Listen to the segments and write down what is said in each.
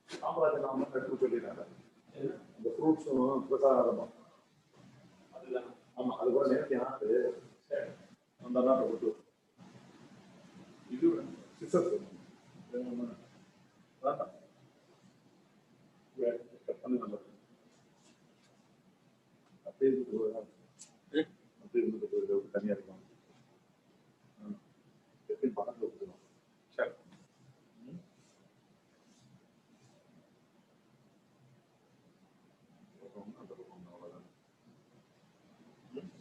சாம்ராஜ்யம் எடுத்து சொல்லிடுறாங்க. இந்த ஃப்ரூட்ஸும் பிரசாதமும் அதுதான். ஆமாம், அது கூட நேரத்தை ஆனது அந்த நாட்டை விட்டு இது சிசர்ஸ் வேண்டாம் கட் பண்ணி நல்லா அப்படியே இருந்துட்டு தனியாக இருக்கும். எப்படி பணத்தில் கொடுக்கணும். சரி,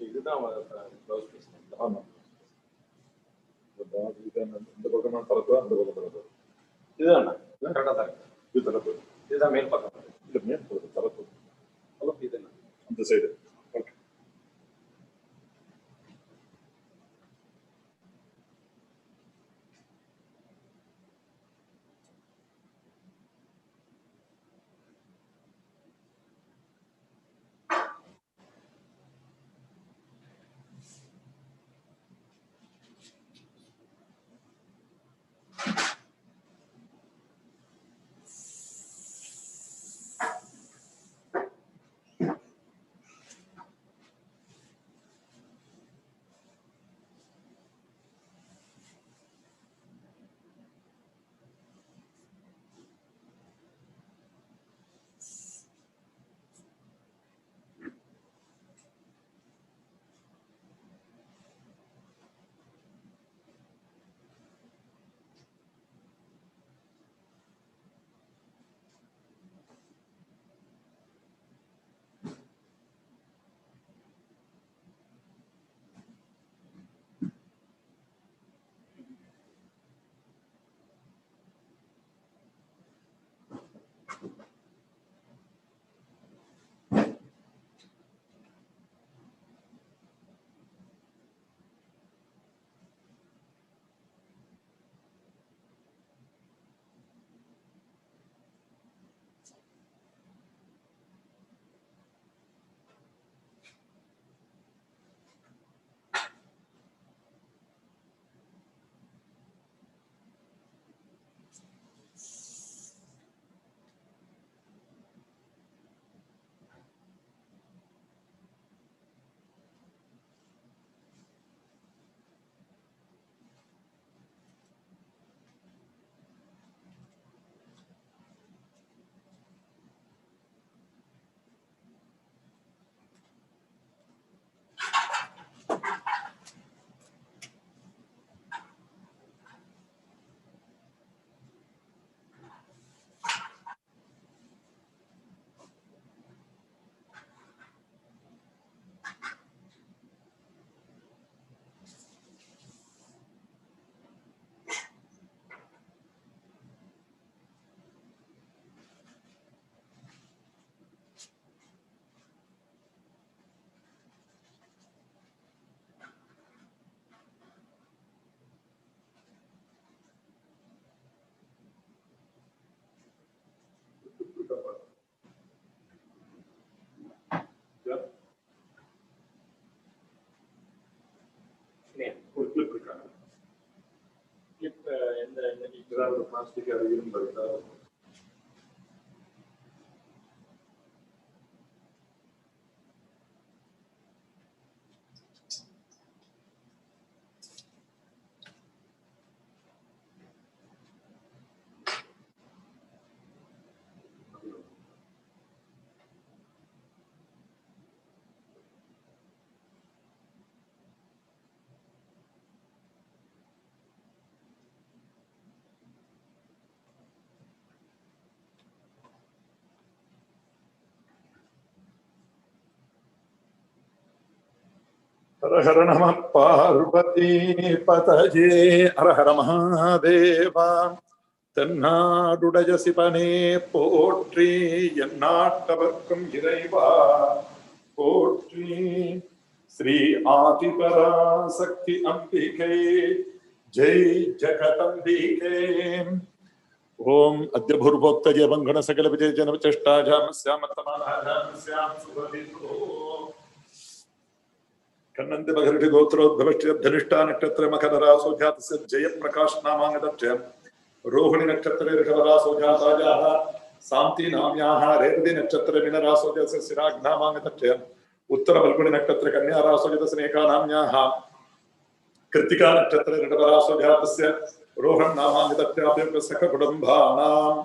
இதுதான் ஆமாம். இந்த பக்கம் நான் தரப்போ அந்த பக்கம் தரப்போ இதுதான் கரெக்டாக தான் இருக்கு. இது தரப்பு, இதுதான் மேல் பக்கம். இல்லை மேல் பக்கம் தரப்பு தரப்பு இது அந்த சைடு. ஓகே, பிளாஸ்டிக் அது இரும்பு हर हर नमः पार्वती पतये हर हर महादेवा தென்னாடுடைய சிவனே போற்றி எந்நாட்டவர்க்கும் இறைவா போற்றி ஸ்ரீ ஆதிபராசக்தி அம்பிகை ஜெய் ஜகதம்பிகே ஓம் அத்ய பூர்வோக்த ஜபங்கண சகல விஜய ஜன சேஷ்டா ஜாமஸ்யாமத்தமானாஜாமஸ்யாம் சுபதிதோ கண்ணந்த மகர்ஷி கோத்ரோத்பவஷ்டி தனிஷ்டா நட்சத்திர மகர ராசோ ஜாதஸ்ய ஜெய பிரகாஷ் நாமாங்கதம் रोहिणी नक्षत्रे ऋषभरासो जातायाः शांति नाम्याः रेवती नक्षत्रे मीनरासो जातस्य शिराग्नामाङ्गतस्य उत्तर फल्गुणी नक्षत्रे कन्या रासो जातस्य मेघा नाम्याः कृत्तिका नक्षत्रे ऋषभरासो जातस्य रोहण नामाङ्गतस्य सखकुटुम्बानाम्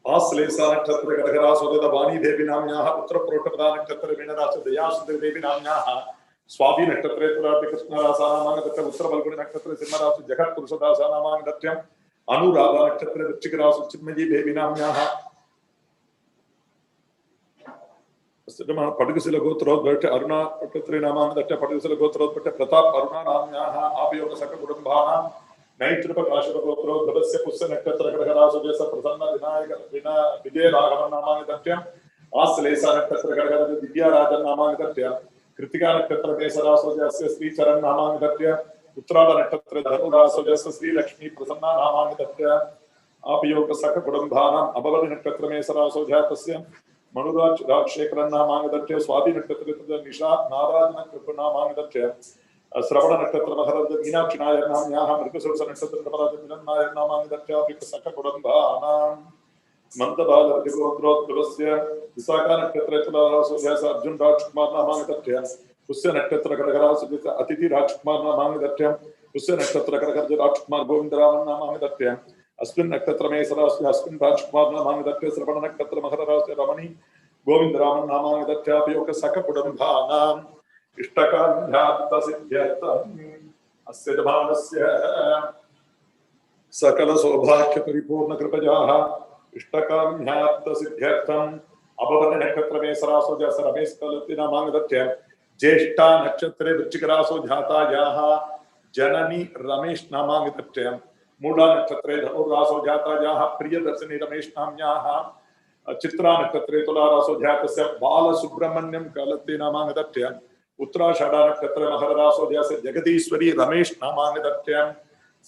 आश्लेषा नक्षत्रे कडगरासो जात वाणी देवी नाम्याः उत्तर प्रोटपदा नक्षत्रे मीनरासो दयासुंदरी देवी नाम्याः स्वाति नक्षत्रे तुलाति कृष्णरासानामाङ्गतस्य उत्तर फल्गुणी नक्षत्रे सिंहरासो जगत् पुरुषदासानामाङ्गतस्य अनुराधा नक्षत्रे वृश्चिक रासो चिन्मयी देवी नाम्याः पटुकिशिल गोत्रोद्भट्ट अरुणा नक्षत्रे नामाङ्गतस्य पटुकिशिल गोत्रोद्भट्ट प्रताप अरुणा नाम्याः आभयोग सककुटुम्बानां नैत्रप काश्यप गोत्रोद्भवस्य पुष्य नक्षत्र कडगरासो जातस्य प्रसन्न विनायक विजय राघवन नामाङ्गतस्य आश्लेषा नक्षत्र कडगरासो दिव्या राजन नामाङ्गतस्य कृत्तिका नक्षत्र मेषरासो जातस्य श्रीचरण नामाङ्गतस्य उत्तराध नक्षत्र धनुरासो जातस्य श्रीलक्ष्मी प्रसन्ना नामाङ्गतस्य आपयोग सककुटुम्बानाम् अभवद नक्षत्र मेषरासो जातस्य मनुराज राजशेखरन नामाङ्गतस्य स्वाति नक्षत्र निशा नारायण कृष्ण नामाङ्गतस्य श्रवण नक्षत्र महरद मीनाक्षी नायर नाम्याः मृगसुरस नक्षत्र नवराज मिलन नायर नामाङ्गतस्य आपयोग सककुटुम्बानाम् मंदबालगोत्रोद्भवस्य विशाखा नक्षत्रे तुलारासो जातस्य अर्जुन राजकुमार नामाङ्गतस्य पुष्य नक्षत्र कडगरासो जातस्य अतिथि राजकुमार नामाङ्गतस्य पुष्य नक्षत्र कडगराज राजकुमार गोविंदरामन नामाङ्गतस्य अश्विन नक्षत्र मेषरासो अश्विन राजकुमार नामाङ्गतस्य श्रवण नक्षत्र मकररासो रमणी गोविंदरामन नामाङ्गतस्य आपयोग सककुटुम्बानाम् इष्टकाम्यार्थसिद्ध्यर्थम् अस्य जमानस्य सकल सौभाग्य परिपूर्ण कृपयाः इष्टकाम्यार्थसिद्ध्यर्थम् अभवद नक्षत्र मेषरासो जातस्य रमेश कलति नामाङ्गतस्य ज्येष्ठा नक्षत्रे वृश्चिक रासो जातायाः जननी रमेश नामाङ्गतस्य मूला नक्षत्रे धनुरासो जातायाः प्रियदर्शिनी रमेश नाम्याः चित्रा नक्षत्रे तुलारासो जातस्य बालसुब्रह्मण्यं कलति नामाङ्गतस्य उत्तराषाढा नक्षत्रे मकररासो जातस्य जगदीश्वरी रमेश नामाङ्गतस्य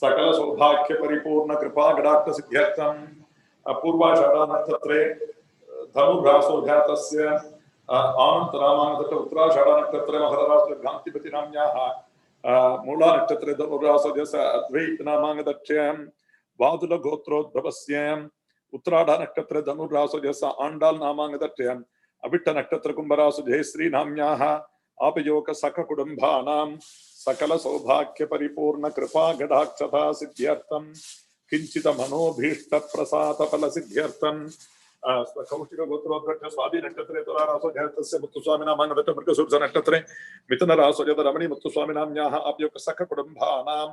सकल सौभाग्य परिपूर्ण कृपा गडाक्ष सिद्ध्यर्थम् पूर्वाषाढा नक्षत्रे धनुरासो जातस्य आनंद नामाङ्गतस्य उत्तराषाढा नक्षत्रे मकररासो गान्तिपति नाम्याः मूला नक्षत्रे धनुरासो जातस्य अद्वैत नामाङ्गतस्य वादुल गोत्रोद्भवस्य उत्तराषाढा नक्षत्रे धनुरासो जातस्य आंडाल नामाङ्गतस्य अविट्ट नक्षत्र कुंभरासो जयश्री नाम्याः आपयोग सककुटुम्बानां सकल सौभाग्य परिपूर्ण कृपा गडाक्षता सिद्ध्यर्थम किंचित मनोभीष्ट प्रसाद फल सिद्ध्यर्थम कौशिक गोत्रोद्भट्ट स्वाति नक्षत्रे तुलारासो जातस्य मुत्तुस्वामी नामाङ्गतस्य मृगसुरस नक्षत्रे मिथुन रासो जात रमणी मुत्तुस्वामी नाम्याः आपयोग सककुटुम्बानां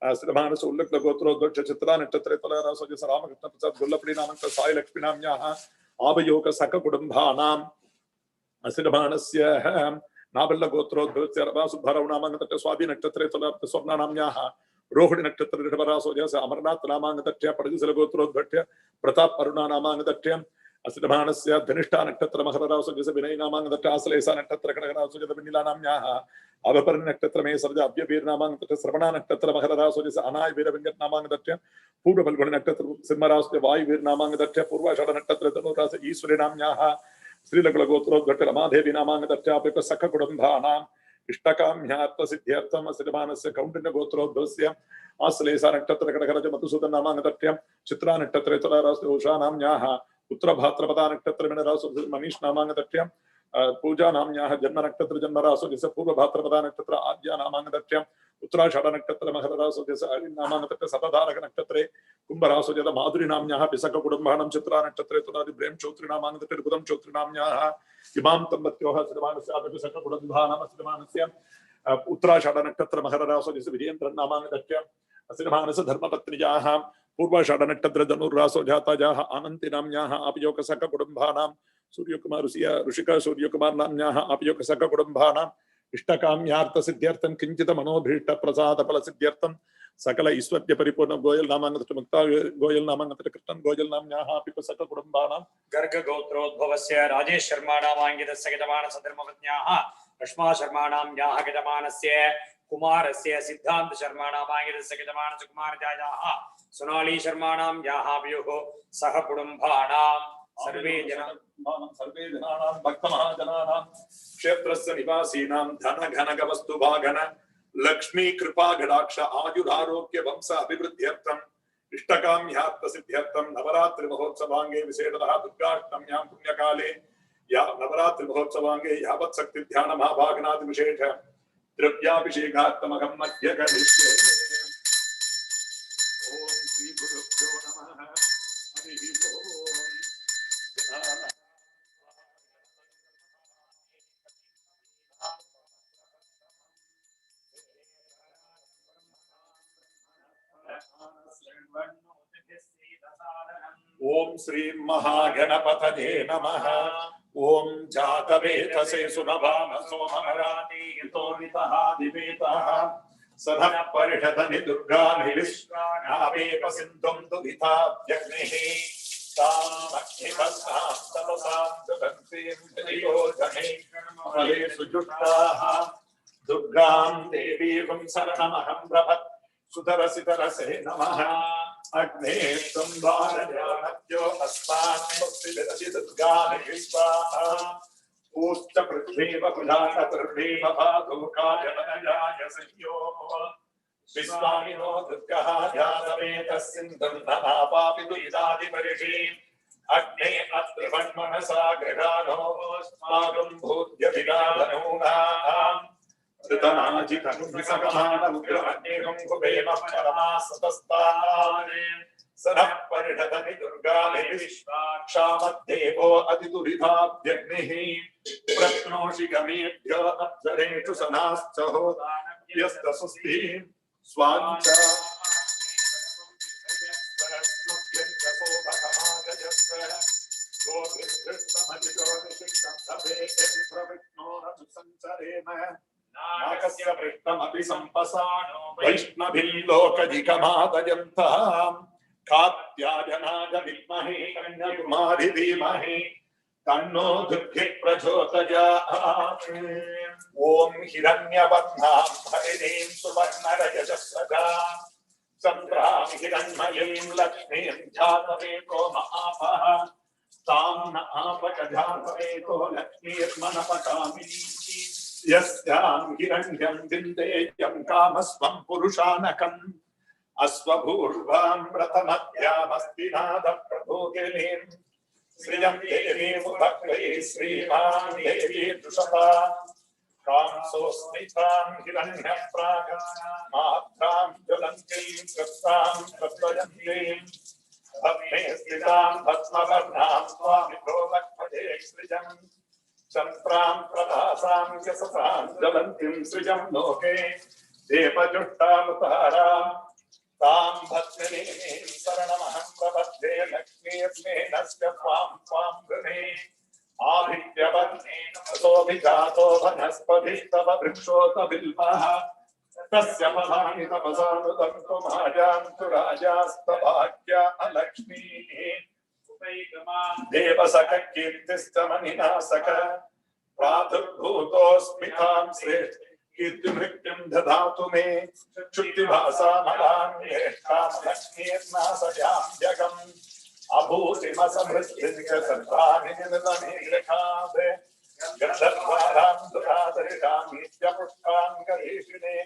श्रीमानस उल्लग्न गोत्रोद्भट्ट चित्रा नक्षत्रे तुलारासो जातस्य रामकृष्ण प्रसाद गोल्लपल्ली नामकस्य साई लक्ष्मी नाम्याः आपयोग सककुटुम्बानां श्रीमानस्य नाबल्ल गोत्रोद्भवस्य रवासुब्बाराव नामाङ्गतस्य स्वाति नक्षत्रे तुलारासो स्वर्णा नाम्याः रोहिणी नक्षत्र ऋषभरासो जातस्य अमरनाथ नामाङ्गतस्य पटुकिशिल गोत्रोद्भट्ट प्रताप अरुणा नामाङ्गतस्य अश्विनमानस्य धनिष्ठा नक्षत्र मकररासो जातस्य विनय नामाङ्गतस्य आश्लेषा नक्षत्र कडगरासो जातस्य विनीला नाम्याः अवपरि नक्षत्र मेषराज अव्यवीर नामाङ्गतस्य श्रवणा नक्षत्र मकररासो जातस्य अनाय वीर वेङ्कट नामाङ्गतस्य पूर्व फल्गुणी नक्षत्र सिंहरासो वायुवीर नामाङ्गतस्य पूर्वाषाढ नक्षत्र धनुरासो ईश्वरी नाम्याः श्रीलकुल गोत्रोद्भट्ट रमादेवी नामाङ्गतस्य आपयोग सककुटुम्बानाम् इष्टकाम्यार्थसिद्ध्यर्थम् श्रीमानस्य कौण्डिन्य गोत्रोद्भवस्य आश्लेषा नक्षत्र कडगराज मधुसूदन नामाङ्गतस्य चित्रा नक्षत्रे तुलारासो उषा नाम्याः उत्तरभाद्रपदा नक्षत्र मीनरासो मनीष नामाङ्गतस्य पूजा नाम्याः जन्म नक्षत्र जन्मरासो जातस्य पूर्वभाद्रपदा नक्षत्र आद्या नामाङ्गतस्य उत्तराषाढ नक्षत्र मकररासो जातस्य अरिन् नामाङ्गतस्य शतधारक नक्षत्रे कुंभरासो जात माधुरी नाम्याः विशाखकुटुम्बानां चित्रा नक्षत्रे तुलादि ब्रेम चौत्री नामाङ्गतस्य बुधं चौत्री नाम्याः इमां तम्बत्योः श्रीमानस्य आपयोग सककुटुम्बानां श्रीमानस्य उत्तराषाढ नक्षत्र मकररासो जातस्य विजयेन्द्र नामाङ्गतस्य श्रीमानस्य धर्मपत्न्याः पूर्वाषाढ नक्षत्र धनुरासो जातायाः आनन्ति नाम्याः आपयोग सककुटुम्बानां सूर्यकुमार ऋषिका सूर्यकुमार नाम्याः आपयोग सककुटुम्बानाम् इष्टकाम्यार्थसिद्ध्यर्थं किंचित मनोभीष्ट प्रसाद फल सिद्ध्यर्थं सकल ऐश्वर्य परिपूर्ण गोयल नामाङ्गतस्य मुक्ता गोयल नामाङ्गतस्य कृष्णन गोयल नाम्याः आपयोग सककुटुम्बानां गर्ग गोत्रोद्भवस्य राजेश शर्मा नामाङ्गितस्य गजमानस्य धर्मपत्न्याः रश्मा शर्मा नाम्याः गजमानस्य कुमारस्य सिद्धांत शर्मा नामाङ्गितस्य गजमानस्य कुमारजायाः सोनाली शर्मा नाम्याः आपयोग सहकुटुम्बानां सर्वे जनानां भक्तमहाजनानां क्षेत्रस्य निवासीनां धन घनक वस्तु भागन लक्ष्मी कृपा गडाक्ष आयुरारोग्य वंश अभिवृद्ध्यर्थं इष्टकाम्यार्थ सिद्ध्यर्थम नवरात्रि महोत्सवांगे विशेषतः दुर्गाष्टम्यां पुण्यकाले या नवरात्रि महोत्सवांगे यावत् शक्ति ध्यान महाभागनादि विशेष द्रव्याभिषेकात्मकं मध्य करिष्ये। ओम श्री गुरुभ्यो नमः। हरि ओम श्री महागणपतये नमः। ओम जातवेतसे सुनभाम सोमराति हितोनितः दिवेतः सदः परिषदनि दुर्गानि विश्वानावेप सिन्धुं दुहिता व्यग्निः तामक्षिपस्तां तपसां दुदन्तीं त्रियोजने फले सुजुष्टाः दुर्गां देवीं शरणमहं प्रपत् सुतरसितरसे नमः। अग्ने संवारजानद्यो अस्मान् मुक्तिदति दुर्गानि विश्वाहा ऊश्च पृथ्वीव कुलाकतुर्वीव पादुकाजनजाय संयोः विश्वामिनो दुर्गः जातवेतस्सिन्धुं नमापापि दुरितादिपरिषीम् अग्ने अत्रिवन्मनसा गृहाणो अस्माकं भूत्यभिगाधनूनाम् ऋतनाजितनुसकमानमुग्रमन्येकं कुबेम परमासतस्तान् सनः परिषदनि दुर्गानि विश्वाक्षामद्देवो अतिदुरिताभ्यग्निः प्रत्नोषि गमेभ्यो अप्सरेषु सनाश्च होदानव्यस्तसुस्ति स्वाञ्च नाकस्य पृष्ठमपि सम्पसानो वैष्णभिल्लोकजिकमादयन्तः कात्यायनाय विद्महे कन्याकुमारी धीमहि तन्नो दुर्गे प्रचोदयात्। ओम हिरण्यवर्णां हरिणीं सुवर्णरजतस्रजां चन्द्रां हिरण्मयीं लक्ष्मीं जातवेतो महापः तां न आपकजातवेतो लक्ष्मीर्मनपकामिनी यस्यां हिरण्यं विन्देयं कामस्वं पुरुषानकम् अश्वभूर्वां व्रतमध्यामस्तिनादप्रभोगिनीं श्रियं देवीमुपक्वये श्रीमान् देवी दुषता कांसोस्मितां हिरण्यप्रागामात्रां ज्वलन्तीं कृत्तां प्रत्वयन्तीं भग्ने स्थितां भस्मवर्णां स्वामितो लक्ष्मणे सृजम् चन्द्रां प्रभासां यशसां ज्वलन्तीं सृजं लोके देवजुष्टावतारां तां भद्रनीं शरणमहं प्रपद्ये लक्ष्मीर्मेनस्य त्वां त्वां गृहे आदित्यवन्नेन ततोऽभिजातो वनस्पतिस्तव वृक्षोतबिल्वः तस्य फलानि तपसानुदन्तु मायान्तु राजास्तभाग्या अलक्ष्मीः देवसख कीर्तिश्च मनिनासक प्रादुर्भूतोऽस्मितां श्रेष्ठ कीर्तिमृत्युं ददातु मे क्षुद्धिभासामलान्येष्टां लक्ष्मीर्नाशयां जगम् अभूतिमसमृद्धिं च सर्वाणि निरतमीग्रहात् गन्धर्वाणां दुरादरितां नित्यपुष्टां गरीषिणे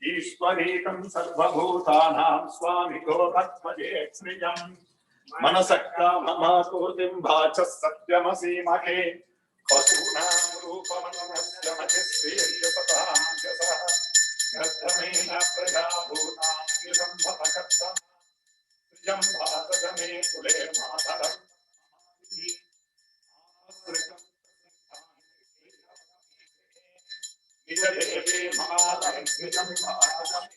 ईश्वरीकं सर्वभूतानां स्वामिको भक्तये श्रियम् मनसक्काममापूर्तिं भाचः सत्यमसीमहे पशूनां रूपमन्यस्य मतिश्रीयसतां यशः गर्धमेन प्रजाभूतां निरम्भतकर्तम् श्रियं भातजमे कुले मातरम् निजदेवी मातरं स्मितं भातजमे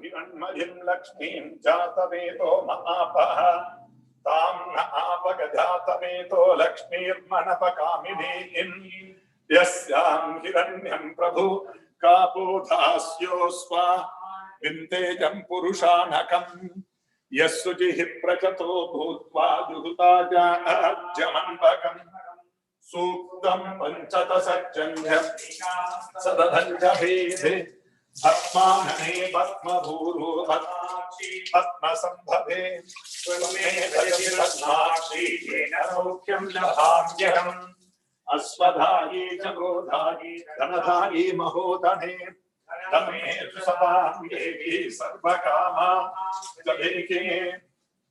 हिरण्मयीं लक्ष्मीं जातवेतो महापः तां न आपगजातवेतो लक्ष्मीर्मनपकामिनीं यस्यां हिरण्यं प्रभु कापोधास्योऽस्वा विन्तेजं पुरुषानकम् यस्सुचिः प्रचतो भूत्वा जुहुताजाज्यमन्वकम् सूक्तं पञ्चदशजन्यं सदधञ्जभेदे भस्मानने भस्मभूरो भस्मसंभवे त्वमे भजति भस्माक्षी येन सौख्यं लभाम्यहम् अश्वधायी च गोधायी धनधायी महोदने धमे सतां देवी सर्वकामा जलेके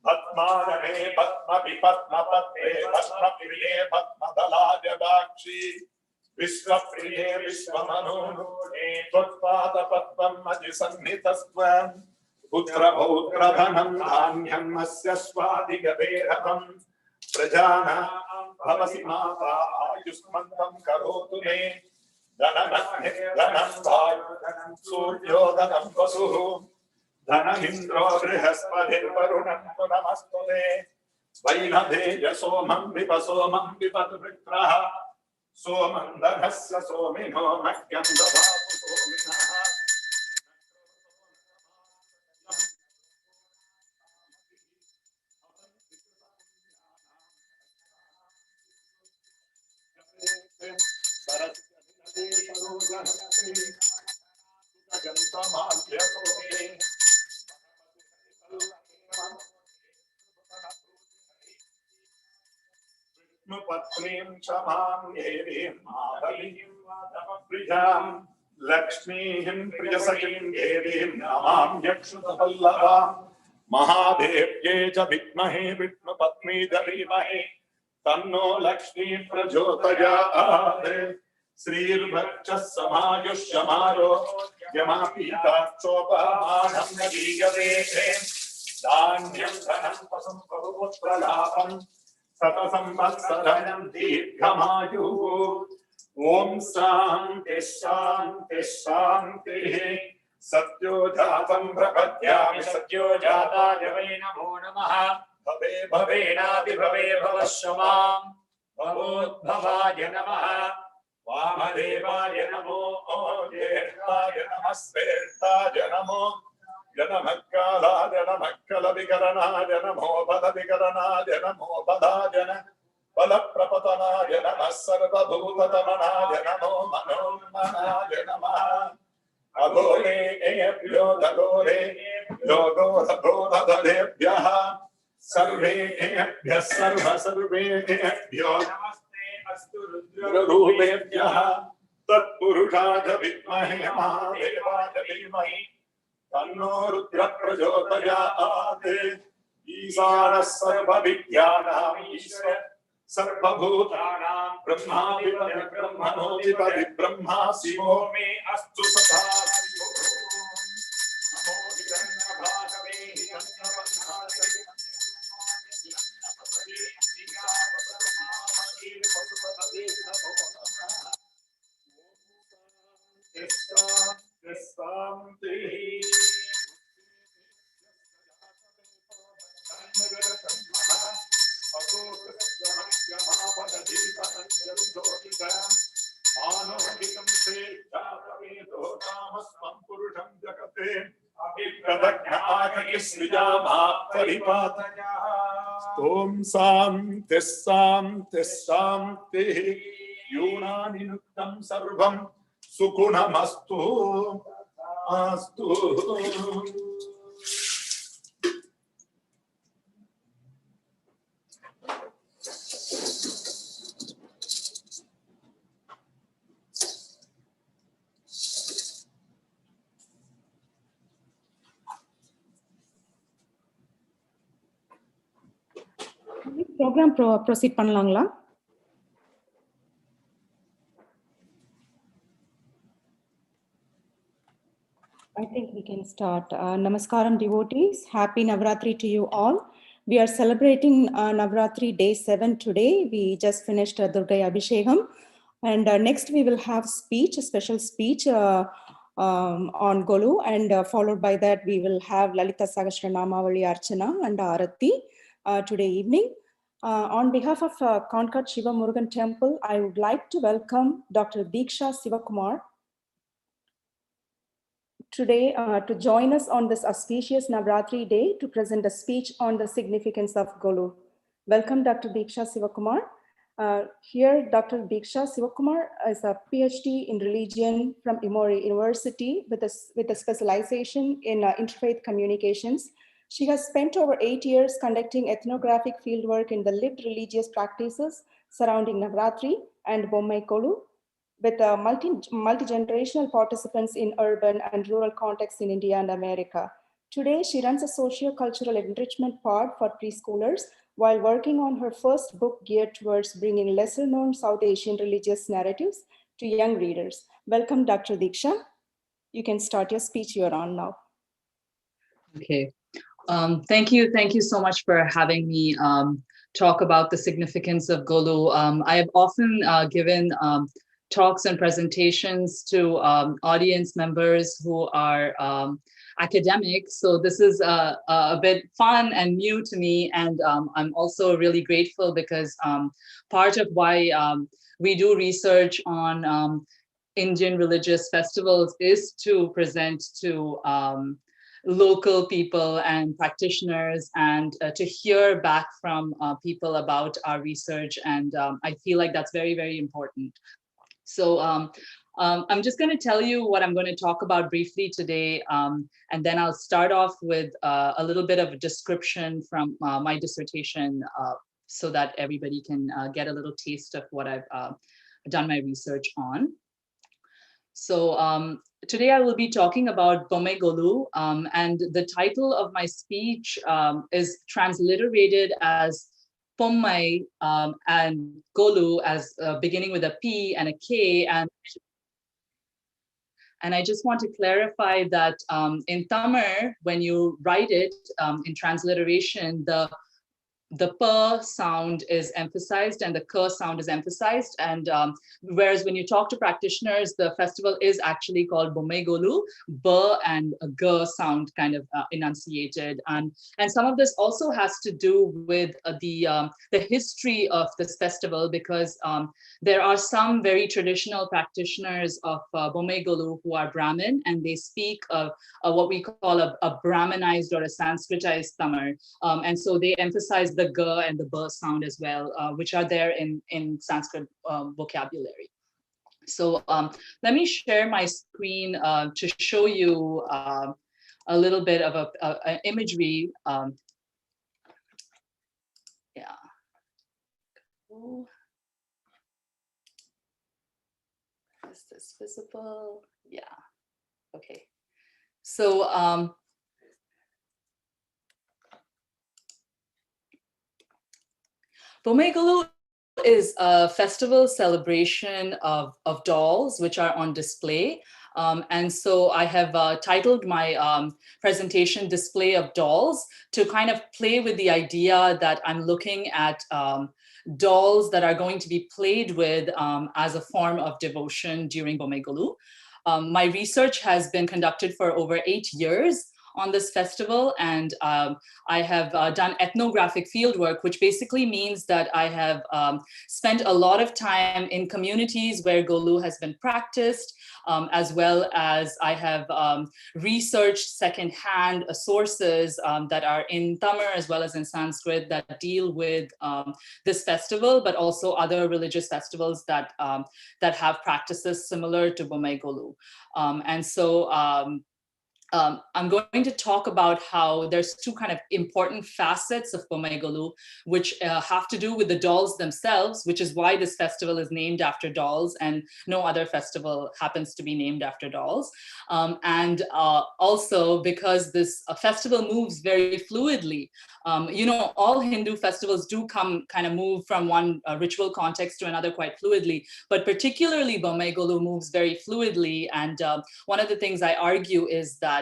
भस्मानने भस्मविपद्मपत्रे भस्मप्रिये भस्मदलाजदाक्षी विश्वप्रिये विश्वमनोरूढे त्वत्पादपद्मं मजिसन्निधस्त्वं पुत्रपौत्रधनं धान्यम् अस्य स्वादिगवेरहं प्रजानां भवसि माता आयुष्मन्तं करोतु मे धनं वायुर्धनं सूर्यो धनं वसुः धनमिन्द्रो बृहस्पतिर्वरुणं तु नमस्तु ते वैनदेय सोमं विपसोमं सोमं दधस्य सोमिनो मह्यं ददातु सोमिनः पत्नीं क्षमां देवीं माधवीं माधवप्रियां लक्ष्मीं प्रियसखीं देवीं नमां यक्षुतपल्लवां महादेव्ये च विद्महे विष्णुपत्नी धीमहि तन्नो लक्ष्मी प्रचोदयात् श्रीर्भक्षः समायुष्यमारोग्यमापीताक्षोपमानं न गीयते धान्यं धनं पशुं बहुपुत्रलाभं शतसंवत्सरं दीर्घमायुः ॐ शान्ति शान्ति शान्तिः सत्यो जातं प्रपद्यामि सत्यो जाताय वै नमो नमः भवे भवेनाभिभवे भवश्वमां भवोद्भवाय नमः वामदेवाय नमो ज्येष्ठाय नमः श्रेष्ठाय नमो जनमक्कालाय नमः कलविकरणाय नमो बलविकरणाय नमो बलाय नमः बलप्रपतनाय नमः सर्वभूततमनाय नमो मनोन्मनाय नमः अघोरेभ्यो दघोरेभ्यो घोरघोरधरेभ्यः सर्वेभ्यः सर्वेभ्यो नमस्ते अस्तु रुद्ररूपेभ्यः तत्पुरुषाय विद्महे महादेवाय धीमहि तन्नो रुद्रः प्रचोदयात् ईशानः सर्वविद्यानां ईश्वर सर्वभूतानां ब्रह्माधिपतिः ब्रह्मणोऽधिपतिः ब्रह्मा शिवो मे अस्तु सदा नमो हिरण्यभागवे हिरण्यवर्णाय ओम शांति शांति शांति यूनानि नित्यं सर्वं सुखुनमस्तु अस्तु। program proceed பண்ணலாங்களா? I think we can start. Namaskaram devotees, happy Navarathri to you all. We are celebrating Navarathri day 7 today. We just finished Durgai Abhishegam, and next we will have speech, a special speech on Golu, and followed by that we will have Lalitha Sahasranamavali Archana and Aarathi today evening. On behalf of Concord Shiva Murugan Temple, I would like to welcome Dr. Deeksha Sivakumar today to join us on this auspicious Navarathri day to present a speech on the significance of Golu. Welcome, Dr. Deeksha Sivakumar. Here, Dr. Deeksha Sivakumar is a PhD in religion from Emory University with a specialization in interfaith communications. She has spent over 8 years conducting ethnographic fieldwork in the lived religious practices surrounding Navarathri and Bommai Kolu, with multi-generational participants in urban and rural contexts in India and America. Today, she runs a socio-cultural enrichment pod for preschoolers while working on her first book geared towards bringing lesser-known South Asian religious narratives to young readers. Welcome, Dr. Deeksha. You can start your speech. You're on now. Okay. Thank you so much for having me talk about the significance of Golu. I have often given talks and presentations to audience members who are academics. So this is a bit fun and new to me. And I'm also really grateful because part of why we do research on Indian religious festivals is to present to local people and practitioners and to hear back from people about our research. And I feel like that's very, very important. So I'm just going to tell you what I'm going to talk about briefly today. And then I'll start off with a little bit of a description from my dissertation so that everybody can get a little taste of what I've done my research on. So today I will be talking about Bommai Golu, and the title of my speech is transliterated as Pommai and Golu as beginning with a P and a K. And I just want to clarify that in Tamil, when you write it in transliteration, the p sound is emphasized and the k sound is emphasized. And whereas when you talk to practitioners, the festival is actually called Bommai Golu, b and a g sound kind of enunciated. And some of this also has to do with the history of this festival, because there are some very traditional practitioners of Bommai Golu who are Brahmin, and they speak what we call a Brahminized or a Sanskritized Tamil. And so they emphasize the g and the b sound as well, which are there in Sanskrit vocabulary. So let me share my screen to show you a little bit of a imagery. Yeah. Is this visible? Yeah. Okay. So Bommai Golu is a festival celebration of dolls, which are on display. And so I have titled my presentation Display of Dolls, to kind of play with the idea that I'm looking at dolls that are going to be played with as a form of devotion during Bommai Golu. My research has been conducted for over 8 years on this festival, and I have done ethnographic fieldwork, which basically means that I have spent a lot of time in communities where Golu has been practiced, as well as I have researched secondhand sources that are in Tamil as well as in Sanskrit that deal with this festival, but also other religious festivals that have practices similar to Bommai Golu. And so I'm going to talk about how there's two kind of important facets of Bommai Golu, which have to do with the dolls themselves, which is why this festival is named after dolls, and no other festival happens to be named after dolls. And also because this festival moves very fluidly. You know, all Hindu festivals do kind of move from one ritual context to another quite fluidly, but particularly Bommai Golu moves very fluidly. And one of the things I argue is that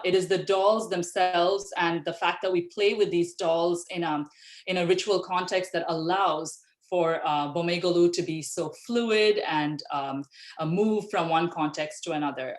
it is the dolls themselves and the fact that we play with these dolls in a ritual context that allows for Bommai Golu to be so fluid and move from one context to another.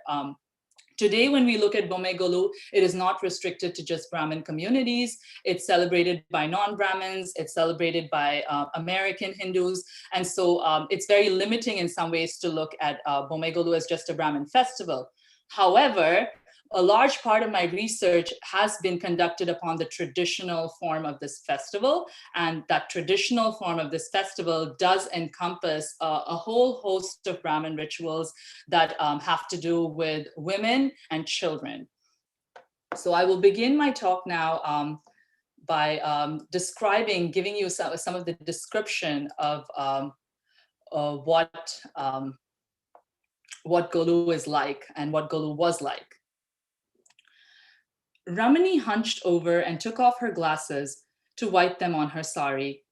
Today, when we look at Bommai Golu, it is not restricted to just Brahmin communities. It's celebrated by non-Brahmins. It's celebrated by American Hindus. And so it's very limiting in some ways to look at Bommai Golu as just a Brahmin festival. However, a large part of my research has been conducted upon the traditional form of this festival. And that traditional form of this festival does encompass a whole host of Brahmin rituals that have to do with women and children. So I will begin my talk now by giving you some of the description of what Golu is like and what Golu was like. Ramani hunched over and took off her glasses to wipe them on her sari.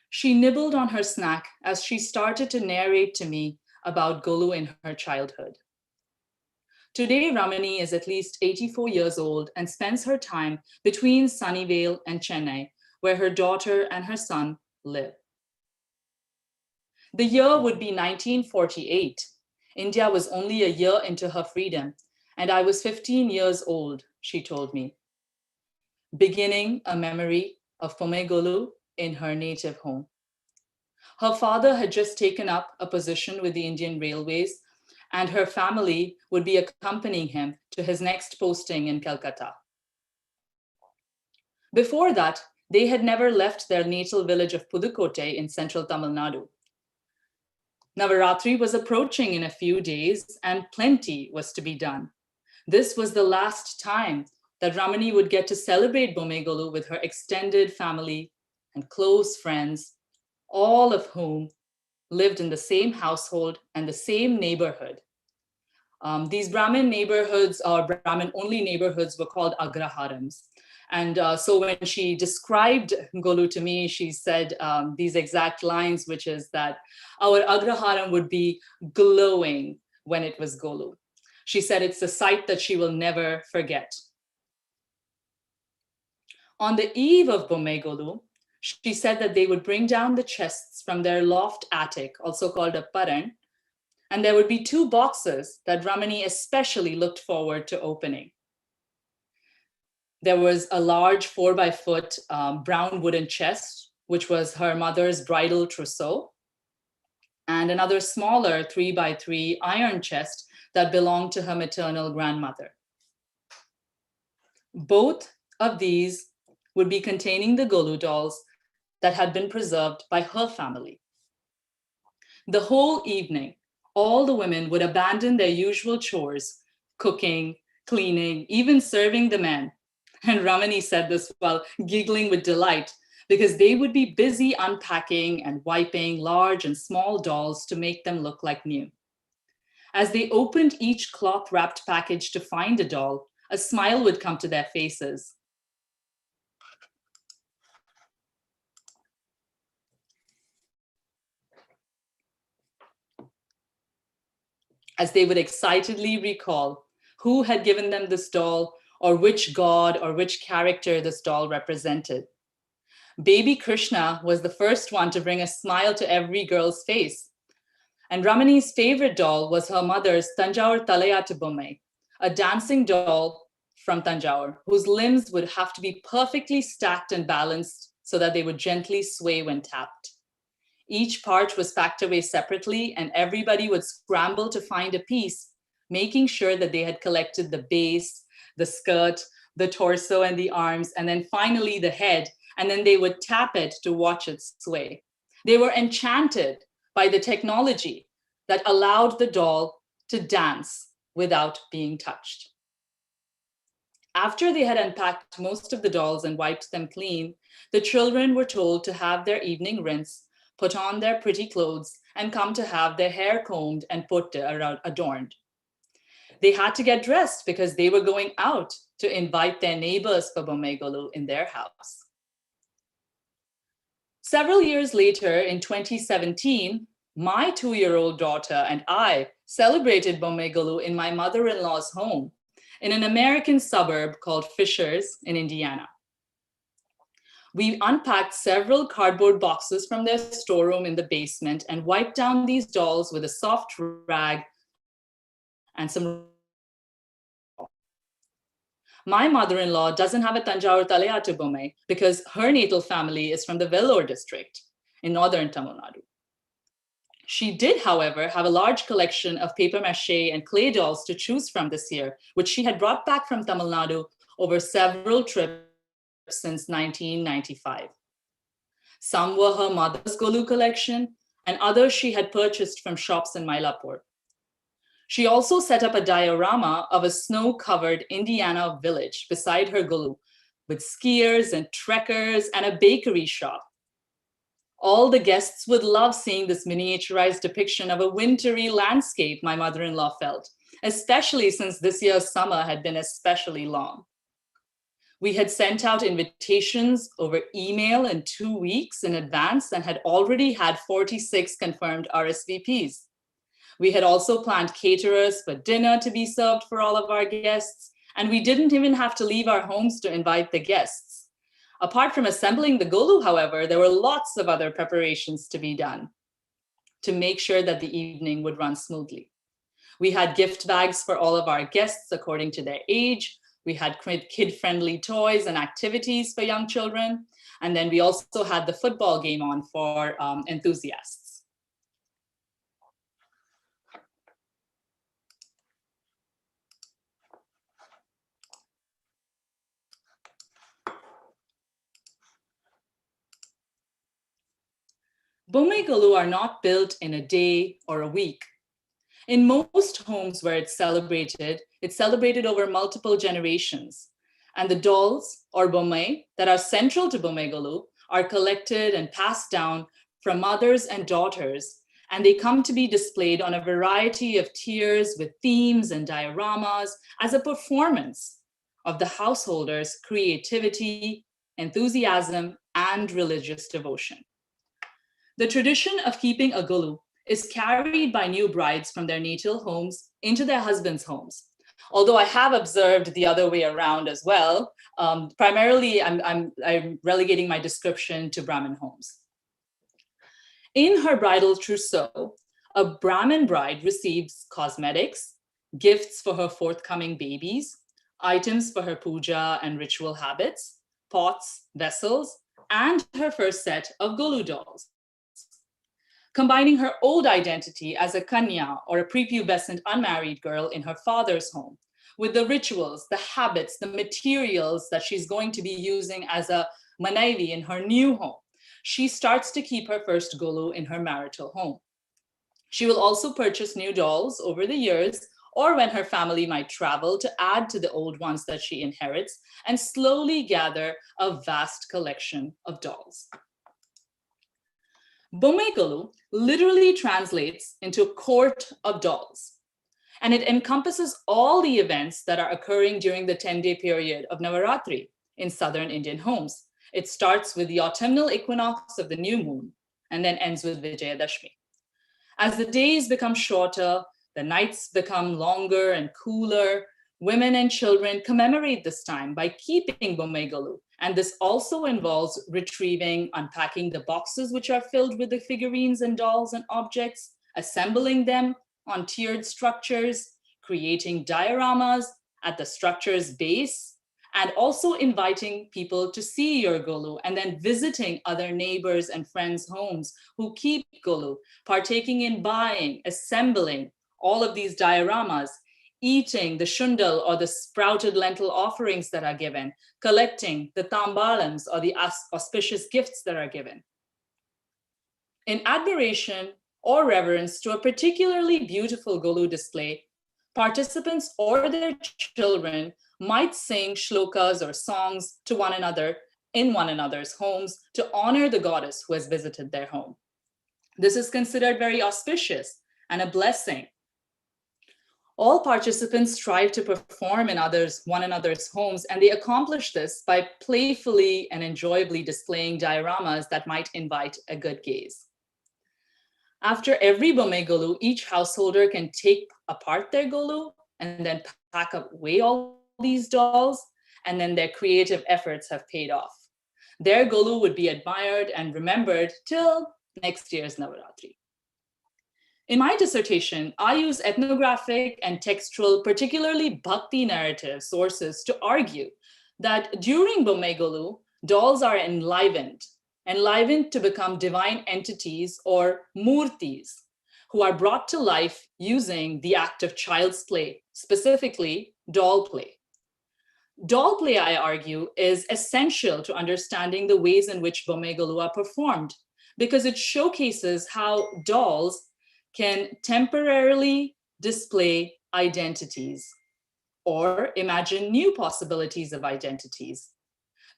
She nibbled on her snack as she started to narrate to me about Golu in her childhood. Today, Ramani is at least 84 years old and spends her time between Sunnyvale and Chennai, where her daughter and her son live. The year would be 1948. India was only a year into her freedom, and I was 15 years old, she told me, beginning a memory of Pomegolu in her native home. Her father had just taken up a position with the Indian Railways, and her family would be accompanying him to his next posting in Calcutta. Before that, they had never left their natal village of Pudukkottai in central Tamil Nadu. Navarathri was approaching in a few days, and plenty was to be done. This was the last time that Ramani would get to celebrate Bomegolu with her extended family and close friends, all of whom lived in the same household and the same neighborhood. These Brahmin neighborhoods, or Brahmin-only neighborhoods, were called agraharams. And so when she described Golu to me, she said these exact lines, which is that our agraharam would be glowing when it was Golu. She said it's a sight that she will never forget. On the eve of Bomegolu, she said that they would bring down the chests from their loft attic, also called a paran, and there would be 2 boxes that Ramani especially looked forward to opening. There was a large 4x-foot brown wooden chest, which was her mother's bridal trousseau, and another smaller 3x3 iron chest that belonged to her maternal grandmother. Both of these would be containing the Golu dolls that had been preserved by her family. The whole evening, all the women would abandon their usual chores, cooking, cleaning, even serving the men. And Ramani said this while giggling with delight, because they would be busy unpacking and wiping large and small dolls to make them look like new. As they opened each cloth-wrapped package to find a doll, a smile would come to their faces. As they would excitedly recall who had given them this doll, or which god or which character this doll represented. Baby Krishna was the first one to bring a smile to every girl's face. And Ramani's favorite doll was her mother's Tanjore Talayattu Bommai, a dancing doll from Tanjore, whose limbs would have to be perfectly stacked and balanced so that they would gently sway when tapped. Each part was packed away separately, and everybody would scramble to find a piece, making sure that they had collected the base, the skirt, the torso, and the arms, and then finally the head, and then they would tap it to watch it sway. They were enchanted by the technology that allowed the doll to dance without being touched. After they had unpacked most of the dolls and wiped them clean, the children were told to have their evening rinse, put on their pretty clothes, and come to have their hair combed and adorned. They had to get dressed because they were going out to invite their neighbors for Bomegolu in their house. Several years later, in 2017, my 2-year-old daughter and I celebrated Bomegolu in my mother-in-law's home in an American suburb called Fishers in Indiana. We unpacked several cardboard boxes from their storeroom in the basement and wiped down these dolls with a soft rag and some. My mother-in-law doesn't have a Tanjore Talayattu Bommai because her natal family is from the Vellore district in northern Tamil Nadu. She did, however, have a large collection of paper mache and clay dolls to choose from this year, which she had brought back from Tamil Nadu over several trips since 1995. Some were her mother's Golu collection, and others she had purchased from shops in Mylapore. She also set up a diorama of a snow-covered Indiana village beside her Golu, with skiers and trekkers and a bakery shop. All the guests would love seeing this miniaturized depiction of a wintry landscape, my mother-in-law felt, especially since this year's summer had been especially long. We had sent out invitations over email in 2 weeks in advance and had already had 46 confirmed RSVPs. We had also planned caterers for dinner to be served for all of our guests, and we didn't even have to leave our homes to invite the guests. Apart from assembling the Golu, however, there were lots of other preparations to be done to make sure that the evening would run smoothly. We had gift bags for all of our guests according to their age. We had kid-friendly toys and activities for young children. And then we also had the football game on for enthusiasts. Bomme Golu are not built in a day or a week. In most homes where it's celebrated over multiple generations. And the dolls, or bomme, that are central to Bomme Golu are collected and passed down from mothers and daughters, and they come to be displayed on a variety of tiers with themes and dioramas as a performance of the householder's creativity, enthusiasm, and religious devotion. The tradition of keeping a Golu is carried by new brides from their natal homes into their husbands' homes. Although I have observed the other way around as well. Primarily, I'm relegating my description to Brahmin homes. In her bridal trousseau, a Brahmin bride receives cosmetics, gifts for her forthcoming babies, items for her puja and ritual habits, pots, vessels, and her first set of Golu dolls. Combining her old identity as a kanya or a prepubescent unmarried girl in her father's home with the rituals, the habits, the materials that she's going to be using as a manaivi in her new home, she starts to keep her first Golu in her marital home. She will also purchase new dolls over the years or when her family might travel to add to the old ones that she inherits and slowly gather a vast collection of dolls. Bomme Golu literally translates into court of dolls, and it encompasses all the events that are occurring during the 10-day period of Navarathri in southern Indian homes. It starts with the autumnal equinox of the new moon and then ends with Vijayadashmi. As the days become shorter, the nights become longer and cooler, women and children commemorate this time by keeping Bomme Golu. And this also involves retrieving, unpacking the boxes which are filled with the figurines and dolls and objects, assembling them on tiered structures, creating dioramas at the structure's base, and also inviting people to see your Golu and then visiting other neighbors and friends' homes who keep Golu, partaking in buying, assembling all of these dioramas, eating the shundal or the sprouted lentil offerings that are given, collecting the tambalams or the auspicious gifts that are given. In admiration or reverence to a particularly beautiful Golu display, participants or their children might sing shlokas or songs to one another in one another's homes to honor the goddess who has visited their home. This is considered very auspicious and a blessing. All participants strive to perform in one another's homes, and they accomplish this by playfully and enjoyably displaying dioramas that might invite a good gaze. After every Bomme Golu, each householder can take apart their Golu and then pack away all these dolls, and then their creative efforts have paid off. Their Golu would be admired and remembered till next year's Navarathri. In my dissertation, I use ethnographic and textual, particularly Bhakti narrative sources to argue that during Bomme Golu, dolls are enlivened to become divine entities or murtis, who are brought to life using the act of child's play, specifically doll play. Doll play, I argue, is essential to understanding the ways in which Bomegolu are performed, because it showcases how dolls can temporarily display identities or imagine new possibilities of identities.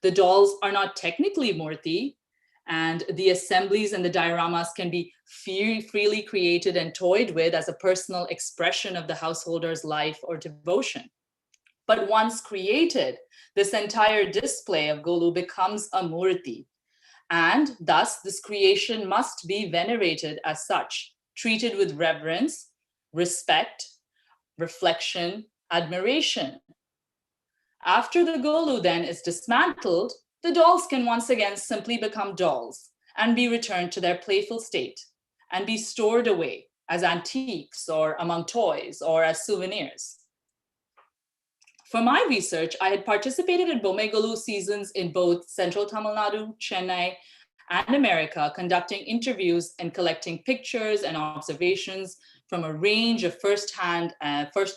The dolls are not technically murti, and the assemblies and the dioramas can be freely created and toyed with as a personal expression of the householder's life or devotion. But once created, this entire display of Golu becomes a murti, and thus this creation must be venerated as such, treated with reverence, respect, reflection, admiration. After the Golu then is dismantled, the dolls can once again simply become dolls and be returned to their playful state and be stored away as antiques or among toys or as souvenirs. For my research, I had participated in Bomegolu seasons in both central Tamil Nadu, Chennai, and America, conducting interviews and collecting pictures and observations from a range of first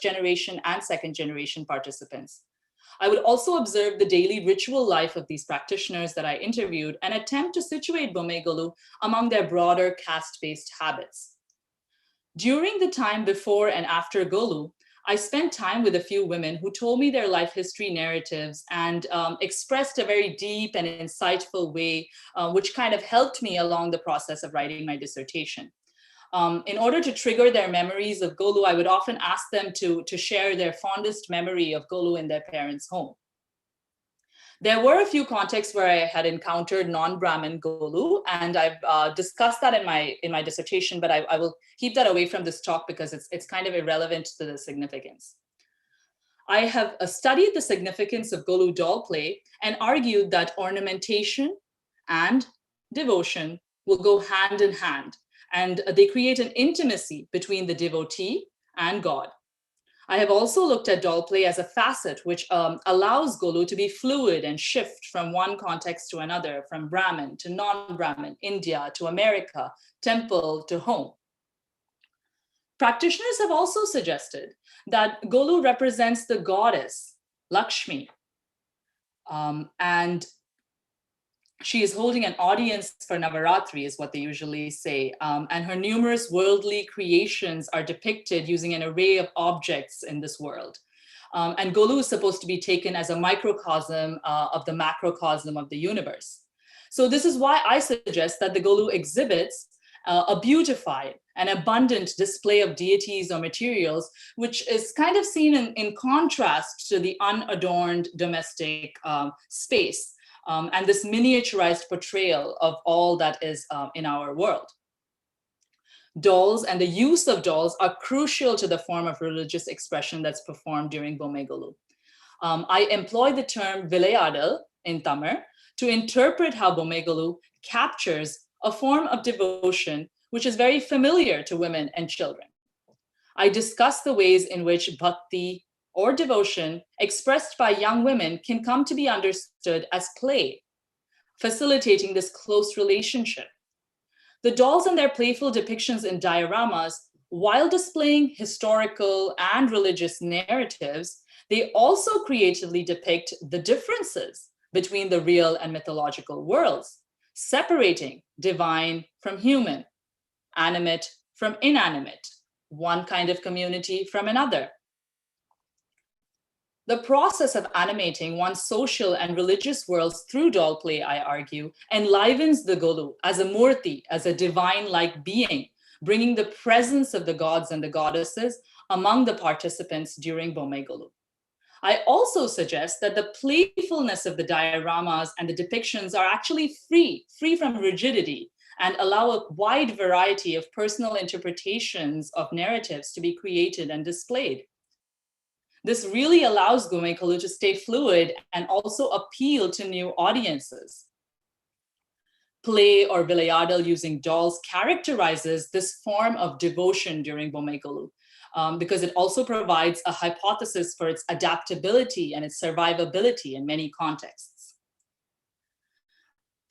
generation and second generation participants. I would also observe the daily ritual life of these practitioners that I interviewed and attempt to situate Bomegolu among their broader caste-based habits. During the time before and after Golu, I spent time with a few women who told me their life history narratives and expressed a very deep and insightful way, which kind of helped me along the process of writing my dissertation. In order to trigger their memories of Golu, I would often ask them to share their fondest memory of Golu in their parents' home. There were a few contexts where I had encountered non-Brahmin Golu, and I've discussed that in my dissertation, but I will keep that away from this talk because it's kind of irrelevant to the significance. I have studied the significance of Golu doll play and argued that ornamentation and devotion will go hand in hand, and they create an intimacy between the devotee and God. I have also looked at doll play as a facet which allows Golu to be fluid and shift from one context to another, from Brahmin to non-Brahmin, India to America, temple to home. Practitioners have also suggested that Golu represents the goddess, Lakshmi, and she is holding an audience for Navarathri, is what they usually say. And her numerous worldly creations are depicted using an array of objects in this world. And Golu is supposed to be taken as a microcosm of the macrocosm of the universe. So this is why I suggest that the Golu exhibits a beautified and abundant display of deities or materials, which is kind of seen in contrast to the unadorned domestic space. And this miniaturized portrayal of all that is in our world. Dolls and the use of dolls are crucial to the form of religious expression that's performed during Bomegolu. I employ the term vilayadal in Tamil to interpret how Bomegolu captures a form of devotion which is very familiar to women and children. I discuss the ways in which bhakti or devotion expressed by young women can come to be understood as play, facilitating this close relationship. The dolls and their playful depictions in dioramas, while displaying historical and religious narratives, they also creatively depict the differences between the real and mythological worlds, separating divine from human, animate from inanimate, one kind of community from another. The process of animating one's social and religious worlds through doll play, I argue, enlivens the Golu as a murti, as a divine-like being, bringing the presence of the gods and the goddesses among the participants during Bomegolu. I also suggest that the playfulness of the dioramas and the depictions are actually free from rigidity, and allow a wide variety of personal interpretations of narratives to be created and displayed. This really allows Bomegolu to stay fluid and also appeal to new audiences. Play or vilayadal using dolls characterizes this form of devotion during Bomegolu because it also provides a hypothesis for its adaptability and its survivability in many contexts.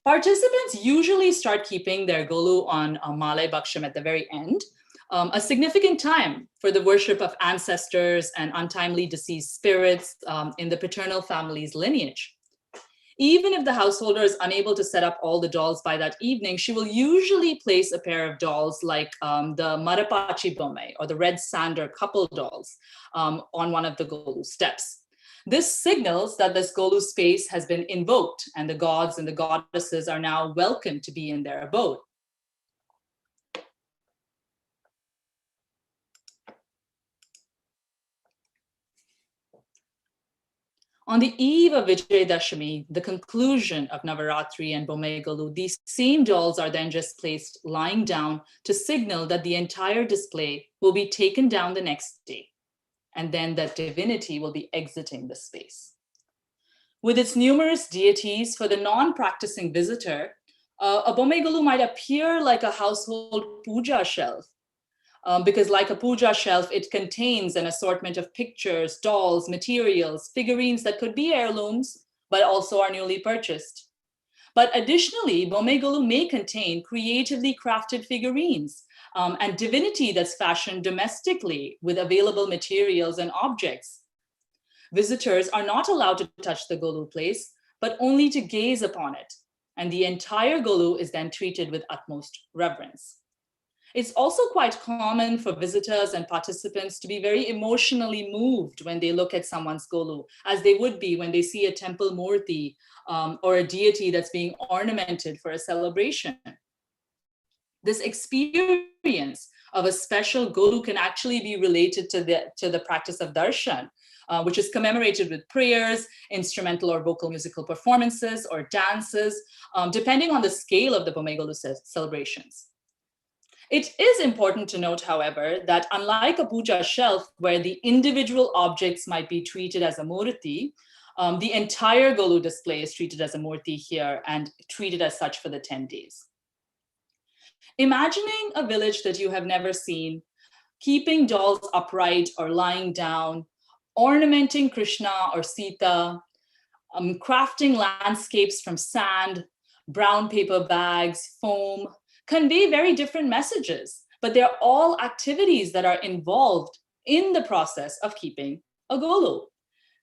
Participants usually start keeping their Golu on Malay Baksham at the very end, a significant time for the worship of ancestors and untimely deceased spirits in the paternal family's lineage. Even if the householder is unable to set up all the dolls by that evening, she will usually place a pair of dolls like the Marapachi Bome or the Red Sander couple dolls on one of the Golu steps. This signals that this Golu space has been invoked and the gods and the goddesses are now welcome to be in their abode. On the eve of Vijayadashami, the conclusion of Navarathri and Bome Golu, these same dolls are then just placed lying down to signal that the entire display will be taken down the next day, and then that divinity will be exiting the space. With its numerous deities, for the non-practicing visitor, a Bome Golu might appear like a household puja shelf, because like a puja shelf, it contains an assortment of pictures, dolls, materials, figurines that could be heirlooms, but also are newly purchased. But additionally, Bome Golu may contain creatively crafted figurines and divinity that's fashioned domestically with available materials and objects. Visitors are not allowed to touch the Golu place, but only to gaze upon it. And the entire Golu is then treated with utmost reverence. It's also quite common for visitors and participants to be very emotionally moved when they look at someone's Golu, as they would be when they see a temple murti or a deity that's being ornamented for a celebration. This experience of a special Golu can actually be related to the practice of darshan, which is commemorated with prayers, instrumental or vocal musical performances, or dances, depending on the scale of the Bome Golu celebrations. It is important to note, however, that unlike a puja shelf where the individual objects might be treated as a murti, the entire Golu display is treated as a murti here and treated as such for the 10 days. Imagining a village that you have never seen, keeping dolls upright or lying down, ornamenting Krishna or Sita, crafting landscapes from sand, brown paper bags, foam, convey very different messages, but they're all activities that are involved in the process of keeping a Golu.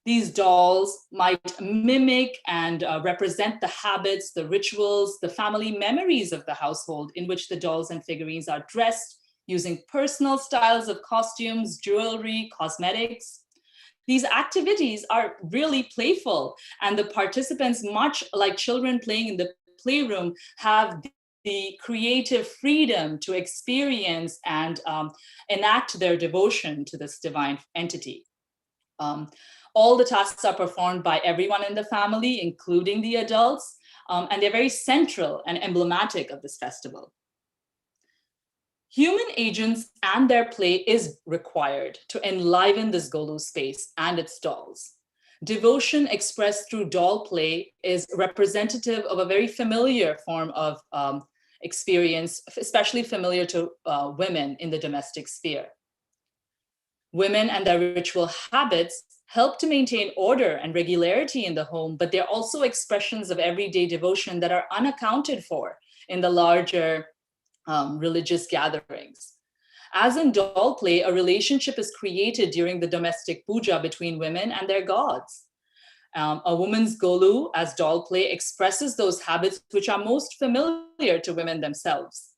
These dolls might mimic and represent the habits, the rituals, the family memories of the household in which the dolls and figurines are dressed, using personal styles of costumes, jewelry, cosmetics. These activities are really playful, and the participants, much like children playing in the playroom, have the creative freedom to experience and enact their devotion to this divine entity. All the tasks are performed by everyone in the family, including the adults, and they're very central and emblematic of this festival. Human agents and their play is required to enliven this Golu space and its dolls. Devotion expressed through doll play is representative of a very familiar form of experience, especially familiar to women in the domestic sphere. Women and their ritual habits help to maintain order and regularity in the home, but they're also expressions of everyday devotion that are unaccounted for in the larger religious gatherings. As in doll play, a relationship is created during the domestic puja between women and their gods. A woman's Golu as doll play expresses those habits which are most familiar to women themselves.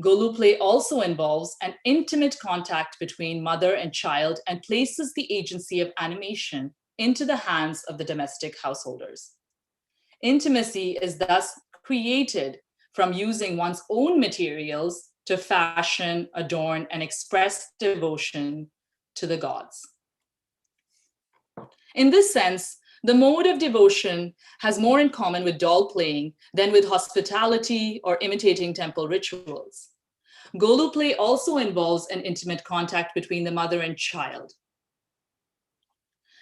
Golu play also involves an intimate contact between mother and child and places the agency of animation into the hands of the domestic householders. Intimacy is thus created from using one's own materials to fashion, adorn, and express devotion to the gods. In this sense, the mode of devotion has more in common with doll playing than with hospitality or imitating temple rituals. Golu play also involves an intimate contact between the mother and child.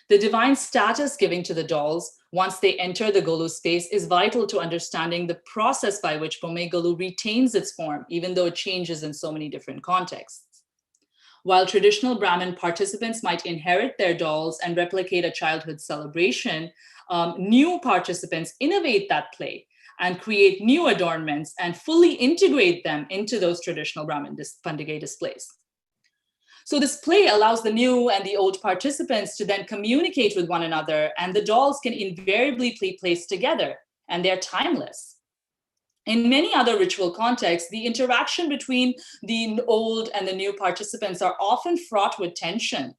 The divine status given to the dolls once they enter the Golu space is vital to understanding the process by which Bome Golu retains its form, even though it changes in so many different contexts. While traditional Brahmin participants might inherit their dolls and replicate a childhood celebration, new participants innovate that play and create new adornments and fully integrate them into those traditional Brahmin Pandegay displays. So this play allows the new and the old participants to then communicate with one another, and the dolls can invariably be placed together, and they're timeless. In many other ritual contexts, the interaction between the old and the new participants are often fraught with tension.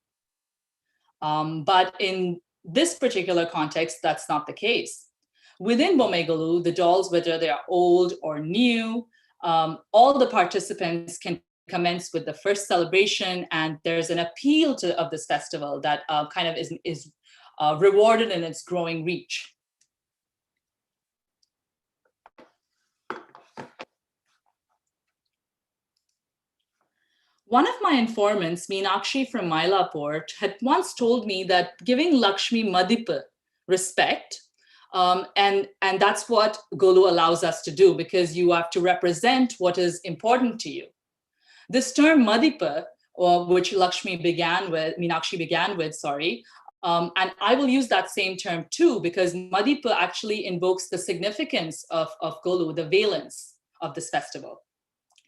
But in this particular context, that's not the case. Within Bomegulu, the dolls, whether they are old or new, all the participants can commence with the first celebration, and there's an appeal of this festival that kind of is rewarded in its growing reach. One of my informants, Meenakshi from Mylapore, had once told me that giving Lakshmi Madipa, respect, and that's what Golu allows us to do, because you have to represent what is important to you. This term Madipa, which Meenakshi began with, and I will use that same term too, because Madipa actually invokes the significance of Golu, the valence of this festival.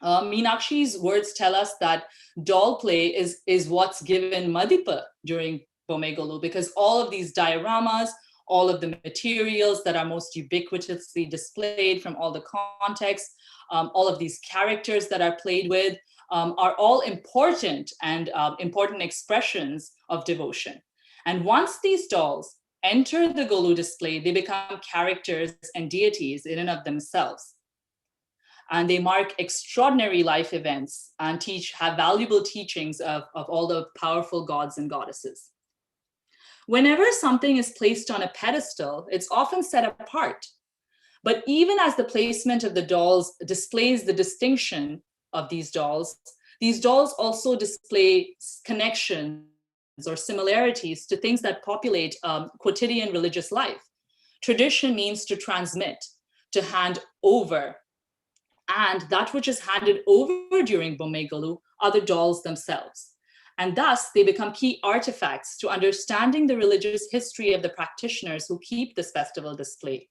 Meenakshi's words tell us that doll play is what's given Madipa during Bomegulu, because all of these dioramas, all of the materials that are most ubiquitously displayed from all the contexts, all of these characters that are played with, are all important and important expressions of devotion. And once these dolls enter the Golu display, they become characters and deities in and of themselves. And they mark extraordinary life events and have valuable teachings of all the powerful gods and goddesses. Whenever something is placed on a pedestal, it's often set apart. But even as the placement of the dolls displays the distinction of these dolls also display connections or similarities to things that populate quotidian religious life. Tradition means to transmit, to hand over, and that which is handed over during Bomegulu are the dolls themselves. And thus they become key artifacts to understanding the religious history of the practitioners who keep this festival displayed.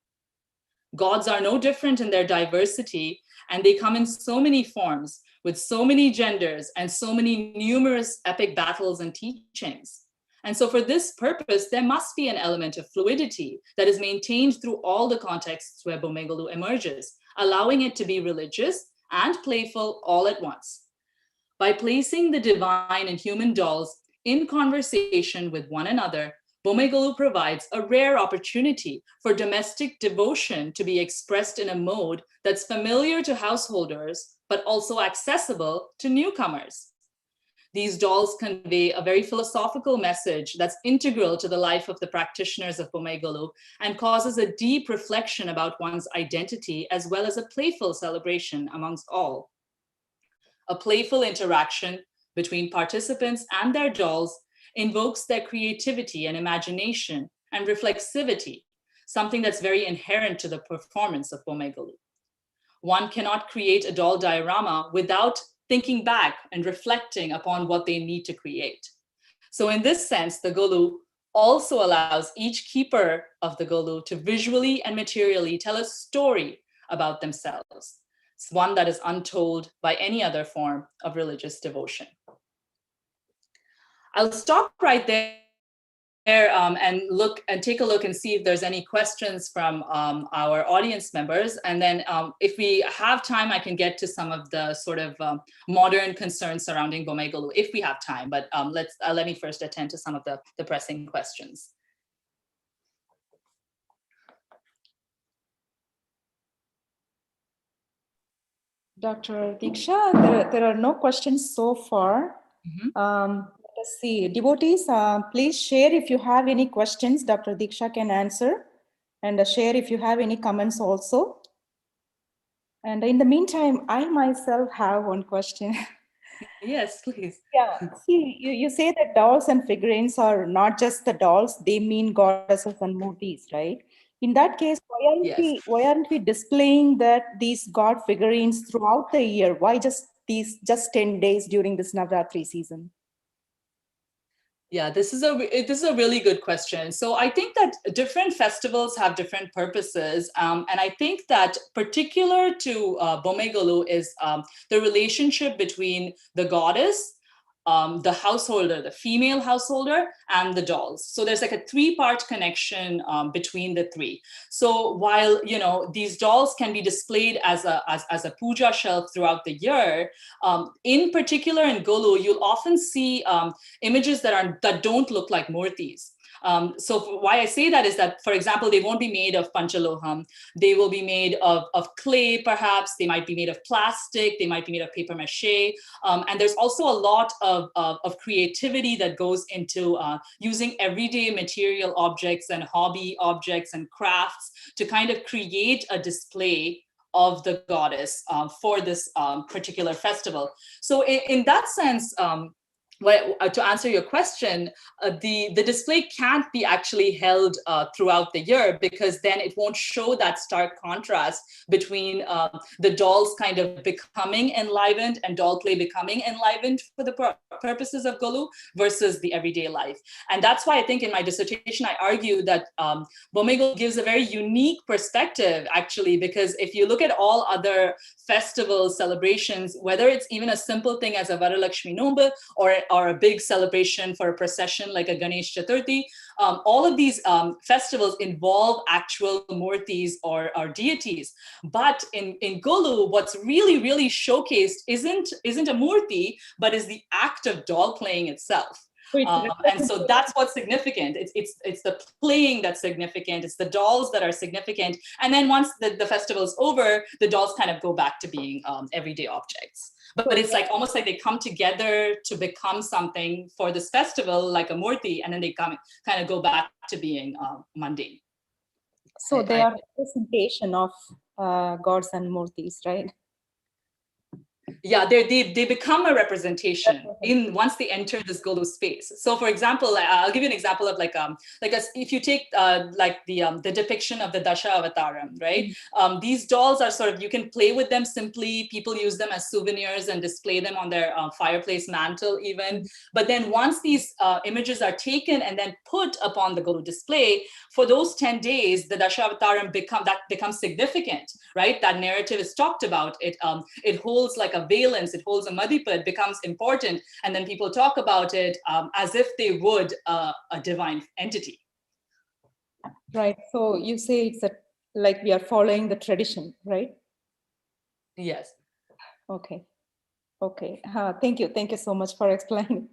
Gods are no different in their diversity, and they come in so many forms, with so many genders and so many numerous epic battles and teachings. And so for this purpose, there must be an element of fluidity that is maintained through all the contexts where Bomegulu emerges, allowing it to be religious and playful all at once. By placing the divine and human dolls in conversation with one another, Bomegulu provides a rare opportunity for domestic devotion to be expressed in a mode that's familiar to householders, but also accessible to newcomers. These dolls convey a very philosophical message that's integral to the life of the practitioners of Bomegulu and causes a deep reflection about one's identity, as well as a playful celebration amongst all. A playful interaction between participants and their dolls invokes their creativity and imagination and reflexivity, something that's very inherent to the performance of Bomegulu. One cannot create a doll diorama without thinking back and reflecting upon what they need to create. So in this sense, the Golu also allows each keeper of the Golu to visually and materially tell a story about themselves. It's one that is untold by any other form of religious devotion. I'll stop right there and take a look and see if there's any questions from our audience members. And then if we have time, I can get to some of the sort of modern concerns surrounding Bomegulu if we have time. But let me first attend to some of the pressing questions. Dr. Deeksha, there are no questions so far. Let's see, devotees, please share if you have any questions. Dr. Deeksha can answer, and share if you have any comments also. And in the meantime, I myself have one question. Yes, please. Yeah, see, you say that dolls and figurines are not just the dolls, they mean goddesses and motifs, right? In that case, why aren't we displaying these god figurines throughout the year? Why just 10 days during this Navarathri season? Yeah, this is a really good question. So I think that different festivals have different purposes, and I think that particular to Bomegolu is the relationship between the goddess, the householder, the female householder, and the dolls. So there's like a three-part connection between the three. So while these dolls can be displayed as a puja shelf throughout the year, in particular in Golu, you'll often see images that don't look like murtis. So why I say that is that, for example, they won't be made of panchaloham. They will be made of clay, perhaps. They might be made of plastic. They might be made of paper mache. And there's also a lot of creativity that goes into using everyday material objects and hobby objects and crafts to kind of create a display of the goddess for this particular festival. So in that sense, to answer your question, the display can't be actually held throughout the year, because then it won't show that stark contrast between the dolls kind of becoming enlivened and doll play becoming enlivened for the purposes of Golu versus the everyday life. And that's why I think in my dissertation, I argue that Bomegolu gives a very unique perspective, actually, because if you look at all other festivals, celebrations, whether it's even a simple thing as a Varalakshmi Nomba or a big celebration for a procession like a Ganesh Chaturthi, all of these festivals involve actual murtis or deities. But in Golu, what's really, really showcased isn't a murti, but is the act of doll playing itself. And so that's what's significant. It's the playing that's significant. It's the dolls that are significant. And then once the festival's over, the dolls kind of go back to being everyday objects. But it's like almost like they come together to become something for this festival, like a murti, and then they kind of go back to being mundane. So they are representation of gods and murtis, right? Yeah, they become a representation once they enter this Golu space. So, for example, I'll give you an example of if you take like the depiction of the Dasha Avataram, right? These dolls are sort of, you can play with them simply. People use them as souvenirs and display them on their fireplace mantle even. But then once these images are taken and then put upon the Golu display, for those 10 days, the Dasha Avataram becomes significant, right? That narrative is talked about. It holds like a valence, it holds a madhipa, it becomes important, and then people talk about it as if they would a divine entity. Right. So you say it's like we are following the tradition, right? Yes. Okay. Thank you so much for explaining.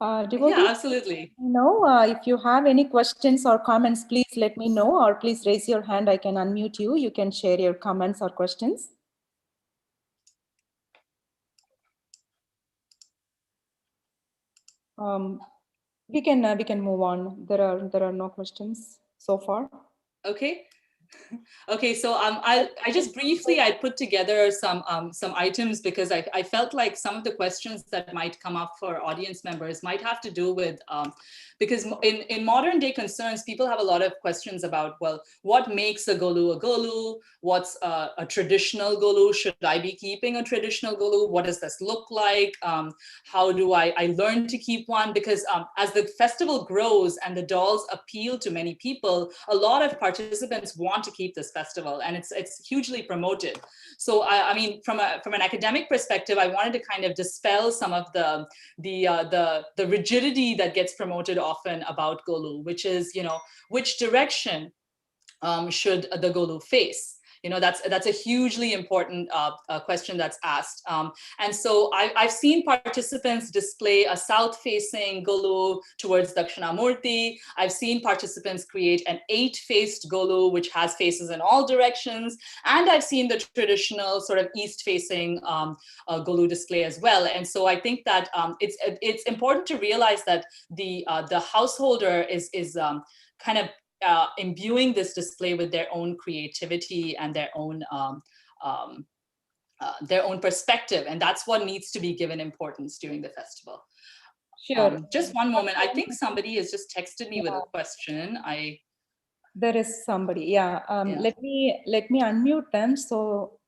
Yeah, absolutely. If you have any questions or comments, please let me know, or please raise your hand. I can unmute you. You can share your comments or questions. We can move on. There are no questions so far. Okay. Okay, so I just briefly, I put together some items because I felt like some of the questions that might come up for audience members might have to do with, because in modern day concerns, people have a lot of questions about, well, what makes a Golu? What's a traditional Golu? Should I be keeping a traditional Golu? What does this look like? How do I learn to keep one? Because as the festival grows and the dolls appeal to many people, a lot of participants want to keep this festival, and it's hugely promoted. So I mean, from an academic perspective, I wanted to kind of dispel some of the rigidity that gets promoted often about Golu, which is, which direction should the Golu face? That's a hugely important question that's asked. And so I've seen participants display a south-facing Golu towards Dakshinamurti. I've seen participants create an 8-faced Golu, which has faces in all directions. And I've seen the traditional sort of east-facing Golu display as well. And so I think that it's important to realize that the householder is kind of imbuing this display with their own creativity and their own perspective, and that's what needs to be given importance during the festival. Sure. Just one moment. I think somebody has just texted me with a question. There is somebody. Yeah. Let me unmute them so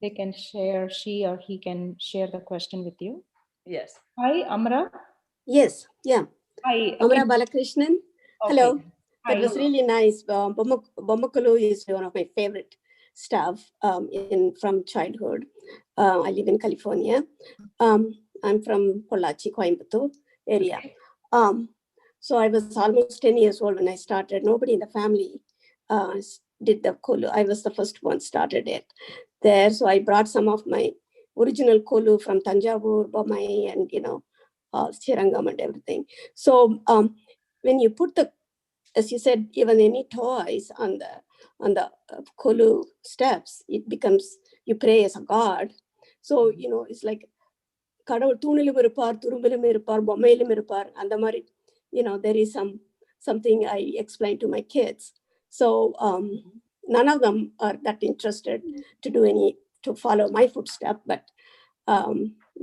they can share. She or he can share the question with you. Yes. Hi, Amra. Yes, yeah. Hi. Amara Balakrishnan. Hello. Okay. That Hi. was really nice. Bommakulu is one of my favorite stuff from childhood. I live in California. I'm from Pollachi, Coimbatore area. So I was almost 10 years old when I started. Nobody in the family did the kolu. I was the first one started it there. So I brought some of my original kolu from Tanjavur, Bommai, and Srirangam and everything. So when you put the, as you said, even any toys on the kolu steps, it becomes, you pray as a god. So it's like கடவுள் தூணிலும் இருப்பார், துரும்பிலும் இருப்பார், பொம்மையிலும் இருப்பார், அந்த மாதிரி, there is something I explain to my kids. So none of them are that interested to follow my footstep, but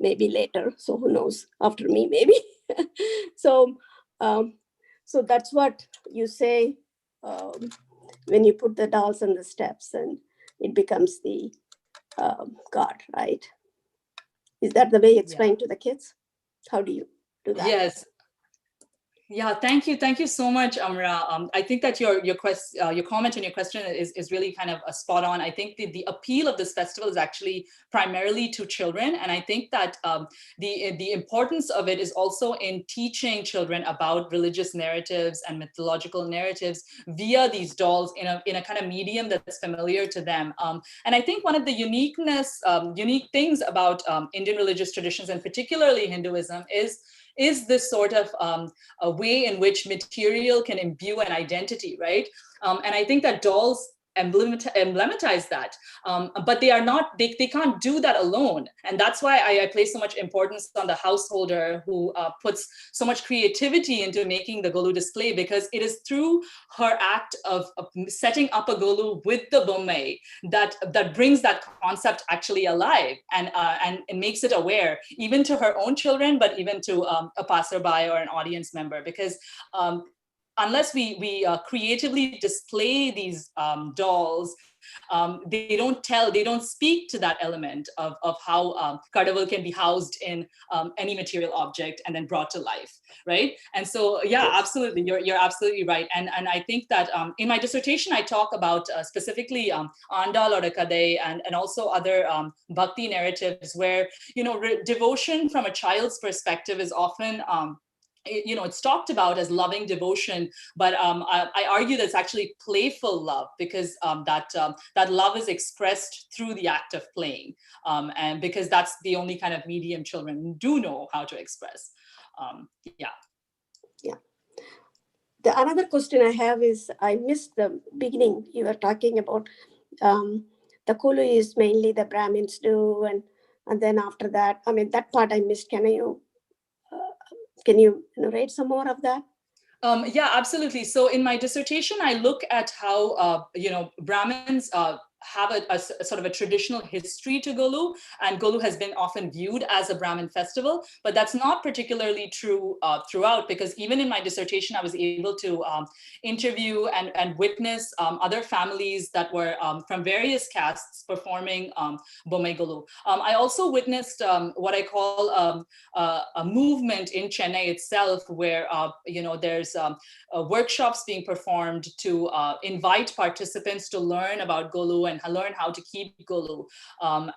maybe later. So who knows? After me, maybe. So that's what you say when you put the dolls on the steps, and it becomes the god, right? Is that the way you explain to the kids? How do you do that? Yes. Yeah, thank you so much, Amra. I think that your comment and your question is really kind of a spot on. I think the appeal of this festival is actually primarily to children, and I think that the importance of it is also in teaching children about religious narratives and mythological narratives via these dolls in a kind of medium that's familiar to them. And I think one of the unique things about Indian religious traditions, and particularly Hinduism, is this sort of a way in which material can imbue an identity, right? And I think that dolls emblematize that, but they can't do that alone, and that's why I place so much importance on the householder who puts so much creativity into making the golu display, because it is through her act of setting up a golu with the bommai that brings that concept actually alive, and makes it aware even to her own children, but even to a passerby or an audience member, because unless we creatively display these dolls, they don't speak to that element of how Kadavul can be housed in any material object and then brought to life, right? And so, yeah, absolutely, you're absolutely right. And I think that in my dissertation, I talk about specifically Andal or Kadai, and also other bhakti narratives where, devotion from a child's perspective is often it's talked about as loving devotion, but I argue that it's actually playful love, because that love is expressed through the act of playing, and because that's the only kind of medium children do know how to express. Yeah. The another question I have is, I missed the beginning. You were talking about the kolu is mainly the Brahmins do, and then after that, I mean, that part I missed. Can you narrate some more of that? Yeah, absolutely. So in my dissertation, I look at how Brahmins have a sort of a traditional history to Golu, and Golu has been often viewed as a Brahmin festival, but that's not particularly true throughout, because even in my dissertation, I was able to interview and witness other families that were from various castes performing Bomai Golu. I also witnessed what I call a movement in Chennai itself, where there's workshops being performed to invite participants to learn about Golu and learn how to keep Golu. Wow.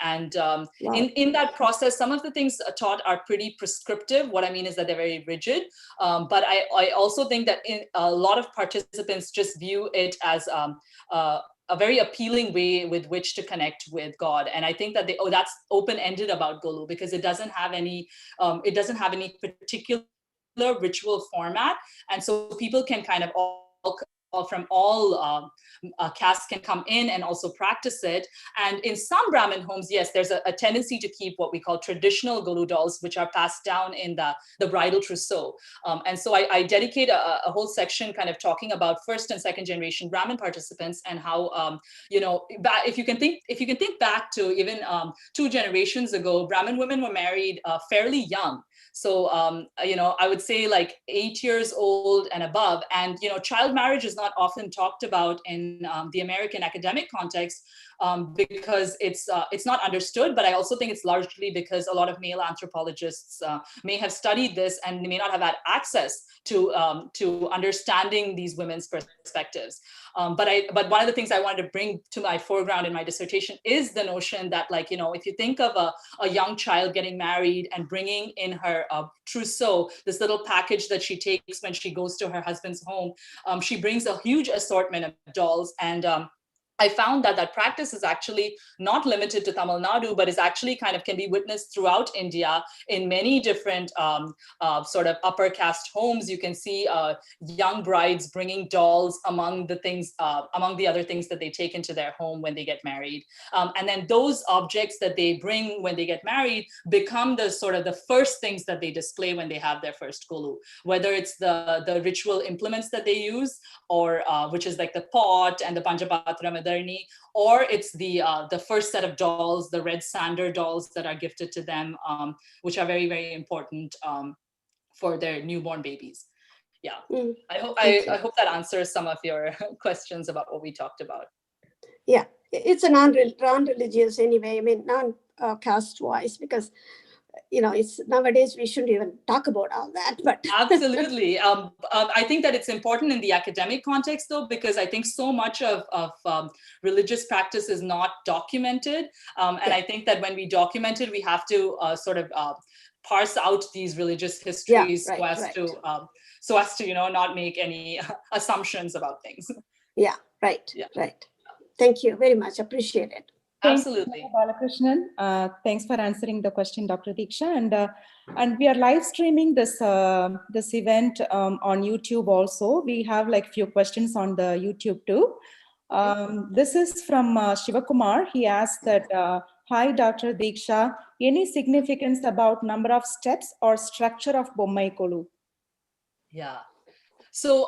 In that process, some of the things taught are pretty prescriptive. What I mean is that they're very rigid. But I also think that a lot of participants just view it as a very appealing way with which to connect with God. And I think that that's open-ended about Golu, because it doesn't have any particular ritual format, and so people can kind of all from all castes can come in and also practice it. And in some Brahmin homes, yes, there's a tendency to keep what we call traditional Golu dolls, which are passed down in the bridal trousseau. And so I dedicate a whole section kind of talking about first and second generation Brahmin participants, and how if you can think back to even 2 generations ago, Brahmin women were married fairly young. So, I would say like 8 years old and above. And, child marriage is not often talked about in the American academic context because it's not understood. But I also think it's largely because a lot of male anthropologists may have studied this and may not have had access to understanding these women's perspectives. But one of the things I wanted to bring to my foreground in my dissertation is the notion that, like, if you think of a young child getting married and bringing in her trousseau, this little package that she takes when she goes to her husband's home, she brings a huge assortment of dolls. And I found that practice is actually not limited to Tamil Nadu, but is actually kind of can be witnessed throughout India in many different sort of upper caste homes. You can see young brides bringing dolls among the other things that they take into their home when they get married. And then those objects that they bring when they get married become the sort of the first things that they display when they have their first golu, whether it's the ritual implements that they use, or which is like the pot and the Panchapatra, or it's the first set of dolls, the red sander dolls that are gifted to them, which are very, very important for their newborn babies. Yeah, I hope that answers some of your questions about what we talked about. Yeah, it's a non-religious anyway. I mean, non-caste wise, because it's nowadays we shouldn't even talk about all that. But absolutely, I think that it's important in the academic context, though, because I think so much of religious practice is not documented, and I think that when we document it, we have to sort of parse out these religious histories so as to not make any assumptions about things. Yeah, right. Thank you very much. Appreciate it. Absolutely. Thanks, Balakrishnan. Thanks for answering the question, Dr. Deeksha. And we are live streaming this event on YouTube also. We have like few questions on the YouTube too. This is from Shivakumar. He asked that, hi, Dr. Deeksha, any significance about number of steps or structure of Bommai Kolu? Yeah. So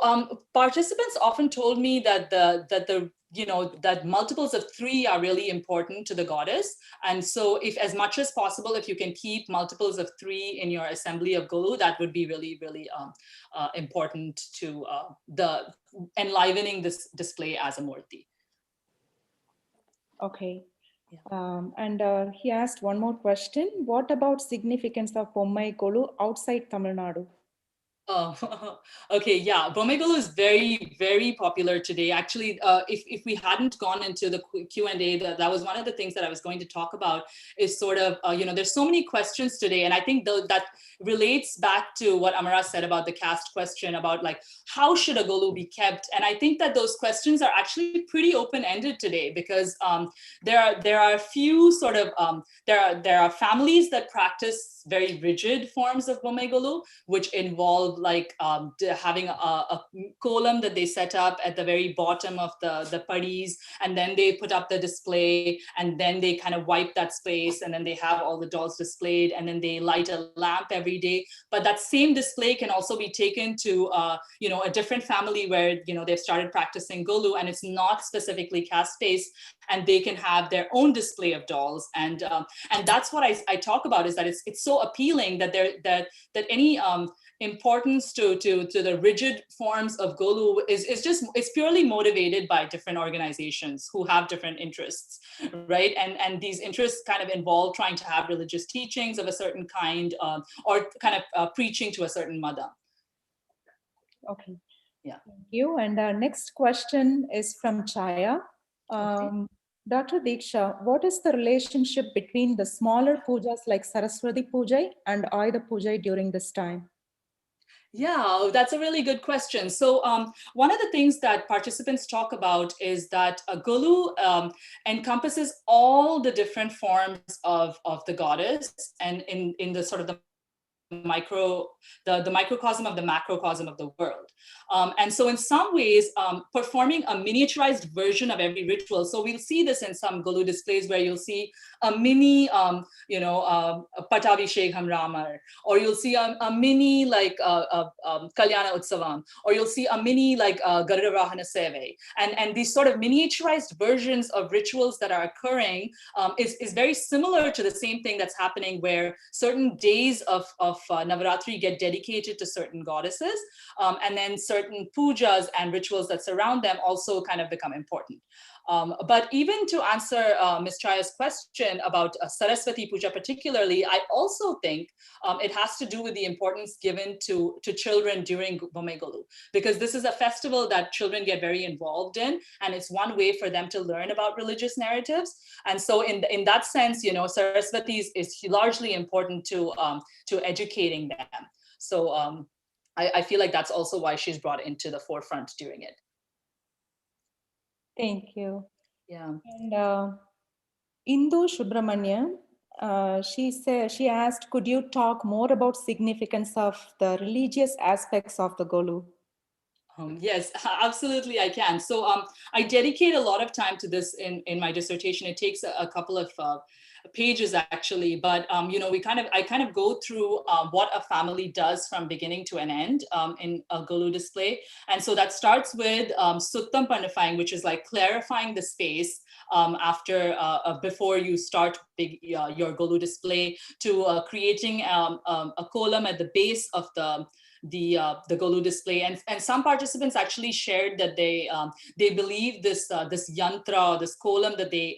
participants often told me that that multiples of 3 are really important to the goddess. And so if as much as possible, if you can keep multiples of 3 in your assembly of Golu, that would be really, really important to the enlivening this display as a murti. Okay. Yeah. And he asked one more question. What about significance of Bommai Kolu outside Tamil Nadu? Okay, yeah, Bommai Kolu is very, very popular today. Actually, if we hadn't gone into the Q&A, that was one of the things that I was going to talk about, is sort of, there's so many questions today. And I think that relates back to what Amara said about the caste question, about like, how should a Golu be kept? And I think that those questions are actually pretty open-ended today, because there are a few sort of, there are families that practice very rigid forms of Bommai Kolu, which involve like having a column that they set up at the very bottom of the padis, and then they put up the display, and then they kind of wipe that space, and then they have all the dolls displayed, and then they light a lamp every day. But that same display can also be taken to a different family where they've started practicing Golu, and it's not specifically caste-based, and they can have their own display of dolls. And that's what I talk about, is that it's so appealing that that any importance to the rigid forms of Golu is purely motivated by different organizations who have different interests, right? And these interests kind of involve trying to have religious teachings of a certain kind, or kind of preaching to a certain mother. Okay. Yeah. Thank you. And our next question is from Chaya. Dr. Deeksha, what is the relationship between the smaller pujas like Saraswati Puja and Ayudha Puja during this time? Yeah, that's a really good question. So one of the things that participants talk about is that a Golu encompasses all the different forms of the goddess, and in the sort of the microcosm of the macrocosm of the world. And so in some ways, performing a miniaturized version of every ritual. So we'll see this in some Golu displays where you'll see a mini, Pattabhishegam Ramar, or you'll see a mini like Kalyana Utsavam, or you'll see a mini like Garuda Vahana Seve. And these sort of miniaturized versions of rituals that are occurring is very similar to the same thing that's happening where certain days of Navarathri get dedicated to certain goddesses, and then certain pujas and rituals that surround them also kind of become important. But even to answer Ms. Chaya's question about Saraswati Puja particularly, I also think it has to do with the importance given to children during Bomegolu, because this is a festival that children get very involved in, and it's one way for them to learn about religious narratives. And so in that sense, Saraswati is largely important to educating them. So I feel like that's also why she's brought into the forefront during it. Thank you. Yeah. And Indu Subramanya, she asked, could you talk more about significance of the religious aspects of the Golu? Yes, absolutely, I can. So I dedicate a lot of time to this in my dissertation. It takes a couple of pages actually, but I kind of go through what a family does from beginning to an end in a Golu display. And so that starts with Suttam Panifying, which is like clarifying the space before you start your Golu display, to creating a column at the base of the Golu display, and some participants actually shared that they believe this yantra, or this column that they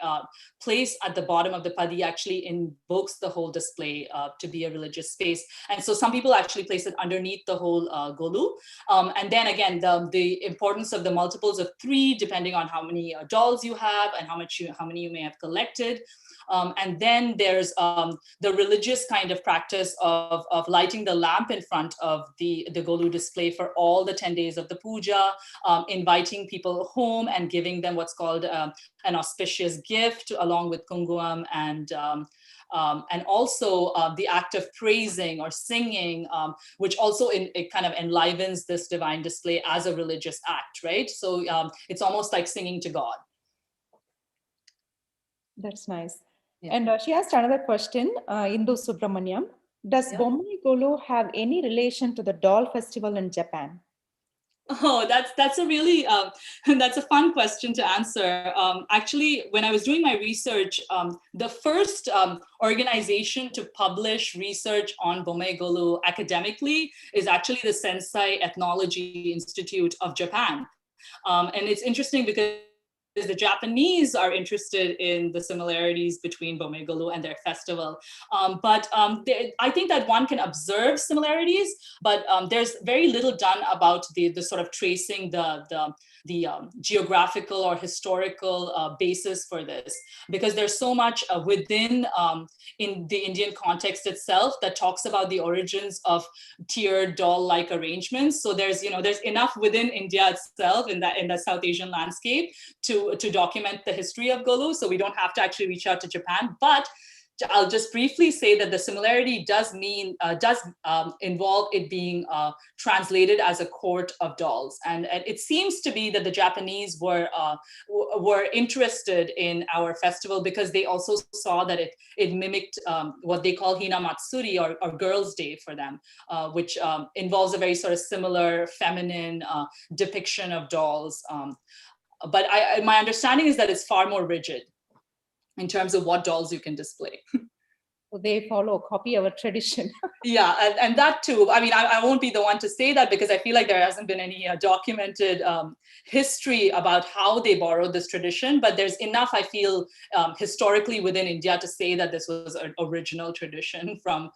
place at the bottom of the padi actually invokes the whole display to be a religious space. And so some people actually place it underneath the whole Golu. And then again, the importance of the multiples of 3, depending on how many dolls you have and how many you may have collected. And then there's the religious kind of practice of lighting the lamp in front of the Golu display for all the 10 days of the puja, inviting people home and giving them what's called an auspicious gift along with kungum, and also the act of praising or singing, which also it kind of enlivens this divine display as a religious act, right? So it's almost like singing to God. That's nice. Yeah. And she asked another question, Indu Subramanyam. Does Bomegolu have any relation to the doll festival in Japan? Oh, that's a really that's a fun question to answer. Actually, when I was doing my research, the first organization to publish research on Bomegolu academically is actually the Sensei Ethnology Institute of Japan. And it's interesting because the Japanese are interested in the similarities between Bomegolu and their festival. I think that one can observe similarities, but there's very little done about the sort of tracing the geographical or historical basis for this, because there's so much within in the Indian context itself that talks about the origins of tiered doll-like arrangements. So there's enough within India itself in the South Asian landscape to document the history of Golu. So we don't have to actually reach out to Japan, but I'll just briefly say that the similarity does involve it being translated as a court of dolls, and it seems to be that the Japanese were interested in our festival because they also saw that it mimicked what they call Hina Matsuri, or Girls' Day for them, which involves a very sort of similar feminine depiction of dolls. But my understanding is that it's far more rigid in terms of what dolls you can display. So they copy our tradition. Yeah, and that too. I mean, I won't be the one to say that because I feel like there hasn't been any documented history about how they borrowed this tradition, but there's enough, I feel, historically within India to say that this was an original tradition from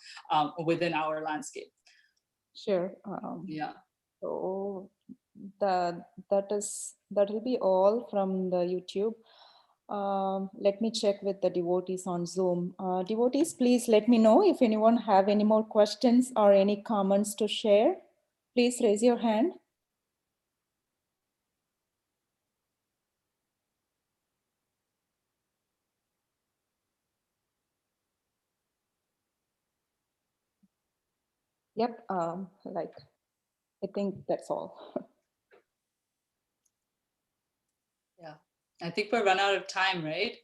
within our landscape. Sure. Yeah. So that will be all from the YouTube. Let me check with the devotees on Zoom. Devotees, please let me know if anyone have any more questions or any comments to share. Please raise your hand. Yep, I think that's all. Yeah, I think we're run out of time, right?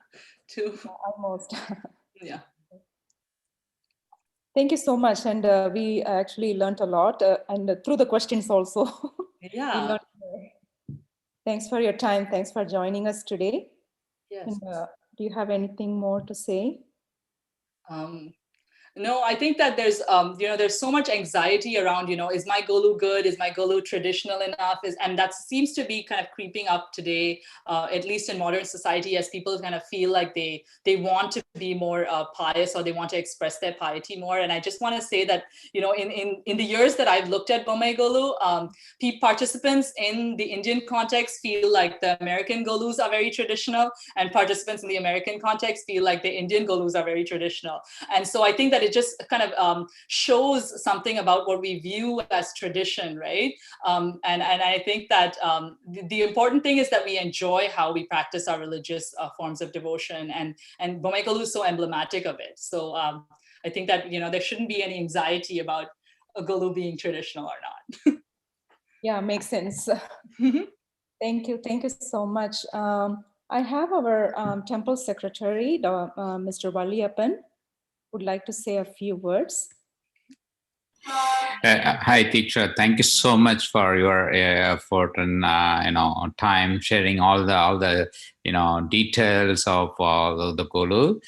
Almost. Yeah. Thank you so much. And we actually learned a lot and through the questions also. We Yeah. learned more. Thanks for your time. Thanks for joining us today. Yes. And, do you have anything more to say? No, I think that there's, there's so much anxiety around, is my Golu good? Is my Golu traditional enough? And that seems to be kind of creeping up today, at least in modern society, as people kind of feel like they want to be more pious, or they want to express their piety more. And I just want to say that, in the years that I've looked at Bomai Golu, participants in the Indian context feel like the American Golus are very traditional, and participants in the American context feel like the Indian Golus are very traditional. And so I think that it just kind of shows something about what we view as tradition, right? And I think that the important thing is that we enjoy how we practice our religious forms of devotion, and Bomai Golu is so emblematic of it. So I think that there shouldn't be any anxiety about a Golu being traditional or not. Yeah, makes sense. Thank you so much. I have our temple secretary, Mr. Valliyappan, would like to say a few words. Hi, Deeksha. Thank you so much for your effort and time sharing all the details of the Golu.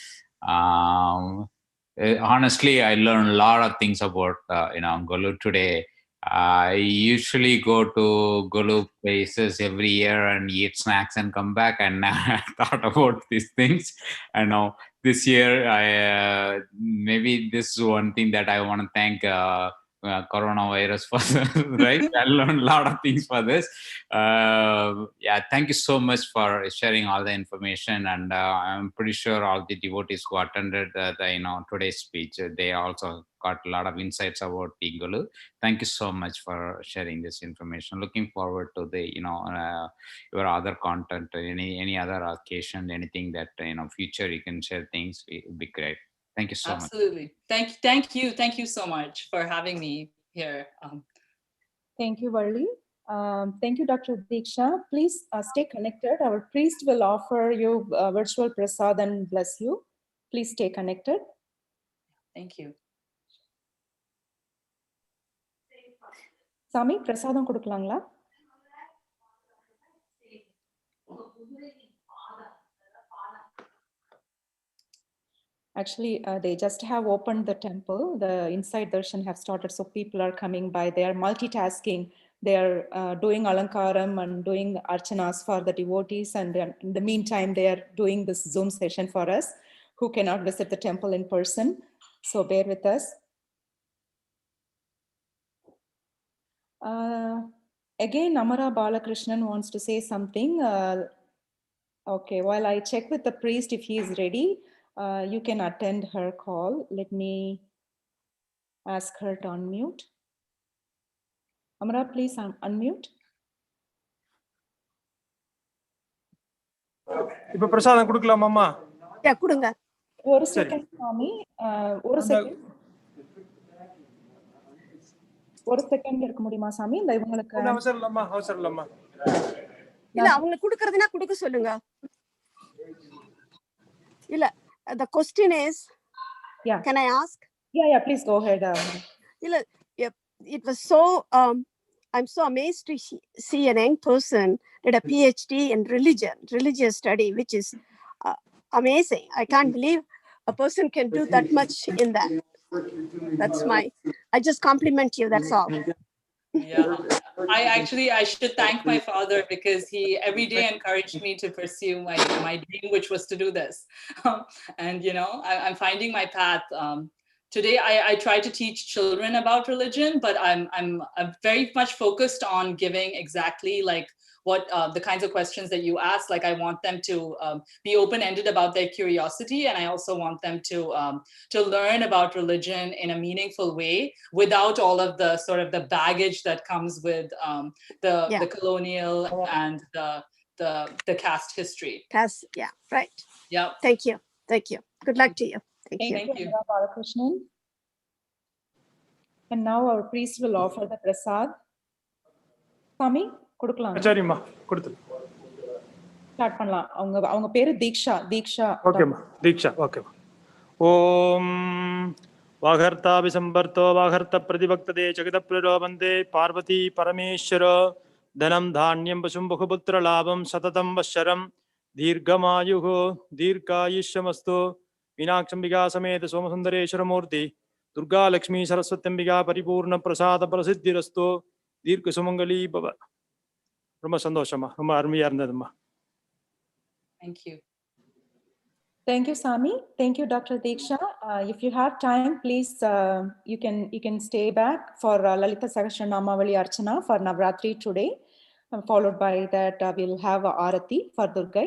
Honestly, I learned a lot of things about Golu today. I usually go to Golu places every year and eat snacks and come back, and I thought about these things. I know this year, maybe this is one thing that I want to thank coronavirus for, right? I learned a lot of things for this. Yeah, thank you so much for sharing all the information, and I'm pretty sure all the devotees who attended today's speech, they also got a lot of insights about the Golu. Thank you so much for sharing this information. Looking forward to the your other content, any other occasion, anything that future you can share things. It would be great. Thank you so much. Absolutely. Thank you so much for having me here. Thank you, Varli. Thank you, Dr. Deeksha. Please stay connected. Our priest will offer you virtual prasad and bless you. Please stay connected. Thank you. Sami, prasadam kuduklangla? Actually, they just have opened the temple. The inside darshan have started, so people are coming by. They are multitasking. They are doing alankaram and doing archanas for the devotees. And in the meantime, they are doing this Zoom session for us who cannot visit the temple in person. So bear with us. Again, Amara Balakrishnan wants to say something. Okay, while I check with the priest if he is ready, you can attend her call. Let me ask her to unmute. Amara, please unmute. இப்ப பிரசாதம் கொடுக்கலாம் அம்மா. கொடுங்க. ஒரு second சாமி, ஒரு second. ஒரு second இருக்க முடியுமா சாமி? இந்த இவங்களுக்கு அவசரம் இல்லம்மா. இல்ல அவங்களுக்கு கொடுக்கிறதுனா கொடுக்க சொல்லுங்க. இல்ல, the question is, yeah, can I ask? Yeah, please go ahead. It was so I'm so amazed to see an young person did a PhD in religious study, which is amazing. I can't believe a person can do that much in that. I just compliment you, that's all. Yeah, I should thank my father, because he every day encouraged me to pursue my dream, which was to do this. And I'm finding my path. Today I try to teach children about religion, but I'm very much focused on giving exactly like what the kinds of questions that you ask. Like, I want them to be open-ended about their curiosity, and I also want them to learn about religion in a meaningful way, without all of the sort of the baggage that comes with the colonial and the caste history. Yeah, right. Yeah. Thank you. Good luck to you. Thank you. And now our priest will offer the prasad. சாமி கொடுக்கலாம். சரிம்மா கொடுத்து start பண்ணலாம். அவங்க பேரு தீக்ஷா. ஓகேம்மா தீக்ஷா. ஓகேம்மா. ஓம் வாகர்த்தாபிசம்பர்த்தோ வாகர்த்த பிரதிபக்ததே ஜெகதப்பிரலோபந்தே பார்வதி பரமேஸ்வர தனம் தானியம் பசும் பகுபுத்திர லாபம் சததம் வஷரம் தீர்க்கமாயுகோ தீர்க்காயுஷ்யமஸ்து. மீனாட்சம்பிகா சமேத சோமசுந்தரேஸ்வரமூர்த்தி துர்கா லக்ஷ்மி சரஸ்வத்தியம்பிகா பரிபூர்ண பிரசாத பிரசித்திரஸ்து. தீர்க்க சுமங்கலி பவ. ரொம்ப சந்தோஷமா, ரொம்ப அருமையா இருந்ததும்மா. Thank you. Thank you, Sami. Thank you, Dr. Deeksha. If you have time, please, you can stay back for Lalitha Sahasranamavali Archana for Navarathri today. Followed by that, we'll have Aarathi for Durgai.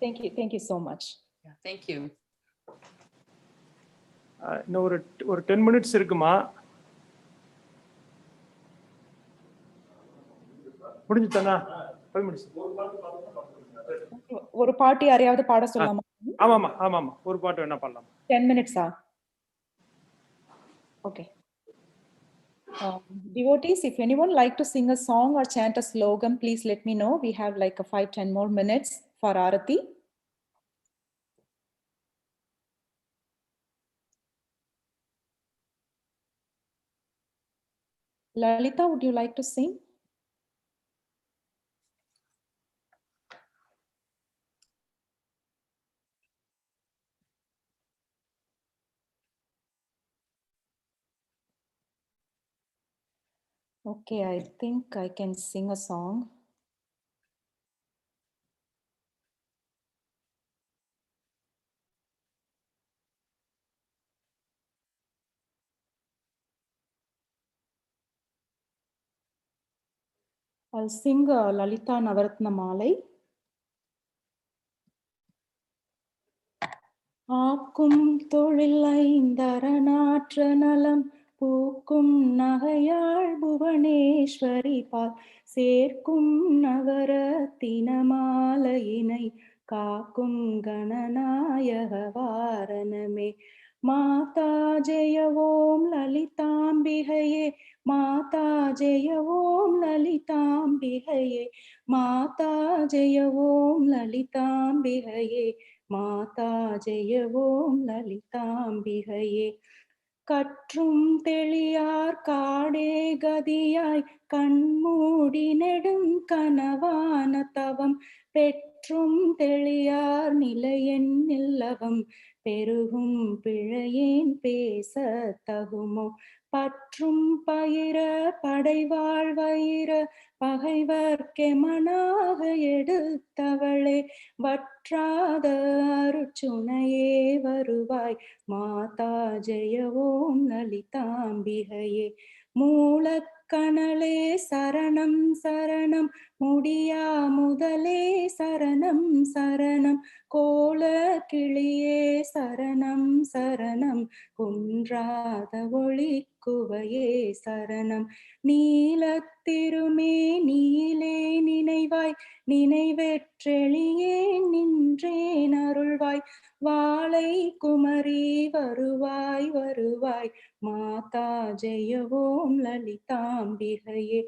Thank you so much. Yeah, thank you. இன்னும் ஒரு 10 minutes இருக்குமா? முடிஞ்சுதானா? 5 minutes. ஒரு பாட்டு யாரையாவது பாட சொல்லலாமா? ஆமாமா ஒரு பாட்டு வேணா பாடலாம். 10 minutes. Okay. Devotees, if anyone like to sing a song or chant a slogan, please let me know. We have like a 5-10 more minutes for Aarathi. Lalitha, would you like to sing? Okay, I think I can sing a song. I'll sing Lalitha Navarathri. ஆக்கும் தொழிலைந்தரணாற்ற நலம் பூக்கும் நகையாள் புவனேஸ்வரி பால் சேர்க்கும் நவரத்தின மாலையினை காக்கும் கணநாயக வாரணமே. மாதா ஜெய ஓம் லலிதாம்பிகையே, மாதா ஜெய ஓம் லலிதாம்பிகையே, மாதா ஜெய ஓம் லலிதாம்பிகையே, மாதா ஜெய ஓம் லலிதாம்பிகையே. கற்றும் தெளியார் காடே கதியாய் கண்மூடி நெடும் கனவான தவம் பெற்றும் தெளியார் நிலையென் நில்லவம் பெருகும் பிழையேன் பேச தகுமோ. பற்றும் பயிர படைவாழ் வயிற பகைவர்க்கெமனாக எடுத்தவளே, வற்றாத அருச்சுனையே வருவாய், மாதா ஜெய ஓம் லலிதாம்பிகையே. மூலக்கணலே சரணம் சரணம், முடியா முதலே சரணம் சரணம், கோல கிளியே சரணம் சரணம், குன்றாத ஒளிக்குவையே சரணம். நீலத்திருமே நீலே நினைவாய், நினைவெற்றெளியே நின்றேன் அருள்வாய், வாளை குமரி வருவாய் வருவாய், மாதா ஜெய ஓம் லலிதாம்பிகையே.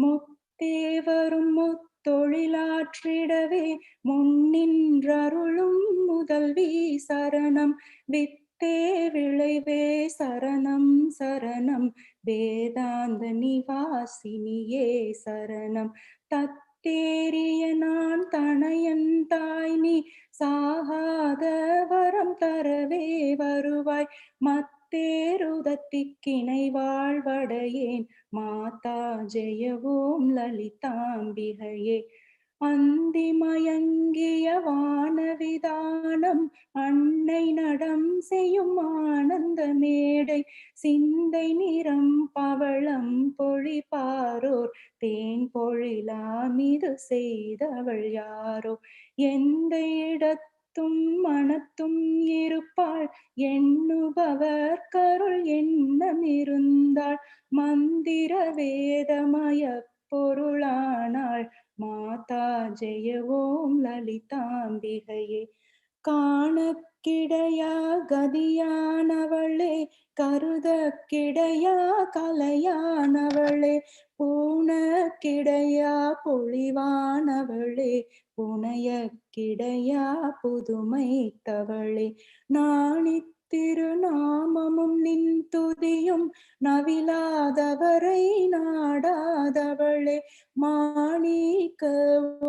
முத்தேவரும் முத்தொழிலாற்றிடவே முன்னின்றருளும் முதல்வி சரணம், வித்தே விளைவே சரணம் சரணம், வேதாந்த நிவாசினியே சரணம். தத்தேறிய நான் தனையன் தாய் நீ, சாகாத வரம் தரவே வருவாய், மத்தேருதத்திக்கிணை வாழ்வடையேன், மாதா ஜெய ஓம் லலிதாம்பிகையே. அந்திமயங்கிய வானவிதானம் அன்னை நடம் செய்யும் ஆனந்த மேடை, சிந்தை நிறம் பவளம் பொழிபாரோர் தேன் பொழிலாமிது செய்தவள் யாரோ. எந்த இடத்தும் மனத்தும் இருப்பாள், எண்ணுபவர் கருள் எண்ணம் இருந்தாள், மந்திர வேதமய பொருளானாள், மாதா ஜெய ஓம் லலிதாம்பிகையே. காணக்கிடையா கதியானவளே கருதக்கிடையா கலையானவளே பூணக்கிடையா பொழிவானவளே புனையக்கிடையா புதுமைத்தவளே நாணித்திருநாமமும் நின் துதியும் நவிலாதவரை நாடாதவளே மாணிக்க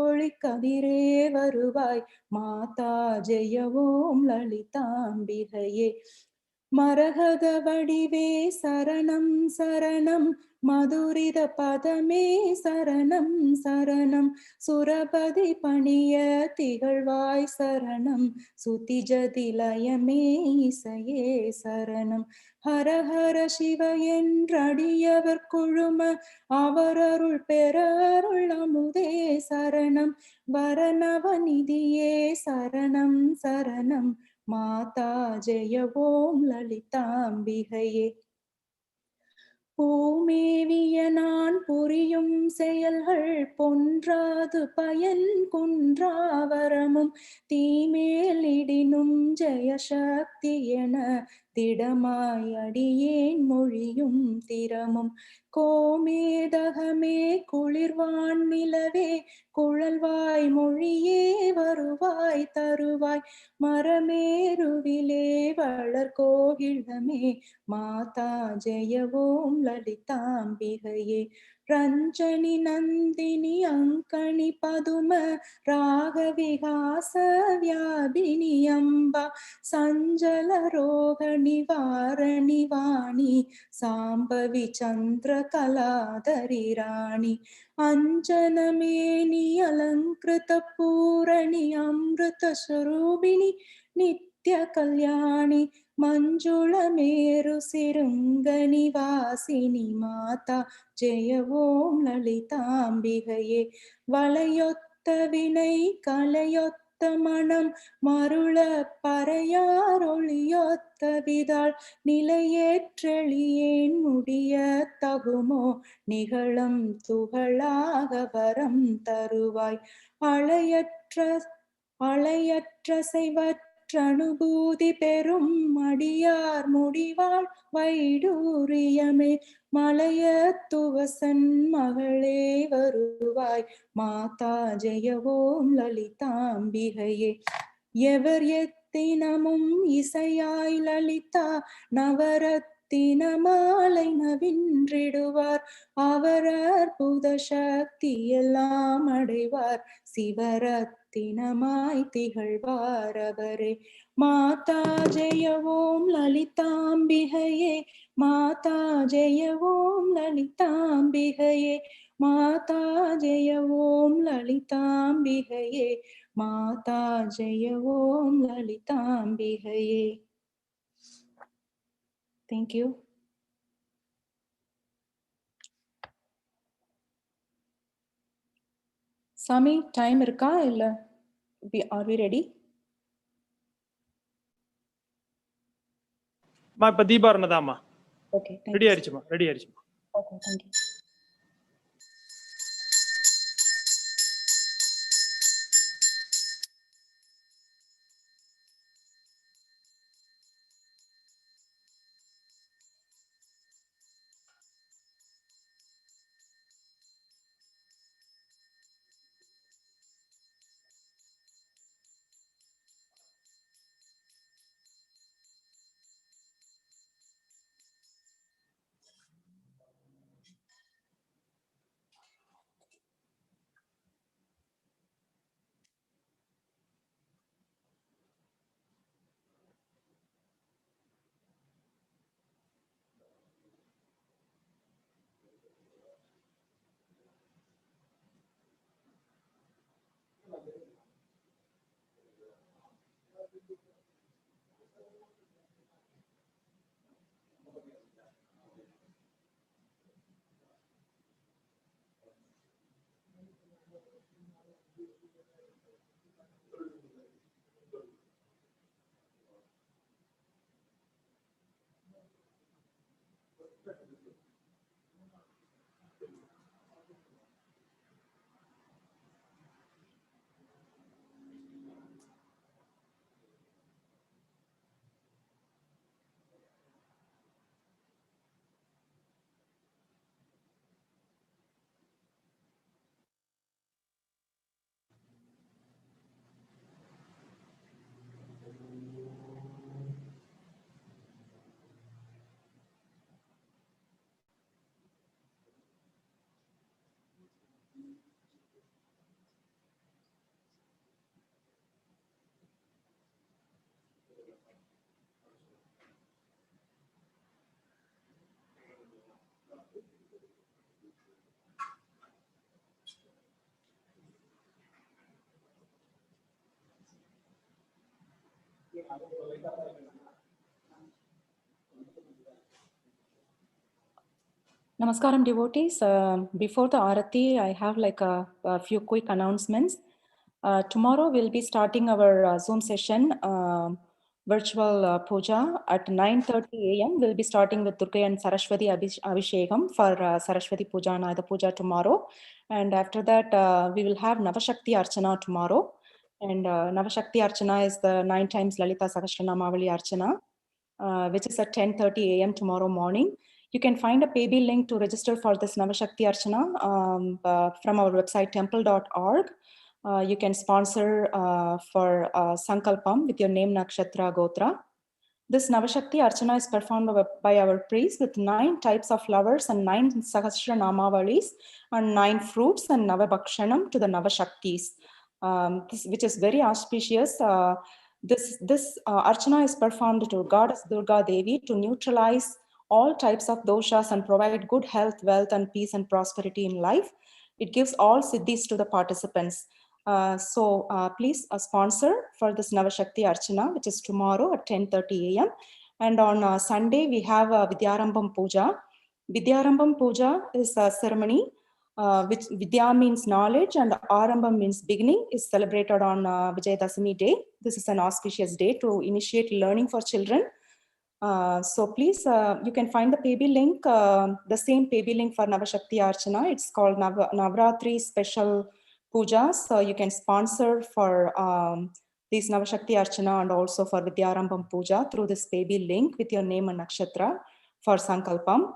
ஒளி கதிரே வருவாய் மாதா ஜெய ஓம் லலிதாம்பிகையே மரகத வடிவே சரணம் சரணம் மதுரித பதமே சரணம் சரணம் சுரபதி பணிய திகழ்வாய் சரணம் சுதிஜதிலயமே இசையே சரணம் ஹர ஹர சிவ என்றடியவர் குழும அவரருள் பெற அருள் அமுதே சரணம் வரணவநிதியே சரணம் சரணம் மாதா ஜெய ஓம் லலிதாம்பிகையே பூமேவிய நான் புரியும் செயல்கள் பொன்றாது பயன் குன்றாவரமும் தீமேலிடினும் ஜெயசக்தி என திடமாய் அடியேன் மொழியும் திறமும் கோமேதகமே குளிர்வான் நிலவே குழல்வாய் மொழியே வருவாய் தருவாய் மரமேருவிலே வளர்கோகிழமே மாதா ஜெய ஓம் லலிதாம்பிகையே ரஞ்சனி நந்தினி அங்கணி பதும ராகவிகாச வியாபினி அம்பா சஞ்சல ரோக நிவாரணி வாணி சாம்பவி சந்திர கலாதரி ராணி அஞ்சனமேனி அலங்கிருத பூரணி அமிர்த ஸ்வரூபிணி நித்ய கல்யாணி ಮಂಜುಳ ಮೇರು ಸಿರುಂಗ ನಿವಾಸಿನಿ ಮಾತಾ ಜಯ ಓಂ ಲಲಿತಾಂಬಿகையே வளையொத்த வினை கலையொத்த மனம் மருள பறையாரொளியொத்த விதாள் நிலையேற்றெளியேன் முடிய தகுமோ நிகழும் துகளாக வரம் தருவாய் அளையற்ற செய்வற்றனுபூதி பெறும் அடியார் முடிவாள் வைடூரியமே மலையத்துவசன் மகளே வருவாய் மாதா ஜெய ஓம் லலிதாம்பிகையே எவர் எத்தினமும் இசையாய் லலிதா நவரத்தின மாலை நவின்றிடுவார் அவர் அற்புத சக்தி எல்லாம் அடைவார் சிவரத்தினமாய் திகழ்வார் அவரே மாதா ஜெய ஓம் லலிதாம்பிகையே மாதா ஜெய ஓம் லலிதாம்பிகையே மாதா ஜெய ஓம் லலிதாம்பிகையே மாதா ஜெய ஓம் லலிதாம்பிகையே. Thank you. Sami, time இருக்கா இல்ல? Are we ready? இப்ப தீபாரண தாமா. Okay, ரெடி ஆயிடுச்சுமா. Okay, thank you. Namaskaram devotees. Before the Aarathi, I have like a few quick announcements. Tomorrow we'll be starting our Zoom session, virtual puja at 9:30 a.m. We'll be starting with Durgai and Saraswati Abhishegam for Saraswati Puja and Ayudha Puja tomorrow. And after that, we will have Navashakti Archana tomorrow. And Navashakti Archana is the 9 times Lalitha Sahasranamavali Archana, which is at 10:30 a.m. tomorrow morning. You can find a paybill link to register for this Navashakti Archana from our website temple.org. You can sponsor for Sankalpam with your name, Nakshatra, Gotra. This Navashakti Archana is performed by our priests with 9 types of flowers and 9 Sahasranamavalis and 9 fruits and Navabhakshanam to the Navashaktis, which is very auspicious. This Archana is performed to Goddess Durga Devi to neutralize all types of doshas and provide good health, wealth, and peace and prosperity in life. It gives all siddhis to the participants. So please sponsor for this Navashakti Archana, which is tomorrow at 10:30 a.m. And on Sunday, we have Vidyarambam Puja. Vidyarambam Puja is a ceremony which Vidya means knowledge and Arambam means beginning, is celebrated on Vijayadashami day. This is an auspicious day to initiate learning for children. So please, you can find the paybill link, the same paybill link for Navashakti Archana. It's called Navarathri Special Pujas. So you can sponsor for these Navashakti Archana and also for Vidyarambam Puja through this paybill link with your name and nakshatra for Sankalpam.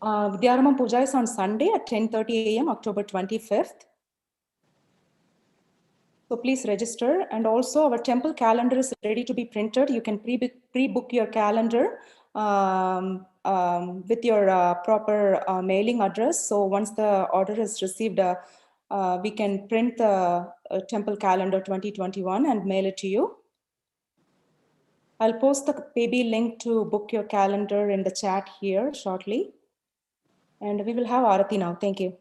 Vidyarambam Puja is on Sunday at 10:30 a.m. October 25th. So please register. And also our temple calendar is ready to be printed. You can pre-book your calendar with your proper mailing address. So once the order is received, we can print the temple calendar 2021 and mail it to you. I'll post the paybill link to book your calendar in the chat here shortly. And we will have Aarathi now. Thank you.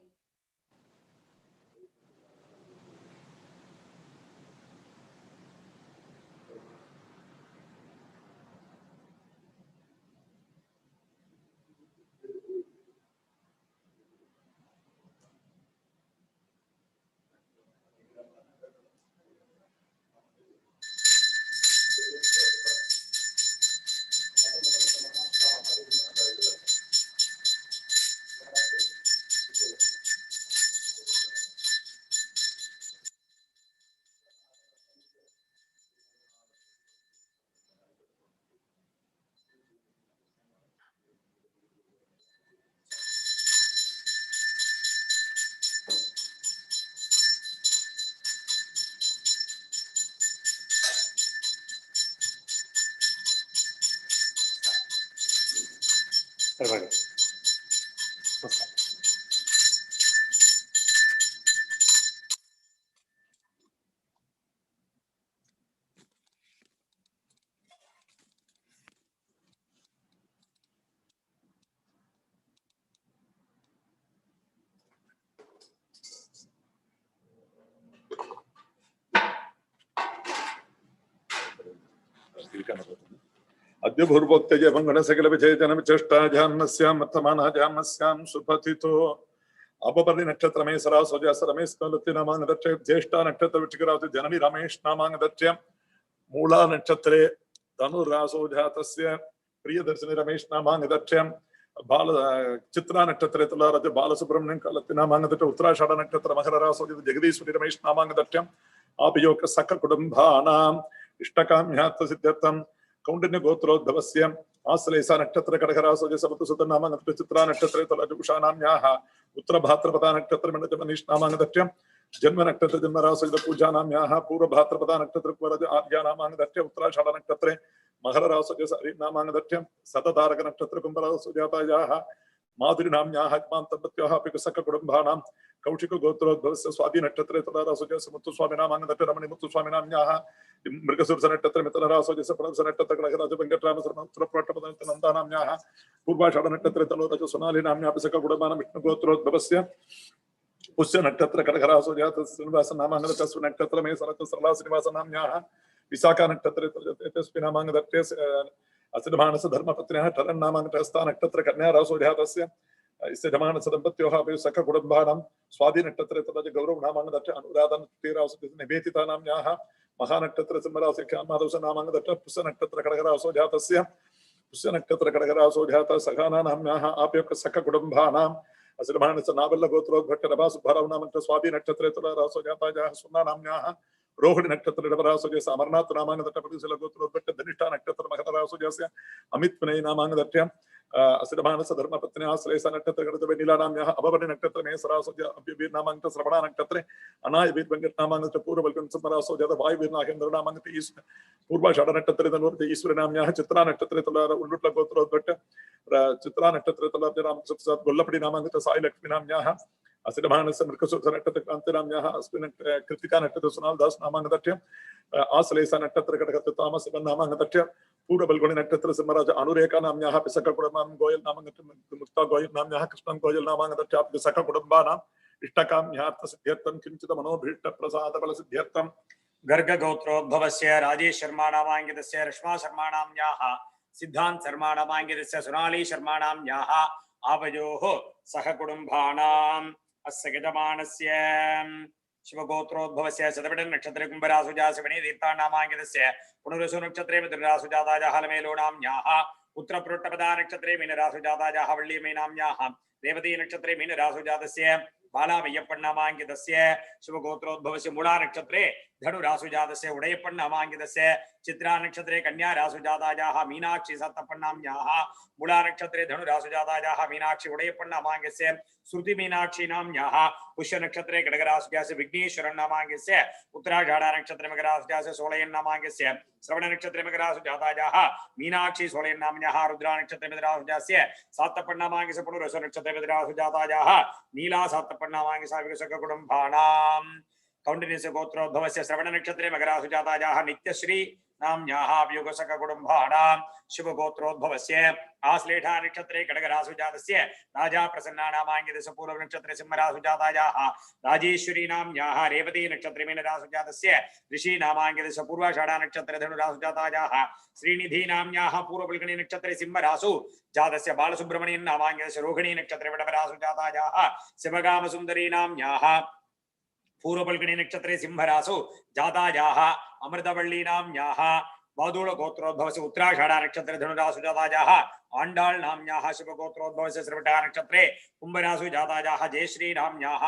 अद्य भूर्भोक्तज भंगण सकल विजय जन चेष्टा ध्यानस्याम वर्तमान ध्यानस्याम सुपथितो अपपर्णि नक्षत्र में सरासोजस रमेश कलति नामांग दच्चे ज्येष्ठा नक्षत्र विचिकरावति जननी रमेश नामांग दच्चे मूला नक्षत्रे धनुरासोजातस्य प्रियदर्शनी रमेश नामांग दच्चे बाल चित्रा नक्षत्रे तुलारज बालसुब्रह्मण्यं कलति नामांग दच्चे उत्तराषाढ़ नक्षत्र मकर रासोजति जगदीश्वरी रमेश नामांग दच्चे आपयोग सकल कुटुंबानां इष्टकाम्यार्थ सिद्ध्यर्थं कौंडिन्य गोत्रोद्भवस्य आश्लेषा नक्षत्र कडकरासोज सबतुसुत नाम चित्रा नक्षत्रे तलजुषानाम्याः उत्तरभाद्रपदा नक्षत्र मणिजमनीष नामांग दच्चे जन्म नक्षत्र जन्मरासोज पूजा नाम्याः पूर्वभाद्रपदा नक्षत्र कुवरज आद्या नामांग दच्चे उत्तराषाढ़ नक्षत्रे मकर रासोज हरि नामांग दच्चे शततारक नक्षत्र कुंभरासोजातायाः माधुरी नाम्याः हिमान्तपत्याः अपि सकल कुटुंबानां कौशिक गोत्रोद्भवस्य स्वाति नक्षत्रे तलरासोज मुत्तुस्वामी नामांग दच्चे रमणी मुत्तुस्वामी नाम्याः मृगसुरस नक्षत्र मित्ररासोजस प्रणवस नक्षत्र कड़कराज वेंकटराम सुरप्रटपदन्त नन्दानाम्याः पूर्वाषाढ़ नक्षत्र तलोरज सोनाली नाम्याः सकल कुटुंबानां विष्णु गोत्रोद्भवस्य पुष्य नक्षत्र कड़करासोजात श्रीनिवास नामांग दच्चे नक्षत्र में सरत सरला श्रीनिवास नाम्याः विशाखा नक्षत्रे तस्मिन् नामाङ्गदत्ते असिधमानस धर्मपत्न्याः टरन्नामाङ्गतस्था नक्षत्र कन्या रासो जातस्य इष्टमानस दम्पत्योः अपि सखकुटुम्बानां स्वाति नक्षत्रे तथा गौरव नामाङ्गदत्ते अनुराधा नक्षत्रेरासो निवेदितानाम्याः महानक्षत्र सिंहरासि ख्यामादवस नामाङ्गदत्ते पुष्य नक्षत्र खड्गरासो जातस्य पुष्य नक्षत्र खड्गरासो जातः सखानानाम्याः आप्यक सखकुटुम्बानां असिधमानस नावल्ल गोत्रोद्भट्ट रभा सुब्बाराव नामन्त्र स्वाति नक्षत्रे तथा रासो जातायाः सुन्नानाम्याः रोहिणी नक्षत्र डबरासो जैसे अमरनाथ नामांगदट्ट प्रतिशल गोत्रोद्भट्ट धनिष्ठा नक्षत्र मकररासो जैसे अमित विनय नामांगदट्ट असिधमानस धर्मपत्नी आश्लेषा नक्षत्र गणतवे नीलानाम्याः अभवनि नक्षत्र मेषरासो ज अभ्यवीर नामांगत श्रवणा नक्षत्रे अनायवीर वेंकट नामांगत पूर्ववल्कन समरासो ज वायुवीर नागेंद्र नामांगत ईश्वर पूर्वाषाढ़ नक्षत्रे तनुर्थ ईश्वर नाम्याः चित्रा नक्षत्रे तुलार उल्लुट्ल गोत्रोद्भट्ट चित्रा नक्षत्रे तुलार राम सुप्रसाद गोल्लपड़ी नामांगत साई लक्ष्मी नाम्याः असिधमानस मृगसूत्र नक्षत्र क्रांतिनाम्याः अस्मिन् कृतिका नक्षत्र सुनाल दास नामांगदट्ट आश्लेषा नक्षत्र कटक तामस नामांगदट्ट पूर्व बलगुणी नक्षत्र सिंहराज अनुरेखा नाम्याः पिसक कुटुंबानां गोयल नामांगदट्ट मुक्ता गोयल नाम्याः कृष्णं गोयल नामांगदट्ट पिसक कुटुंबानां इष्टकाम्यार्थ सिद्ध्यर्थं किंचित मनोभीष्ट प्रसाद बल सिद्ध्यर्थं गर्ग गोत्रोद्भवस्य राजेश शर्मा नामाङ्कितस्य रश्मा शर्मा नाम्याः सिद्धांत शर्मा नामाङ्कितस्य सोनाली शर्मा नाम्याः आवयोः सह कुटुम्बानाम् अस्य गजमानस्य शिवगोत्रोद्भवस्य शतपटन नक्षत्रे कुम्भरासु जासवने दीप्ता नामाङ्कितस्य पुनरसु नक्षत्रे मृगरासु जातायाः हलमेलो नाम्याः उत्तरपुरुट्टपदा नक्षत्रे मीनरासु जातायाः वल्लीमे नाम्याः रेवती नक्षत्रे मीनरासु जातस्य बालामय्यप्पन नामाङ्कितस्य शिवगोत्रोद्भवस्य मूला नक्षत्रे धनुरासु जातस्य उडयप्पन नामाङ्कितस्य चित्रा नक्षत्रे कन्या रासु जातायाः मीनाक्षी सत्तप्पन नाम्याः मूला नक्षत्रे धनुरासु जातायाः मीनाक्षी उडयप्पन नामाङ्कितस्य श्रुति मीनाक्षी नाम्याः पुष्य नक्षत्रे खड्गरासु जातस्य विघ्नेश्वरन नामाङ्कितस्य उत्तराषाढ नक्षत्रे मकरासु जातस्य सोलयन नामाङ्कितस्य श्रवण नक्षत्रे मकरासु जातायाः मीनाक्षी सोलयन नाम्याः रुद्रा नक्षत्रे मकरासु जातस्य सात्तप्पन नामाङ्कितस्य पुनरसु नक्षत्रे मकरासु जातायाः नीला सात्तप्पन नामाङ्कितस्य विकसक कुटुम्बानां कौंडिन्यस्य गोत्रोद्भवस्य श्रवण नक्षत्रे मकरासु जातायाः नित्यश्री नाम्याः अभियोगसक कुटुम्बानां शिवगोत्रोद्भवस्य आश्लेषा नक्षत्रे खड्गरासु जातस्य राजा प्रसन्ना नामाङ्कितस्य पूर्व नक्षत्रे सिंहरासु जातायाः राजेश्वरी नाम्याः रेवती नक्षत्रे मीनरासु जातस्य ऋषि नामाङ्कितस्य पूर्वाषाढा नक्षत्रे धनुरासु जातायाः श्रीनिधि नाम्याः पूर्वबल्कणी नक्षत्रे सिंहरासु जातस्य बालसुब्रह्मण्यन नामाङ्कितस्य रोहिणी नक्षत्रे वडवरासु जातायाः शिवगामसुन्दरी नाम्याः पूर्वबल्कणी नक्षत्रे सिंहरासु जातायाः अमृतवल्ली नाम्याः वादूळ गोत्रोद्भवस्य उत्तराषाढ नक्षत्रे धनुरासु जातायाः आण्डाळ नाम्याः शिवगोत्रोद्भवस्य श्रवटा नक्षत्रे कुम्भरासु जातायाः जयश्री नाम्याः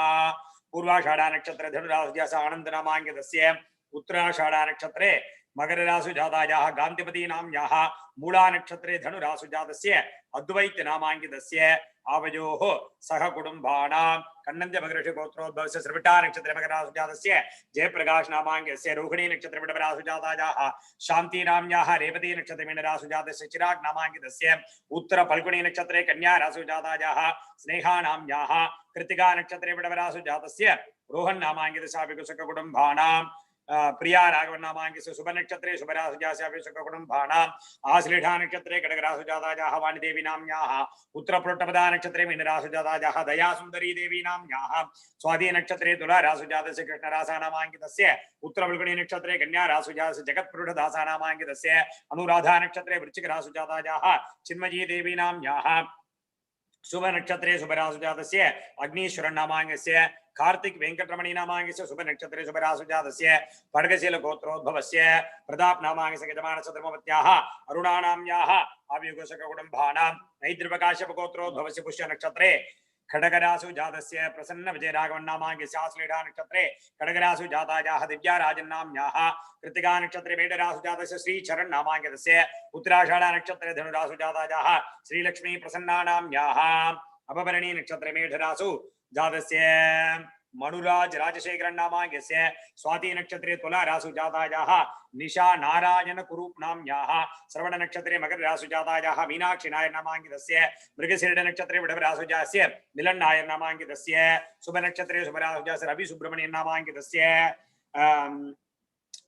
पूर्वाषाढ नक्षत्रे धनुरासु जातस्य आनन्द नामाङ्कितस्य उत्तराषाढ नक्षत्रे मकररासु जातायाः गान्तिपति नाम्याः मूला नक्षत्रे धनुरासु जातस्य अद्वैत नामाङ्कितस्य आवयोः सह कुटुम्बानां कन्नन्द मकरऋषि गोत्रोद्भवस्य श्रवटा नक्षत्रे मकरासु जातस्य जयप्रकाश नामाङ्कितस्य रोहिणी नक्षत्रे वडवरासु जातायाः शान्ति नाम्याः रेवती नक्षत्रे मीनरासु जातस्य चिराग नामाङ्कितस्य उत्तर फल्गुणी नक्षत्रे कन्या रासु जातायाः स्नेहा नाम्याः कृतिका नक्षत्रे वडवरासु जातस्य रोहन नामाङ्कितस्य विकुसक कुटुम्बानां प्रिया राघवन नामाङ्कितस्य शुभ नक्षत्रे शुभरासु जातस्य अभिषेक कुटुम्बानां आश्लेषा नक्षत्रे खड्गरासु जातायाः वाणीदेवी नाम्याः उत्तरपुरुट्टपदा नक्षत्रे मीनरासु जातायाः दयासुन्दरी देवी नाम्याः स्वाति नक्षत्रे तुलारासु जातस्य कृष्णरासा नामाङ्कितस्य उत्तरफल्गुणी नक्षत्रे कन्या रासु जातस्य जगत्पुरुषदासा नामाङ्कितस्य अनुराधा नक्षत्रे वृश्चिकरासु जातायाः चिन्मयी देवी नाम्याः शुभ नक्षत्रे शुभरासु जातस्य अग्नीश्वरन नामाङ्कितस्य कार्तिक वेंकटरमणी नामाङ्कितस्य शुभ नक्षत्रे शुभरासु जातस्य खड्गशील गोत्रोद्भवस्य प्रताप नामाङ्कितस्य यजमानस्य धर्मपत्न्याः अरुणा नाम्याः अभियोगसक कुटुम्बानां नैद्रवकाश्यप गोत्रोद्भवस्य पुष्य नक्षत्रे खड्गरासु जातस्य प्रसन्न विजय राघवन नामाङ्कितस्य आश्लेषा नक्षत्रे खड्गरासु जातायाः दिव्याराजन नाम्याः कृतिका नक्षत्रे मेढरासु जातस्य श्रीचरण नामाङ्कितस्य उत्तराषाढ नक्षत्रे धनुरासु जातायाः श्रीलक्ष्मी प्रसन्ना नाम्याः अपभरणी नक्षत्रे मेढरासु जातस्य मनुराज राजशेखरन नामाङ्कितस्य स्वाति नक्षत्रे तुलारासु जातायाः निशा नारायण कुरूप नाम्याः श्रवण नक्षत्रे मकररासु जातायाः मीनाक्षी नायर नामाङ्कितस्य मृगशीर्ष नक्षत्रे वडवरासु जातस्य मिलन नायर नामाङ्कितस्य शुभ नक्षत्रे शुभरासु जातस्य रवि सुब्रह्मण्यन नामाङ्कितस्य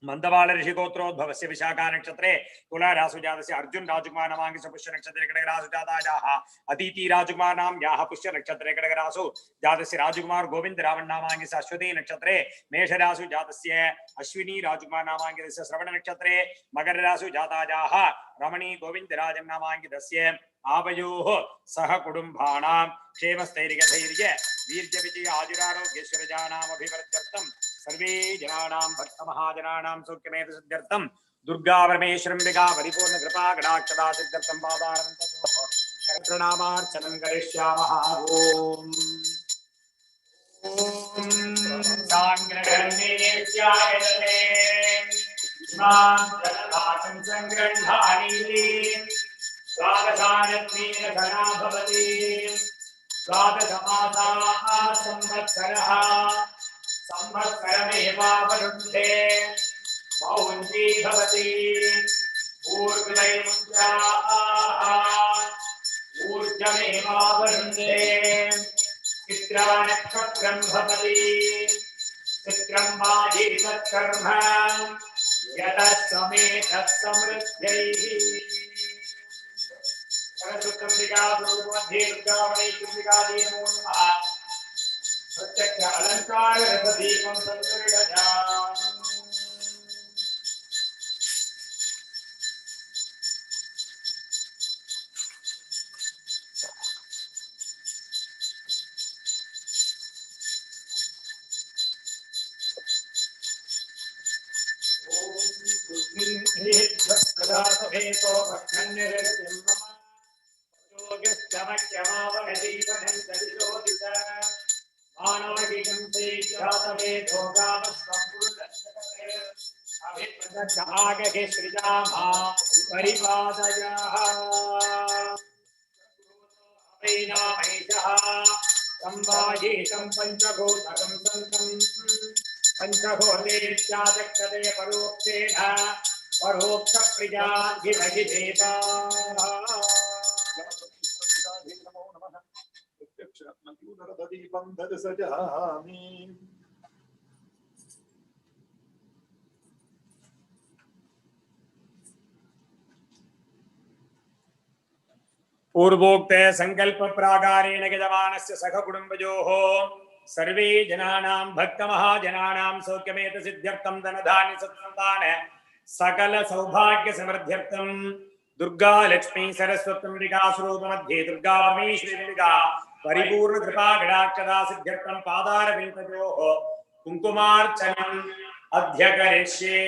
मंदवाल ऋषिगोत्रोद्भवस्य विशाखा नक्षत्रे तुला रासु जातस्य अर्जुन राजकुमार नामांकित पुष्य नक्षत्रे कडग रासु जातायाः अदिति राजकुमार नाम्याः पुष्य नक्षत्रे कडग रासु जातस्य राजकुमार गोविंद रावण नामांकित अश्वती नक्षत्रे मेष रासु जातस्य अश्विनी राजकुमार नामांकितस्य श्रवण नक्षत्रे मकर रासु जातायाः रमणी गोविंद राजन नामांकितस्य आवयोः सह कुटुंबानां क्षेमस्थैर्यधैर्य वीर्य विजय आजुरारोग्यश्वरजानाम् अभिवर्ध्यर्थं सर्वे जनानां भक्त महाजनानां सौख्यमेव सिद्ध्यर्थं दुर्गा परमेश्वरम्बिका परिपूर्ण कृपा कटाक्षदा सिद्ध्यर्थं पादारविन्दयोः प्रणामार्चनं करिष्यामः। ओम सांग्रहणेत्यायते इमां जलधातं संगृह्णानि द्वादशानत्रीन घना भवति द्वादशमासाः संवत्सरः संवत्सरमेवावरुन्धे मौञ्जी भवति ऊर्जमेवावरुन्धे चित्रा नक्षत्रं भवति चित्रं वाजी तत्कर्म यतः समेतः समृद्ध्यैः सरस्वत्यम्बिका मध्ये दुर्गामणि चुम्बिकादि नमो नमः। प्रत्यक्ष अलंकार रसदीपं संसर्गजाम् पंचघोतेत्याचक्षते परोक्षेण परोक्ष प्रिया गिधगिधेता प्रत्यक्ष दीपं ददसजामि। पूर्वोक्त संकल्प प्राकारेण यजमानस्य सख कुटुंबयोः सर्वे जनानां भक्त महाजनानां सौख्यमेत सिद्ध्यर्थं धनधान्य सत्संतान सकल सौभाग्य समृद्ध्यर्थं दुर्गा लक्ष्मी सरस्वत्यम्बिका स्वरूप मध्ये दुर्गा परमेश्वरीम्बिका परिपूर्ण कृपा कटाक्षदा सिद्ध्यर्थं पादारविन्दयोः कुङ्कुमार्चनम् अद्य करिष्ये।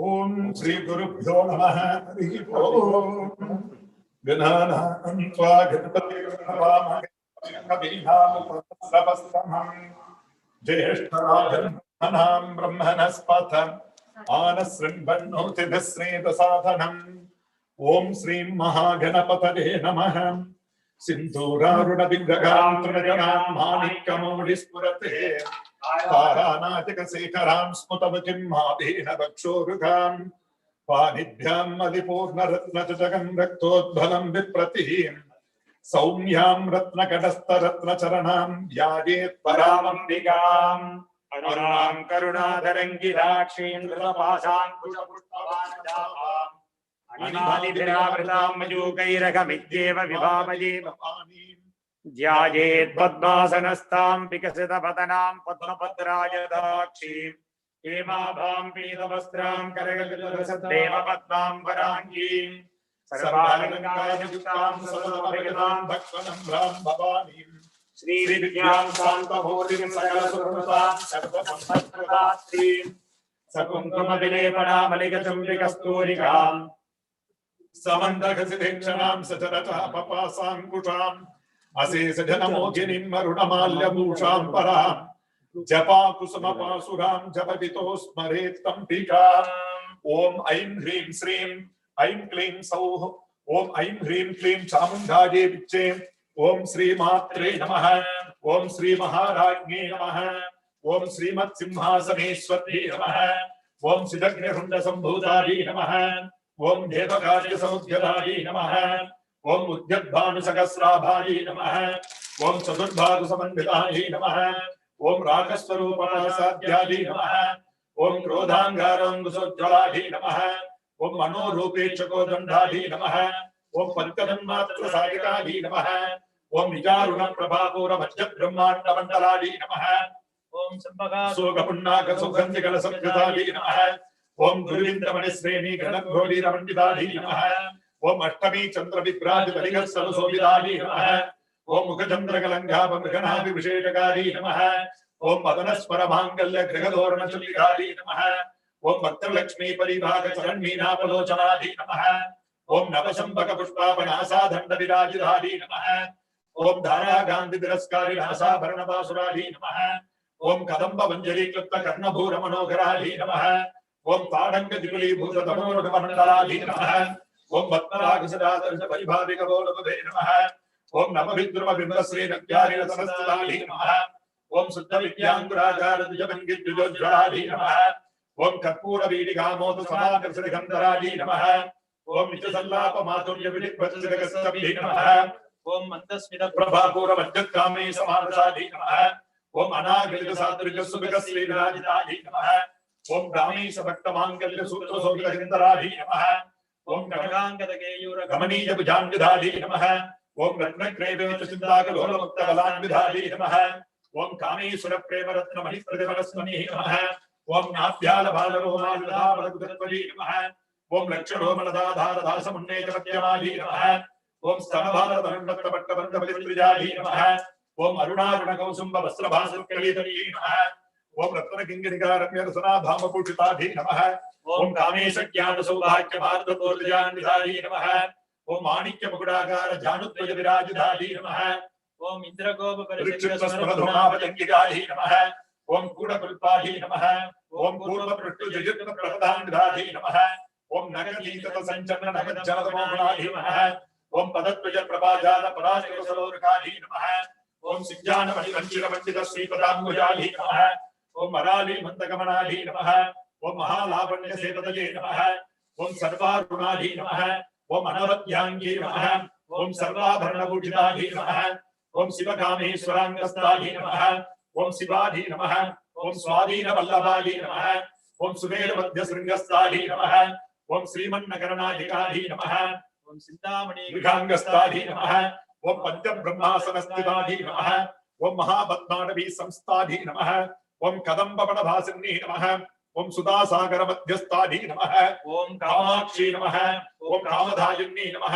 ओम श्री गुरुभ्यो नमः। हरि ओम। गणानां त्वा गणपतिर्भवामहे कवीनामुपस्रवस्तमं ज्येष्ठराजन्मनां ब्रह्मणस्पत आनशृण्वन्नोतिभिस्नेदसाधनम्। ओम श्री महागणपतये नमः। सिन्धूरारुणविग्रहां त्रिनयनां माणिक्यमौलिस्फुरते तारानायकशेखरां स्मृतवचीं माधेन वक्षोरुगां पाणिभ्यां मलिपूर्णरत्नचषकं रक्तोद्भलं बिप्रतीं सौम्यां रत्नकटस्थरत्नचरणां ध्यायेत् परामम्बिकाम्। अरुणां करुणाधरङ्गिराक्षीं कृतपाशाङ्कुशपुष्पवानजाम् अनिमादिभिरावृतां मयूकैरघमित्येव विभावये ध्यायेत् पद्मासनस्तां विकसितपतनां पद्मपत्रायदाक्षीं हेमाभां पीतवस्त्रां करगलितरसदेव पद्मां वराङ्गीं सर्वालङ्कारयुक्तां सर्वमभिगतां भक्ष्वनम्रां भवानीं श्रीविद्यां शान्तभूतिं सकलसुहृतां सर्वसम्पत्प्रदात्रीं सकुङ्कुमविलेपनामलिकचुम्बिकस्तूरिकां समन्दघसिदीक्षणां सचरचापपासाङ्कुशाम् अशेष जनमोहिनीं वरुणमाल्यभूषां परां जपा कुसुमपासुरां जपवितो स्मरेत्तम्बिकाम्। ओम ऐं ह्रीं श्रीं ऐं क्लीं सौः ओम ऐं ह्रीं क्लीं चामुण्डायै विच्चे ओम श्रीमात्रे नमः ओम श्री महाराज्ञे नमः ओम श्रीमत्सिंहासनेश्वर्यै नमः ओम सिद्धग्निहुण्डसम्भूतायै नमः ओम देवकार्यसमुद्गतायै नमः ओम उद्यद्भानुसहस्राभायै नमः ओम चतुर्बाहुसमन्वितायै नमः ओम रागस्वरूपमासाध्यायै नमः ओम क्रोधाङ्गाराङ्कुशोज्ज्वलायै नमः ओम मनोरूपेक्षकोदण्डायै नमः ओम पञ्चतन्मात्रसायकायै नमः ओम निजारुणप्रभापूरमध्यब्रह्माण्डमण्डलायै नमः ओम सम्भगासोगपुण्णाकसुगन्धिकलसंकृतायै नमः ओम गुरुविन्दमणिश्रेणी गणघोरीरमण्डितायै नमः ओम अष्टमी चन्द्रविभ्राजबलिगस्सलशोभितायै नमः ओम मुखचन्द्रकलङ्घापमृगनाभिविशेषकायै नमः ओम मदनस्मरमाङ्गल्यगृहधोरणचुल्लिकायै नमः ओम भक्तलक्ष्मी परिभागचरण्मीनापलोचनायै नमः ओम नवशम्भकपुष्पापनासादण्डविराजितायै नमः ओम धारागान्धितिरस्कारिणासाभरणपासुरायै नमः ओम कदम्बमञ्जरीक्लुप्तकर्णभूरमनोहरायै नमः ओम ताडङ्गदिकुलीभूततमोरुगमण्डलायै नमः ओम पद्मरागसदादर्शपरिभाविकबोधबुधे नमः ओम नवविद्रुमबिम्बश्रीनत्यारिरतनस्तुलायै नमः ओम शुद्धविद्याङ्कुराचारद्विजभङ्गिद्विजोज्ज्वलायै नमः ओम कर्पूरवीडिकामोदसमाकर्षदिगन्धरायै नमः ओम निजसल्लापमाधुर्यविधिप्रतिजगत्सभिः नमः ओम मन्दस्मितप्रभापूरमज्जत्कामे समानसायै नमः ओम अनागलितसादृशसुभगश्रीविराजितायै नमः ओम ब्राह्मीशभक्तमाङ्गल्यसूत्रशोभितहिन्दरायै नमः ओम कनकाङ्गदकेयूरगमनीयभुजान्विधायै नमः ओम रत्नक्रैवेतचिन्ताकलोलमुक्तबलान्विधायै नमः ओम कामेश्वरप्रेमरत्नमणिप्रतिफलस्मनिः नमः ओम नाभ्यालबालरोमायुधाबलकुतत्वयै नमः ओम लक्षणोमलदाधारदासमुन्नेतपत्यमायै नमः ओम स्तनभारतरण्डत्तपट्टबन्धबलित्रिजायै नमः ओम अरुणारुणकौसुम्बवस्त्रभासुर्कलितयै नमः ओम रत्नकिङ्करिकारम्यरसनाधामभूषितायै नमः ओम कामेशज्ञानसौभाग्यमार्गतोर्जान्विधायै नमः ओम माणिक्यमुकुटाकारजानुद्वयविराजितायै नमः ओम इन्द्रगोपपरिचित्रस्मरधुमापजङ्गिकायै नमः ओम कूढकुल्पायै नमः ओम पूर्वपृष्ठुजयुक्तप्रदान्विधायै नमः ओम नगरलीतसञ्चन्ननगज्जलतमोगुणायै नमः ओम पदत्वजप्रभाजालपराशरसरोरुकायै नमः ओम सिञ्जानमणिरञ्जितमण्डितश्रीपदाम्बुजायै नमः ओम मरालीमन्तगमनायै नमः ओम महालावण्यसेवतये नमः ओम सर्वारुणायै नमः ओम अनवद्याङ्ग्यै नमः ओम सर्वाभरणभूषितायै नमः ओम शिवकामेश्वराङ्गस्तायै नमः ओम शिवायै नमः ओम स्वाधीनवल्लभायै नमः ओम सुमेरमध्यशृङ्गस्तायै नमः ओम श्रीमन्नगरनायकायै नमः ओम चिन्तामणिगृहाङ्गस्तायै नमः ओम पञ्चब्रह्मासनस्थितायै नमः ओम महापद्माडवी संस्थायै नमः ओम कदम्बपटभासिन्यै नमः ओम सुधासागरमध्यस्थायै नमः ओम कामाक्षी नमः ओम कामधायिन्यै नमः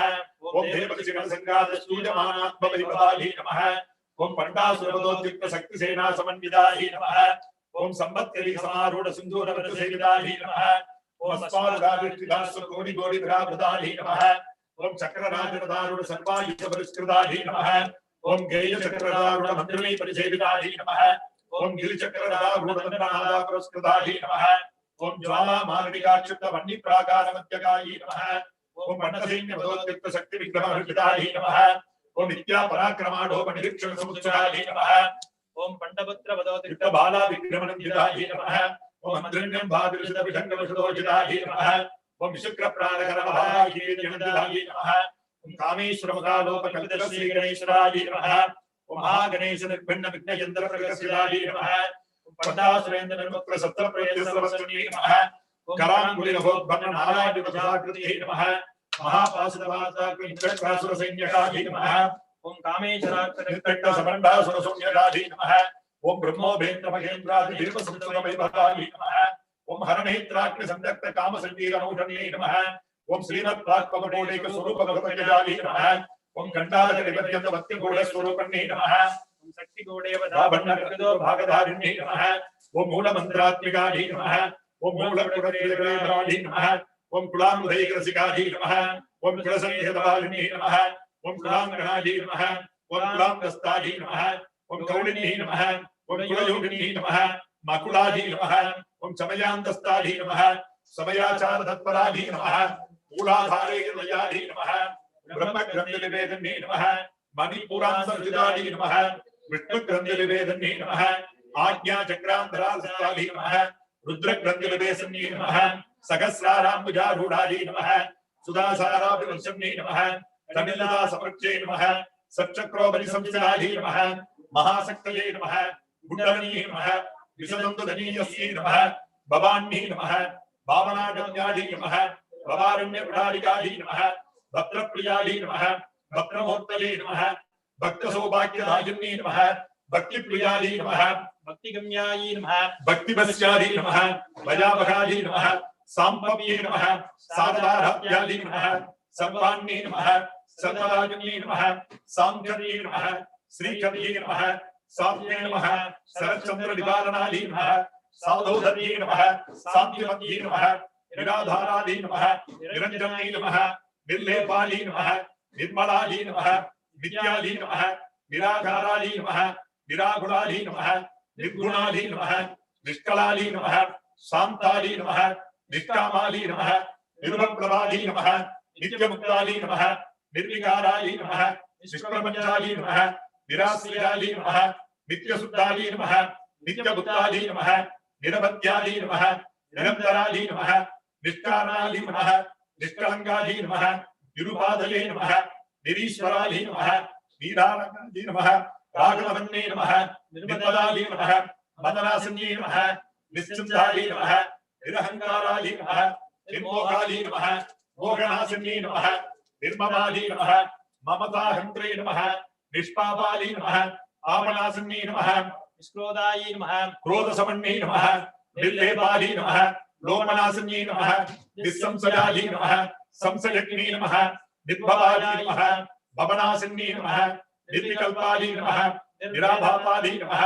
ओम देवतिगणसङ्गातस्तूयमानात्मपरिपदायै नमः ओम पण्डासुरपदोद्युक्तशक्तिसेनासमन्वितायै नमः ओम संवत्सरीसमारूढसिन्धूरवृतसेवितायै नमः ओम अस्माभुगाभिष्टिदास्वकोटिकोटिविरावृतायै नमः ओम चक्रराजरदारूढसर्वायुधपरिष्कृतायै नमः ओम गेयचक्ररारूढमन्त्रिणीपरिसेवितायै नमः ओम गिरिचक्ररारूढमन्त्रनादापुरस्कृतायै नमः ओम ज्वालामालिकाक्षिप्तवह्निप्राकारमध्यकायै नमः ओम पण्डसैन्यपदोद्युक्तशक्तिविग्रहहृदितायै नमः ओम नित्यापराक्रमाढोपनिरीक्षणसमुच्चयायै नमः ओम पण्डपुत्रपदोद्युक्तबालाविक्रमणन्दितायै नमः ओम मन्द्रिण्यम्भाविरुषितविषङ्गविषदोषितायै नमः ओम विशुक्रप्राणकरमहागीर्यनन्दितायै नमः ओम कामेश्वरमुखालोपकल्पितश्रीगणेश्वरायै नमः ओम महागणेशनिर्भिन्नविघ्नयन्त्रप्रगस्थितायै नमः ओम पण्डासुरेन्द्रनिर्मुक्तसप्तप्रयस्रवस्त्वन्यै नमः ओम कराङ्गुलिनभोद्भन्ननारायणविभुजाकृतियै नमः महापाशुरवासाग्निकटकासुरसैन्यकायै नमः ओम कामेश्वरार्थनिर्तट्टसमण्डासुरसौम्यकायै नमः ओम ब्रह्मोभेन्द्रमहेन्द्रादिदीर्घसंस्कृतवैभवायै नमः ओम हरनेत्राग्निसन्दक्तकामसञ्जीवनौषध्यै नमः ओम श्रीमत्प्राक्पमकोटैकस्वरूपभगवद्गजायै नमः ओम कण्डालकनिबध्यन्तवत्यगूढस्वरूपण्यै नमः ओम शक्तिगूढेवधाबण्णकृतो भागधारिण्यै नमः ओम मूलमन्त्रात्मिकायै नमः ओम मूलकुटत्रिजगणेधरायै नमः ओम कुलाम्बुधैकरसिकायै नमः ओम कुलसंहितवालिन्यै नमः ओम कुलाङ्गनायै नमः ओम कुलाङ्गस्तायै नमः ओम कौलिन्यै नमः ओम कुलयोगिन्यै नमः मकुलायै नमः ओम चमयान्तस्तायै नमः समयाचार तत्पराधी नमः मूलाधारे लयाधी नमः ब्रह्म ग्रंथ निवेदने नमः मणिपुरां सर्जिताधी नमः विष्णु ग्रंथ निवेदने नमः आज्ञा चक्रांतरालस्ताधी नमः रुद्र ग्रंथ निवेदने नमः सहस्राराम्बुजारूढाधी नमः सुधासाराभिवंशने नमः तमिलदा समर्चे नमः सच्चक्रोबलि संस्थिताधी नमः महाशक्तये नमः गुंडलनी नमः विशदन्तधनीयस्यै नमः भवान्यै नमः भावनागम्याधी नमः भवारण्यप्रदारिकाधी नमः भक्तप्रियाधी नमः भक्तमोत्तले नमः भक्तसौभाग्यदायिन्यै नमः भक्तिप्रियाधी नमः भक्तिगम्यायै नमः भक्तिभस्याधी नमः भयाभगाधी नमः साम्भव्ये नमः सारदाराध्याधी नमः सर्वाण्ये नमः सर्वराजन्ये नमः सांख्ये नमः श्रीकर्ये नमः साम्ये नमः शरच्चंद्र निवारणाधी नमः साधोधर्ये नमः शांतिमत्ये नमः निराधाराधी नमः निरंजने नमः निर्लेपाधी नमः निर्मलाधी नमः विद्याधी नमः निराकाराधी नमः निरागुणाधी नमः निर्गुणाधी नमः निष्कलाधी नमः शांताधी नमः निष्कामाधी नमः निर्भप्रभाधी नमः नित्यमुक्ताधी नमः निर्विकाराधी नमः निष्प्रपंचाधी नमः निराश्रयाधी नमः नित्यशुद्धाधी नमः नित्यभुक्ताधी नमः निरवध्याधी नमः निरंतराधी नमः निष्काराधी नमः निष्कलंकाधी नमः निरुपाधये नमः निरीश्वराधी नमः नीरानंदी नमः राघवन्ये नमः निर्मदाधी नमः मदनासन्ये नमः निश्चिन्ताधी नमः निरहंकाराधी नमः निर्मोहाधी नमः मोहनासन्ये नमः निर्ममाधी नमः ममताहंत्रे नमः निष्पापाधी नमः आपनासन्ये नमः निष्क्रोधायै नमः क्रोधसमन्ये नमः निर्लेपाधी नमः लोमनासन्ये नमः निस्संशयाधी नमः संशयग्ने नमः निर्भवाधी नमः भवनासन्ये नमः निर्विकल्पाधी नमः निराभावाधी नमः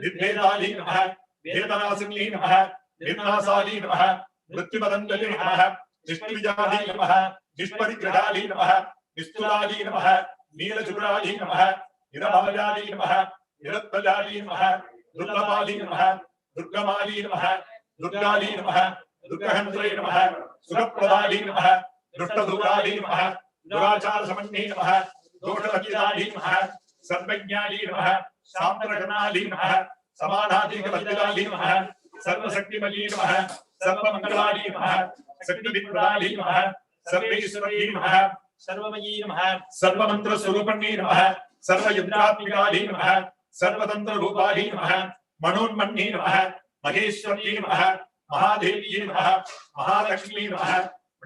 निर्भेदाधी नमः वेदनासन्ये नमः निर्नाशाधी नमः मृत्युमदंजले नमः निष्क्रियाधी नमः निष्परिग्रहाधी नमः निस्तुलाधी नमः नीलचुराधी नमः निरभायाधी नमः निरत्तजाधी नमः दुर्लभाधी नमः दुर्गमाधी नमः दुर्गाधी नमः दुर्गहंत्रे नमः सुखप्रदाधी नमः दुष्टदुराधी नमः दुराचार समन्ये नमः दोषरहिताधी नमः सर्वज्ञाधी नमः शांतरगणाधी नमः समानाधिकवज्राधी नमः सर्वशक्तिमयी नमः सर्वमंगलाधी नमः शक्तिविप्रदाधी नमः सर्वेश्वरी नमः सर्वमयी नमः सर्वमंत्र स्वरूपण्ये नमः सर्वयंत्रात्मिकाधी नमः सर्वतंत्र रूपाधी नमः मनोन्मन्ये नमः महेश्वरी नमः महादेवी नमः महालक्ष्मी नमः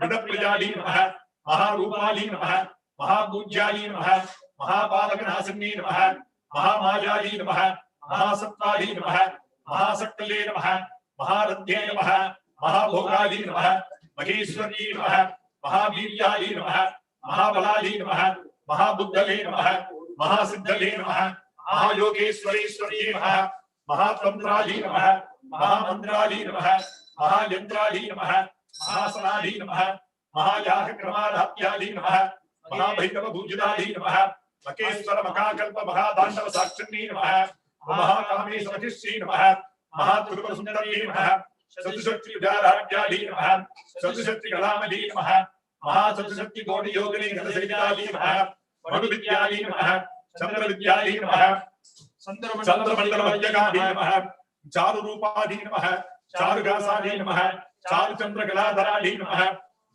वृद्धप्रियाधी नमः महारूपाधी नमः महापूज्याधी नमः महापालकनाशिनी नमः महामायाधी नमः महासत्ताधी नमः महाशक्तले नमः महारध्ये नमः महाभोगाधी नमः महेश्वरी नमः महावीर्याधी नमः महाबलाधी नमः महाबुद्धले नमः महासिद्धले नमः महायोगेश्वरेश्वरी नमः महातंत्राधी नमः महामंत्राधी नमः महायंत्राधी नमः महासनाधी नमः महायागक्रमाराध्याधी नमः महाभैरवभूजिताधी नमः मकेश्वर महाकल्प महादाण्डव साक्षिणी नमः महाकामेश्वरिश्री नमः महात्रिपुरसुन्दरी नमः चतुशक्ति विद्याराध्याधी नमः चतुशक्ति कलामधी नमः महाचतुशक्ति कोटि योगिनी गणसहिताधी नमः मनुविद्याधी नमः चंद्रविद्याधी नमः चंद्रमंडलमध्यगाधी नमः चारुरूपाधी नमः चारुगासाधी नमः चारुचंद्रकलाधराधी नमः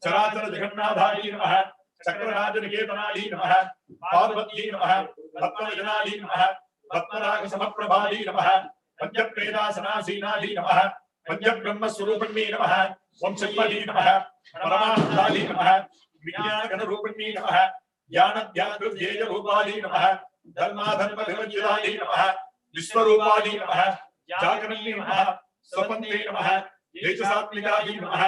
चराचर जगन्नाथाधी नमः चक्रराजनिकेतनाधी नमः पार्वती नमः रत्नजनाधी नमः रत्नराग समप्रभाधी नमः पंचप्रेदासनासीनाधी नमः पंचब्रह्मस्वरूपिणी नमः वंशपदी नमः परमानंदाधी नमः विज्ञानगणरूपिणी नमः ज्ञानध्यानृध्येय रूपाधी नमः धर्माधर्मविवर्जिताधी नमः विश्वरूपाधी नमः जागरणी नमः स्वपन्ते नमः तेजसात्मिकाधी नमः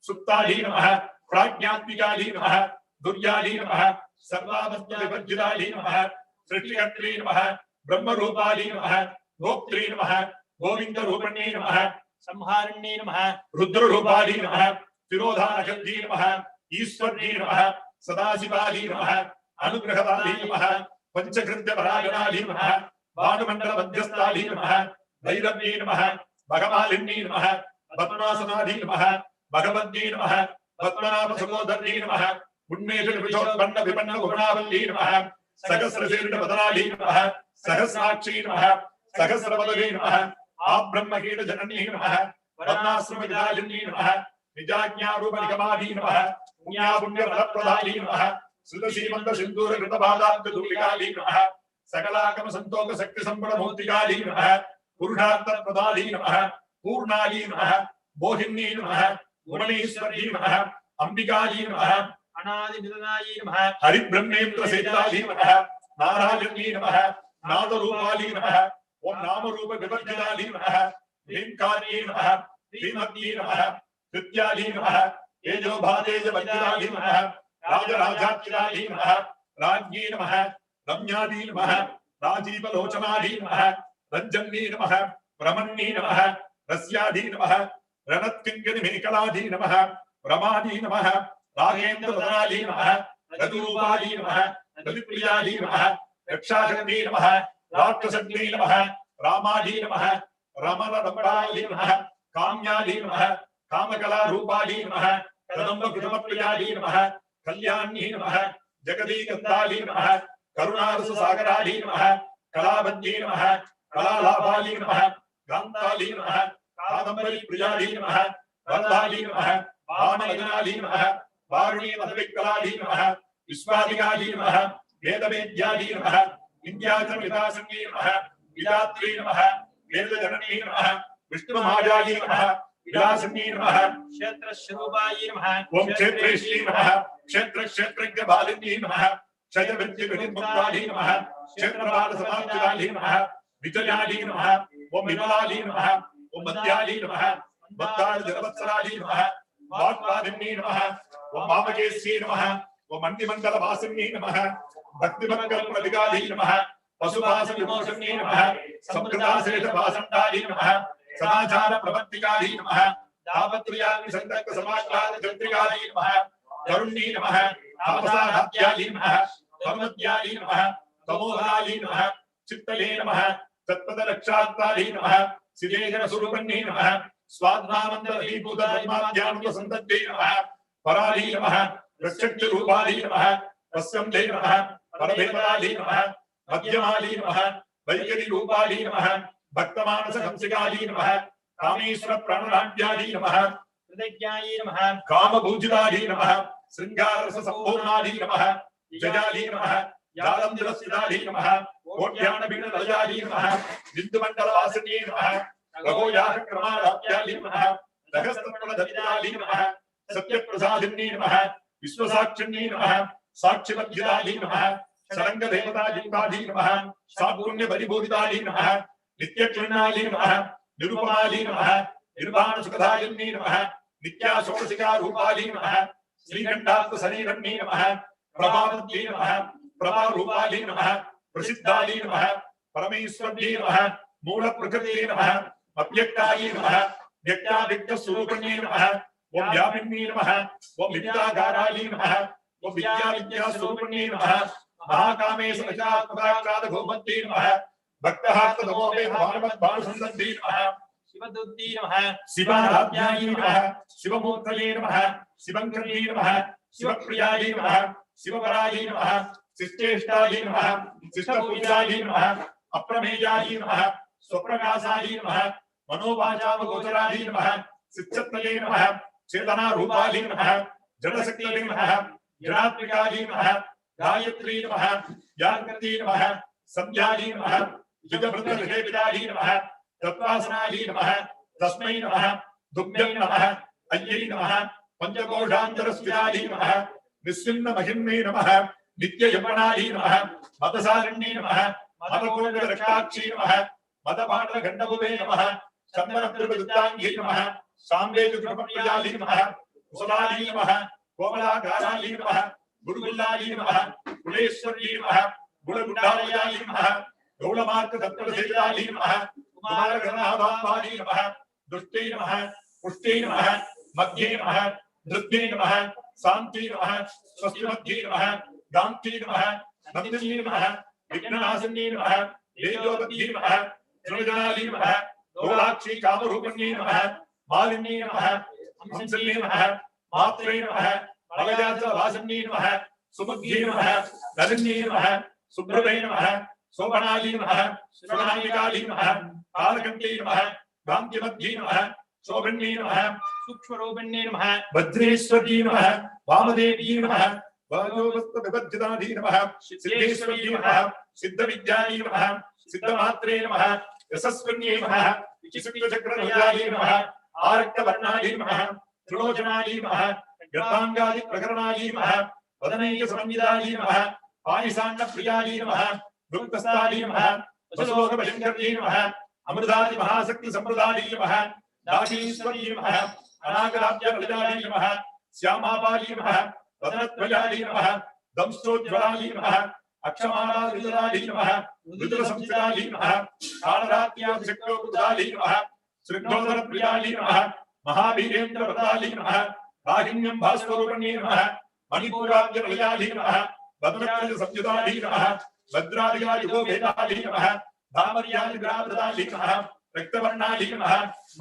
सुप्ताधी नमः प्राज्ञात्मिकाधी नमः दुर्याधी नमः सर्वावस्थाविवर्जिताधी नमः सृष्टिकर्त्री नमः ब्रह्मरूपाधी नमः गोप्त्री नमः गोविन्दरूपिणी नमः संहारिण्ये नमः रुद्ररूपाधी नमः तिरोधानगन्धी नमः ईश्वर्ये नमः सदाशिवाधी नमः अनुग्रहवादी नमः पंचकृत्यपरायणाधी नमः भानुमण्डलमध्यस्थाधी नमः भैरव्ये नमः भगमालिन्ये नमः पद्मासनाधी नमः भगवद्यै नमः पद्मनाभ सहोदर्यै नमः उन्मेष विशोत्पन्न विपन्न गुणावल्यै नमः सहस्रशीर्ष वदनायै नमः सहस्राक्षै नमः सहस्रवदनै नमः आब्रह्मकीट जनन्यै नमः वर्णाश्रम विदायिन्यै नमः निजाज्ञारूप निगमायै नमः पुण्या पुण्य फलप्रदायै नमः सुदसीमन्त सिन्दूर कृतपादाब्ज धूलिकायै नमः सकलागम संतोष शक्ति संबल मूर्तिकायै नमः पुरुषार्थ प्रदायै नमः पूर्णायै नमः मोहिन्यै नमः भुवनेश्वर्यै नमः अंबिकायै नमः अनादि निधनायै नमः हरिब्रह्मेन्द्र सेतायै नमः नारायण्यै नमः नादरूपायै नमः ओम नाम रूप विवर्जितायै नमः भीमकार्यै नमः भीमत्यै नमः कृत्यायै नमः तेजो भातेज वज्रायै नमः राजराजात्यायै नमः राज्ञै नमः रम्यायै नमः राजीवलोचनायै नमः रञ्जन्यै नमः ब्रह्मण्यै नमः रस्यायै नमः रणत्किङ्करि मेखलायै नमः रमायै नमः रागेन्द्रवदनायै नमः रघुरूपायै नमः रविप्रियायै नमः रक्षाशक्त्यै नमः राक्षसग्नै नमः रामायै नमः रमणरमणायै नमः काम्यायै नमः कामकलारूपायै नमः कदम्बकुटुम्बप्रियायै नमः कल्याण्यै नमः जगदीकन्दायै नमः करुणारससागरायै नमः कलावद्यै नमः कलालाभायै नमः गान्धायै नमः कादम्बरीप्रियायै नमः वरदायै नमः वामनगनायै नमः वारुणी मधुविकलायै नमः विश्वादिकायै नमः वेदवेद्यायै नमः विद्याचरविदासन्यै नमः विदात्रै नमः वेदजनन्यै नमः विष्णुमायायै नमः विलासन्यै नमः क्षेत्रस्वरूपायै नमः ओम क्षेत्रेश्यै नमः क्षेत्रज्ञ बालिन्यै नमः क्षयवृत्तिविनिर्मुक्तायै नमः क्षेत्रबालसमाप्तिदायै नमः विजयायै नमः ओम विमलायै नमः ओम मध्यायै नमः मद्दालजलवत्सलायै नमः वाक्पादिन्यै नमः ओम वामकेश्यै नमः ओम मण्डिमण्डलवासिन्यै नमः भक्तिमङ्गलप्रतिगायै नमः पशुपाशविमोचन्यै नमः संकृताशेषभाषण्डायै नमः सदाचारप्रवर्तिकायै नमः दापत्र्याग्निसन्दग्धसमाह्लादचन्द्रिकायै नमः करुण्यै नमः तापसाध्यायै नमः धर्मध्यायै नमः तमोधनायै नमः चित्तये नमः तत्पदरक्षात्तायै नमः सिदेशनस्वरूपण्यै नमः स्वात्मानन्दभूतधर्माध्यात्मसन्तत्यै नमः परायै नमः प्रत्यक्षरूपायै नमः पश्यन्ते नमः परदेवतायै नमः मध्यमायै नमः वैखरीरूपायै नमः भक्तमानसहंसिकायै नमः कामेश्वर प्राणनाट्यायै नमः हृदयज्ञायै नमः कामभूजितायै नमः श्रृंगाररससम्पूर्णायै नमः जयायै नमः जालन्धरस्थितायै नमः कोट्यानभीडलयायै नमः बिन्दुमण्डलवासिन्यै नमः रघोयाक्रमाराध्यायै नमः रहस्तत्पलधरितायै नमः सत्यप्रसादिन्यै नमः विश्वसाक्षिण्यै नमः साक्षिमध्यदायै नमः शरङ्गदेवतायुक्तायै नमः सापुण्यपरिपूरितायै नमः नित्यक्षुण्णायै नमः निरुपमायै नमः निर्वाणसुखदायिन्यै नमः नित्याशोषिकारूपायै नमः श्रीकण्ठात्मशरीरण्यै नमः प्रभावत्यै नमः प्रभारूपायै नमः प्रसिद्धायै नमः परमेश्वर्यै नमः मूलप्रकृत्यै नमः अव्यक्तायै नमः व्यक्ताव्यक्तस्वरूपिण्यै नमः ओम व्यापिन्यै नमः ओम विद्यागारायै नमः ओम विद्याविद्यास्वरूपिण्यै नमः महाकामेशरचात्मकाकादभूमत्यै नमः भक्तहार्तनमोमे भानुमद्भानुसन्दत्यै नमः शिवदुद्यै नमः शिवाराध्यायै नमः शिवमूर्तये नमः शिवङ्कर्यै नमः शिवप्रियायै नमः शिवपरायै नमः शिष्टेष्टायै नमः शिष्टपूजायै नमः अप्रमेयायै नमः स्वप्रकाशायै नमः मनोवाचामगोचरायै नमः सिद्धत्तये नमः चेतनारूपायै नमः जडशक्तये नमः जडात्मिकायै नमः गायत्री नमः जागृत्यै नमः संध्यायै नमः द्विजवृद्धविषयविदायै नमः तत्त्वासनायै नमः तस्मै नमः दुभ्यं नमः अय्यै नमः पंचकोशान्तरस्थितायै नमः निस्सिन्नमहिम्ने नमः नित्ययौवनायै नमः मतसारिण्ये नमः मतकोटिरक्षाक्षी नमः मतपाटलखण्डभुवे नमः चन्दनद्रवदुत्ताङ्गी नमः साम्वेजुगुणप्रियायै नमः कुशलायै नमः कोमलाकारायै नमः गुरुगुल्लायै नमः कुलेश्वर्यै नमः गुणगुण्डालयायै नमः गौलमार्गतत्परसेवितायै नमः कुमारगणाभाम्बायै नमः दुष्टै नमः पुष्टै नमः मध्ये नमः धृत्यै नमः शान्त्यै नमः स्वस्तिमध्ये नमः गान्त्यै नमः नन्दिन्यै नमः विघ्ननाशिन्यै नमः तेजोवत्यै नमः त्रिजनायै नमः दोलाक्षी कामरूपिण्यै नमः मालिन्यै नमः हंसन्ये नमः मात्रे नमः भगजाचलवासन्ये नमः सुमुख्ये नमः धनन्ये नमः सुब्रते नमः शोभनायै नमः सुनामिकायै नमः कालकण्ठे नमः गान्तिमध्ये नमः शोभन्ये नमः सूक्ष्मरूपिण्ये नमः वज्रेश्वर्ये नमः वामदेव्ये नमः वाजोवस्तविभज्जितायै नमः सिद्धेश्वर्ये नमः सिद्धविद्यायै नमः सिद्धमात्रे नमः यशस्विन्ये नमः विचित्रचक्रध्वजायै नमः आरक्तवर्णायै नमः त्रिलोचनायै नमः गर्भाङ्गादिप्रकरणायै नमः वदनैकसमन्वितायै नमः पायिसान्नप्रियायै नमः दुर्गस्तायै नमः वसुलोकभयङ्कर्यै नमः अमृतादिमहाशक्तिसम्प्रदायै नमः दासीश्वर्यै नमः अनागराभ्यललितायै नमः श्यामापायै नमः वदनध्वजायै नमः दंष्टोज्ज्वलायै नमः अक्षमालादिजलायै नमः रुद्रसंस्थितायै नमः कालरात्र्याभिषक्तोक्तायै नमः श्रृद्धोदरप्रियायै नमः महावीरेन्द्रव्रतायै नमः राहिण्यं भास्वरूपिण्ये नमः मणिपूराब्जलयायै नमः वदनत्रयसंयुतायै नमः भद्रादिगायुगोभेदायै नमः धामर्यादिग्रावृतायै नमः रक्तवर्णायै नमः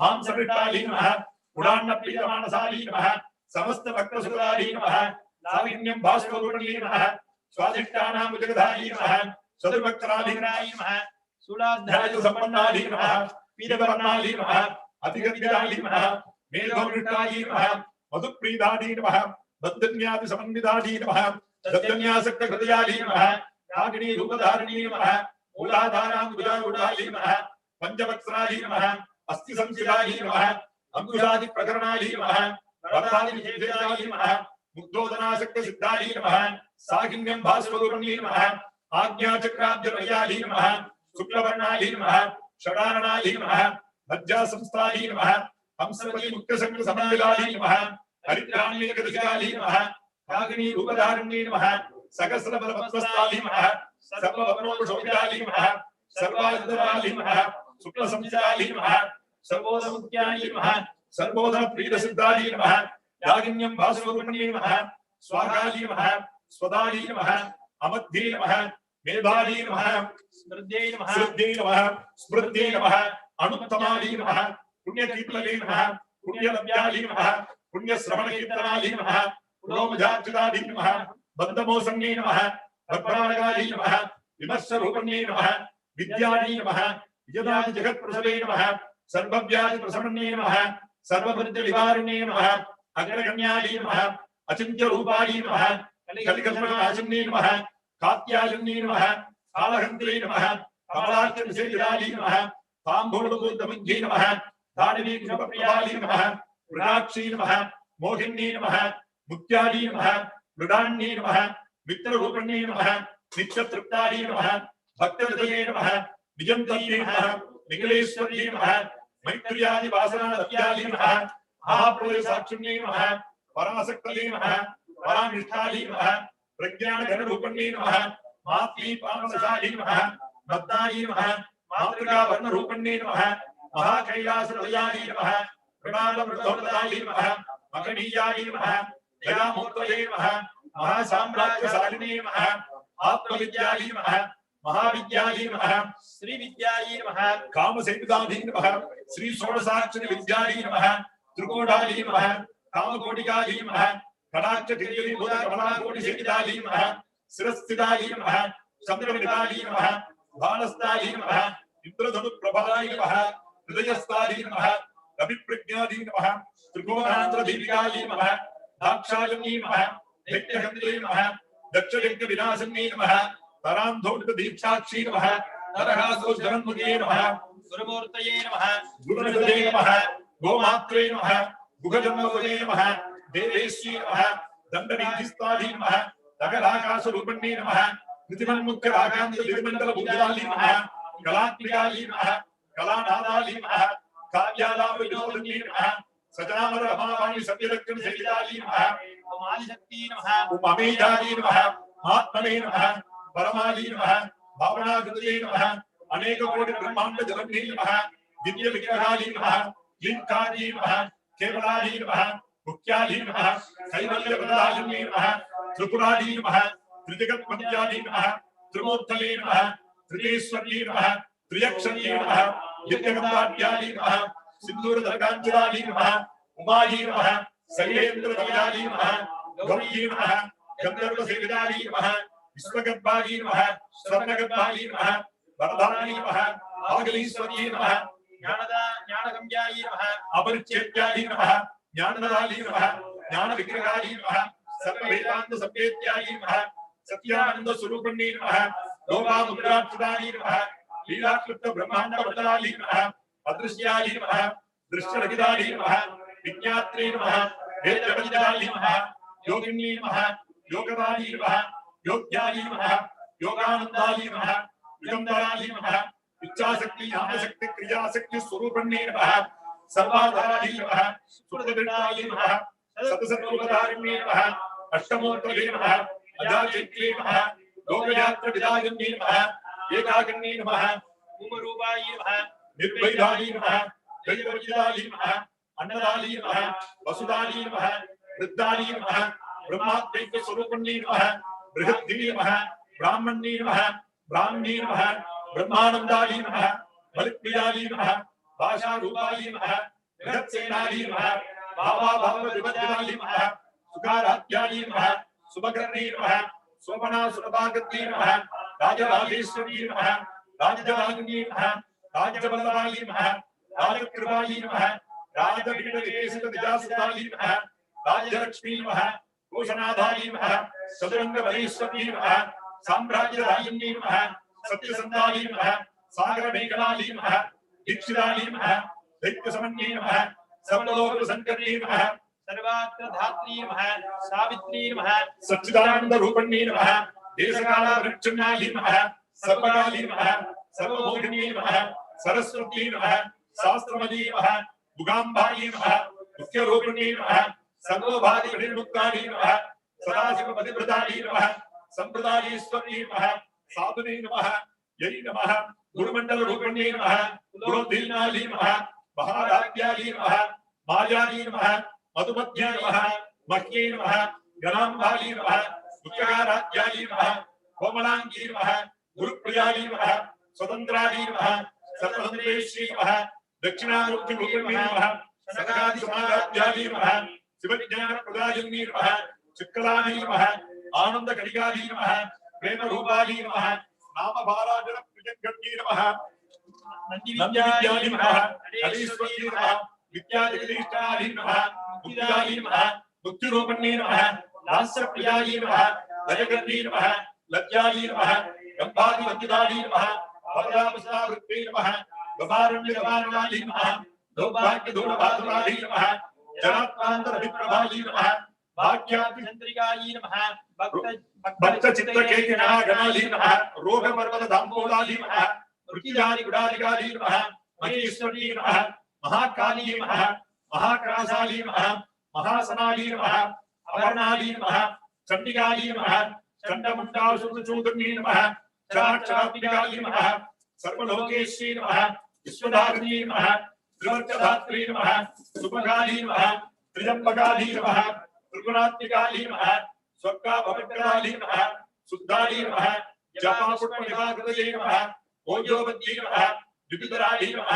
मांसपिष्टायै नमः पुराणप्रियमानसायै नमः समस्तभक्तसुरायै नमः लाविन्यं भास्वरूपिण्ये नमः स्वादिष्टानां जगदायै नमः सदुर्भक्तराधिरायै नमः शूलाध्यायसम्पन्नायै नमः पीतवर्णायै नमः अतिगतिरायै नमः मेधोमृष्टायै नमः मधुप्रीदायै नमः बद्धन्यादिसमन्वितायै नमः दद्धन्यासक्तहृदयायै नमः रागिणी रूपधारिणी नमः मूलाधाराङ्गुजारूढायै नमः पञ्चवक्त्रायै नमः अस्थिसंस्थितायै नमः अंकुशादिप्रकरणायै नमः वरदादिनिषेधायै नमः मुग्धोदनासक्तसिद्धायै नमः साहिन्यं भास्वरूपिण्ये नमः आज्ञाचक्राब्जलयायै नमः शुक्लवर्णायै नमः षडाननायै नमः लज्जासंस्थायै नमः हंसपति मुक्तसंगसमन्वितायै नमः हरिद्राण्येकदशिकायै नमः रागिणी रूपधारिण्ये नमः सहस्रबलपद्मस्थायै नमः सर्ववर्णोपशोभितायै नमः सर्वायुधरायै नमः शुक्लसंस्थायै नमः सर्वोदमुख्यायै नमः सर्वोदनप्रीतसिद्धायै नमः यागिन्यं भास्वरूपिण्ये नमः स्वाहायै नमः स्वदायै नमः अमध्ये नमः मेधायै नमः स्मृत्यै नमः स्मृत्यै नमः अनुत्तमायै नमः पुण्यकीर्तने नमः पुण्यलभ्यायै नमः पुण्यश्रवणकीर्तनायै नमः पुरोमजार्चितायै नमः बन्धमोसङ्गे नमः भद्राणगायै नमः विमर्शरूपिण्ये नमः विद्यायै नमः विजयादि जगत्प्रसवे नमः सर्वव्याधिप्रशमन्ये नमः सर्ववृद्धिनिवारिण्ये नमः अग्रगण्यायै नमः अचिन्त्यरूपायै नमः कलिकल्पनाशिन्ये नमः कात्यायन्ये नमः कालहन्त्रे नमः कमलाक्षनिषेधायै नमः ताम्बूलबुद्धमुख्ये नमः दानवीकृपप्रियायै नमः वृणाक्षी नमः मोहिन्ये नमः मुक्त्यायै नमः मृडान्ये नमः मित्ररूपिण्ये नमः नित्यतृप्तायै नमः भक्तहृदये नमः निजन्तये नमः निखिलेश्वर्ये नमः मैत्र्यादिवासनालभ्यायै नमः महाप्रलयसाक्षिण्ये नमः परासक्तये नमः परानिष्ठायै नमः प्रज्ञानघनरूपिण्ये नमः मातृपावनसायै नमः मद्दायै नमः मातृकावर्णरूपिण्ये नमः महाकैलासहृदयायै नमः प्रणालमृतोदयायै नमः मकनीयायै नमः दयामूर्तये नमः महासाम्राज्यशालिने नमः आत्मविद्यायै नमः महाविद्यायै नमः श्रीविद्यायै नमः कामसेवितायै नमः श्री षोडशाक्षरी विद्यायै नमः त्रिकोणायै नमः कामकोटिकायै नमः कटाक्षकिरीभूत कमलाकोटिसेवितायै नमः शिरस्थितायै नमः चन्द्रविदितायै नमः बालस्तायै नमः इंद्रधनुप्रभायै नमः हृदयस्तायै नमः रविप्रज्ञायै नमः त्रिकोणान्तरदीपिकायै नमः दाक्षायण्यै नमः दैत्यहन्त्रे नमः दक्षयज्ञविनाशिन्यै नमः तरान्धोडितदीक्षाक्षी नमः नरहासोज्जलन्मुखे नमः गुरुमूर्तये नमः गुरुनिधये नमः गोमात्रे नमः गुहजन्मवदे नमः देवेश्ये नमः दण्डनीधिस्तायै नमः दगराकाशरूपिण्ये नमः कृतिमन्मुख्यराकान्तदिविमण्डलभूषितायै नमः कलात्मिकायै नमः कलानादायै नमः काव्यालापविनोदिन्ये नमः सजामरमावाणि सत्यलक्ष्मीसेवितायै नमः उमादिशक्त्यै नमः उममेधायै नमः महात्मने नमः परमायै नमः भावनाकृतये नमः अनेककोटिब्रह्माण्डजगन्ये नमः दिव्यविग्रहायै नमः लिङ्कायै नमः केवलायै नमः मुख्यायै नमः कैवल्यप्रदायिन्ये नमः त्रिपुरायै नमः त्रिजगत्पद्यायै नमः त्रिमूर्तये नमः त्रिजेश्वर्ये नमः त्रियक्षर्ये नमः दिव्यगन्धाढ्यायै नमः सिन्दूरदर्गाञ्जलायै नमः उमाजी नमः शैलेन्द्रतनयाजी नमः गौरी नमः गन्धर्वसेविताजी नमः विश्वगर्भाजी नमः स्वर्णगर्भाजी नमः वरदानी नमः भागलीश्वरी नमः ज्ञानगम्यायै नमः अपरिच्छेद्याजी नमः ज्ञानदाजी नमः ज्ञानविग्रहाजी नमः सर्ववेदान्त संवेद्याजी नमः सत्यानंद स्वरूपिणी नमः लोकामुद्राक्षदाजी नमः लीलाकृत ब्रह्मांड वरदाजी नमः अदृश्याजी नमः दृश्यरहिताजी नमः विज्ञात्री नमः वेदविदाजी नमः योगिनी नमः योगदाजी नमः योग्याजी नमः योगानंदाजी नमः युगंधराजी नमः इच्छाशक्ति ज्ञानशक्ति क्रियाशक्ति स्वरूपिणी नमः सर्वाधारी नमः सुप्रदृढायै नमः सतसत्वधारिणी नमः अष्टमोत्तरे नमः अजाचैत्री नमः लोकयात्र विदायिनी नमः एकाग्नी नमः भूमरूपायै नमः निर्वैधारी नमः दैवविदायी नमः अन्नदायी नमः वसुदायी नमः वृद्धायी नमः ब्रह्मात्मैक्य स्वरूपिणी नमः बृहद्धी नमः ब्राह्मणी नमः ब्राह्मणी नमः ब्रह्मानंदायी नमः बलिप्रियायी नमः भाषा रूपायी नमः बृहत्सेनायी नमः भावा भाव विभद्रायी नमः सुखाराध्यायी नमः सुभकर्णी नमः सोमना सुरभागती नमः राजराजेश्वरी नमः राजरागिनी नमः राजवल्लभायी नमः राजकृपायी नमः राजवीरकेशितविजासुतायी नमः राजलक्ष्मी नमः कोशनाधायी नमः चतुरंगबलेश्वरी नमः साम्राज्यदायिनी नमः सत्यसंधायी नमः सागरमेघनायी नमः दीक्षितायी नमः दैत्यसमन्ये नमः सर्वलोकसंकर्णी नमः सर्वात्र धात्री नमः सावित्री नमः सच्चिदानंद रूपिणी नमः देशकालवृक्षण्यायी नमः सर्वकाली नमः सर्वमोहिनी नमः सरस्वती नमः शास्त्रमयी नमः गुगाम्बायी नमः मुख्यरूपिणी नमः सर्वोभादि विनिर्मुक्तायी नमः सदाशिवपतिव्रतायी नमः संप्रदायीश्वरी नमः साधुनी नमः यही नमः गुरुमंडल रूपिणी नमः गुरुदीनाली नमः महाराज्याली नमः मायाली नमः मधुमध्याय नमः मह्ये नमः गणाम्बाली नमः दुःखकाराध्यायी नमः कोमलांगी नमः गुरुप्रियाली नमः स्वतंत्राली नमः सर्वतंत्रेश्वरी नमः दक्षिणामूर्ति रूपिणी नमः सनकादि समाराध्याली नमः शिवज्ञान प्रदायिनी नमः चित्कलानी नमः आनंद कलिकाली नमः प्रेम रूपाली नमः नाम भाराजन प्रियंगण्ये नमः नंदिविद्याली नमः हरीश्वरी नमः विद्याजगदीष्टाली नमः मुक्तिदायी नमः मुक्तिरूपिणी नमः लास्यप्रियाली नमः लयगर्णी नमः लज्जाली नमः गंभादिवंदिताली नमः भवदापसावृत्ते नमः गभारण्यगवारणाली नमः दौर्भाग्यदूरभासुराली नमः जनात्मान्तरभिप्रभाली नमः भाग्याभिचन्द्रिकायै नमः भक्तचित्तकेकिनागणाली नमः रोगपर्वतदाम्बोलाली नमः रुचिजाली गुडालिकाली नमः महेश्वरी नमः महाकाली नमः महाक्रासाली नमः महासनाली नमः अवर्णाली नमः चण्डिकाली नमः चण्डमुण्डासुरचूर्णी नमः चराक्षरात्मिकाली नमः सर्वलोकेश्वरी नमः विश्वधात्री नमः त्रिवर्गधात्री नमः सुभगाली नमः त्रिजम्बगाली नमः त्रिगुणात्मिकाली नमः स्वर्गाभवग्रहाली नमः शुद्धाली नमः जपापुष्पनिभाकृतये नमः ओजोवती नमः द्विपितराली नमः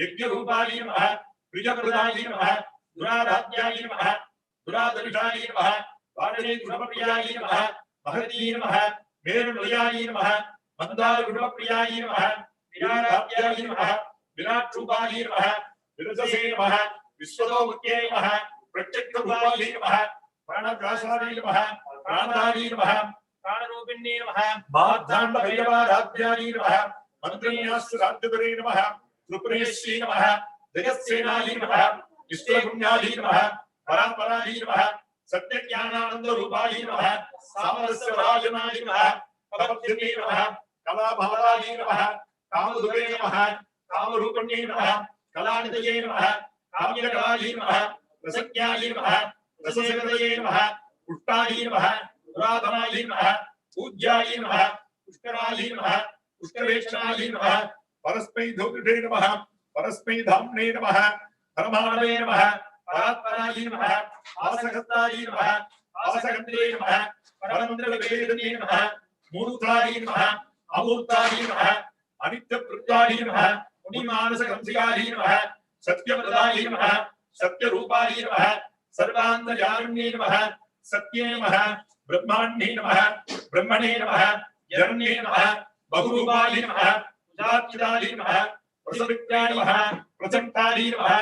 यज्ञरूपाली नमः प्रियप्रदायी नमः दुराराध्यायी नमः दुरादर्शायी नमः वाणिनी गुणप्रियायी नमः महती नमः मेरुनिलयायी नमः मंदारगुणप्रियायी नमः विराराध्यायी नमः विराट्रूपायी नमः विरजसे नमः विश्वतोमुख्ये नमः प्रत्यक्षरूपायी नमः प्राणग्रासाली नमः प्राणदायी नमः प्राणरूपिण्ये नमः माद्धाण्डभैरवाराध्यायी नमः मन्त्रिण्यास्त्राद्यतरे नमः त्रिपुरेश्वरी नमः जगत्सेनाली नमः विश्वगुण्याली नमः परापराली नमः सत्यज्ञानानन्दरूपायी नमः सामरस्यराजनाली नमः कलपद्यते नमः कलाभाराली नमः कामधुवे नमः कामरूपिण्ये नमः कलानिधये नमः काम्यकलाली नमः रसज्ञाली नमः रससेवदये नमः पुष्टाली नमः पुरातनाली नमः पूज्याली नमः पुष्कराली नमः पुष्करेक्षणाली नमः परस्मै धौतिषे नमः परस्मै धाम्ने नमः परमाणवे नमः परात्पराली नमः आसगताली नमः आसगन्त्रे नमः परमन्द्रवेदने नमः मूर्ताली नमः अमूर्ताली नमः अनित्यप्रत्याली नमः मुनिमानसगंसिकाली नमः सत्यप्रदायी नमः सत्यरूपाय नमः सर्वान्तर्यामिने नमः सत्ये नमः ब्रह्माण्डे नमः ब्रह्मणे नमः जरण्ये नमः बहुरूपाय नमः उदात्ताय नमः प्रसवित्याय नमः प्रचण्डाय नमः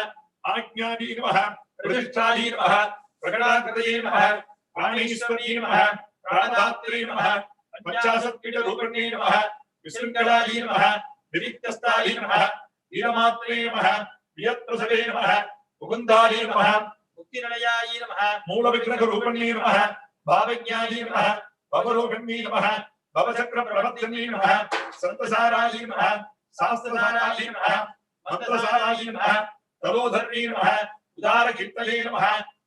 आज्ञाय नमः प्रतिष्ठाय नमः प्रकटाकृतये नमः प्राणेश्वर्ये नमः प्राणदात्रे नमः पंचाशत्पीठरूपिणे नमः विशृङ्खलाय नमः विविक्तस्थाय नमः वीरमात्रे नमः वियत्प्रसवे नमः मुकुन्दाय नमः मुक्तिनिलयाय नमः मूलविग्रहरूपिणे नमः भावज्ञाय नमः भवरूपिणे नमः भवचक्रप्रवर्तिने नमः सन्तसाराय नमः शास्त्रसाराय नमः मन्त्रसाराय नमः तलोधर्ये नमः उदारकीर्तये नमः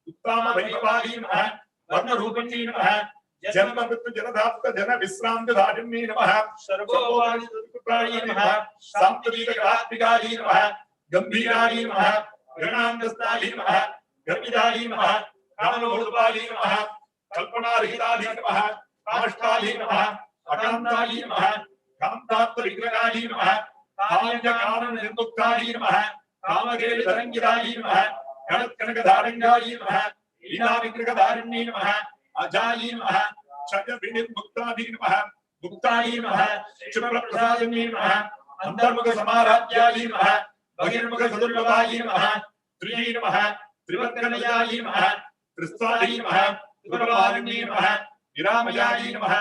उत्तामवैभवाय नमः वर्णरूपिणे नमः जन्म मृत्यु जलधाप्त जन विश्रांत धारिणे नमः सर्वोपरि नमः शांतवीरगात्मिकाय नमः गंभीराय नमः गणांगस्ताय नमः गर्भिदाय नमः कामनोद्भाय नमः कल्पनारहिताय नमः काष्ठाय नमः अकान्ताय नमः कान्तात्त विग्रहाय नमः कामकारण निर्मुक्ताय नमः कामकेल तरंगिताय नमः कनकधारंगाय नमः लीला विग्रहधारिणे नमः अजाय नमः क्षय विनिर्मुक्ताय नमः मुक्ताय नमः क्षिप्रप्रसादिने नमः अंतर्मुख समाराध्याय नमः बहिर्मुख सदुर्लभाय नमः त्रिये नमः त्रिवर्गणयाय नमः त्रिस्ताय नमः त्रिप्रभारिणे नमः विरामयाय नमः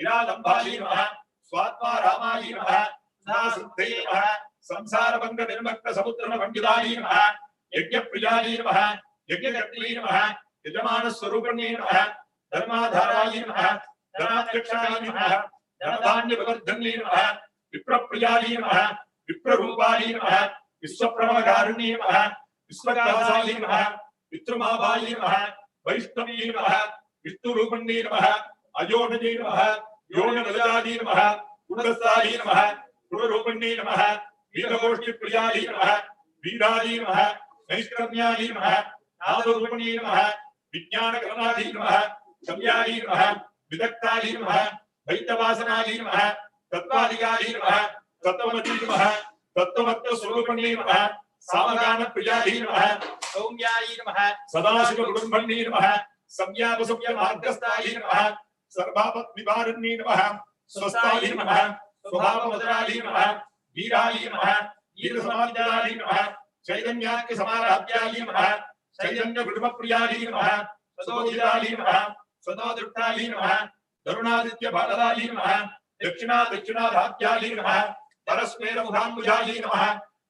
विरालंबाय नमः स्वात्मा रामाय नमः सुधासुद्धे नमः संसारभंग निर्मक्त समुद्र पंडिताय नमः यज्ञप्रियाय नमः यज्ञकर्त्री नमः यजमान स्वरूपिणे नमः धर्माधाराय नमः धनाध्यक्षाय नमः धनधान्य विवर्धन्ये नमः विप्रप्रियाय नमः विप्ररूपाय नमः विश्वप्रभवकारिणे नमः विश्वकासाय नमः पितृमाभाय नमः वैष्णवे नमः विष्णुरूपिणे नमः अयोनजे नमः योननजाय नमः गुणस्थाय नमः गुणरूपिणे नमः वीरगोष्ठीप्रियाय नमः वीराय नमः नैष्कर्म्याय नमः नादरूपिणे नमः विज्ञानकरणाय नमः कव्याय नमः विदग्धाय नमः वैद्यवासनाय नमः तत्त्वाधिकाय नमः तत्त्वमती नमः तत्त्वमत्तस्वरूपिणे नमः सामगानप्रियाय नमः सौम्याय नमः सदाशिवकुटुम्बिने नमः संज्ञापसुव्यमार्गस्थाय नमः सर्वापद्विवारिणे नमः स्वस्थाय नमः स्वभावमधुराय नमः वीराय नमः वीरसमाधिदाय नमः चैतन्याख्यसमाराध्याय नमः चैतन्यकुटुम्बप्रियाय नमः सदोदिताय नमः सदोदृष्टाय नमः करुणादित्यबालदाय नमः दक्षिणाधात्याय नमः परस्मेरमुखाम्बुजाय नमः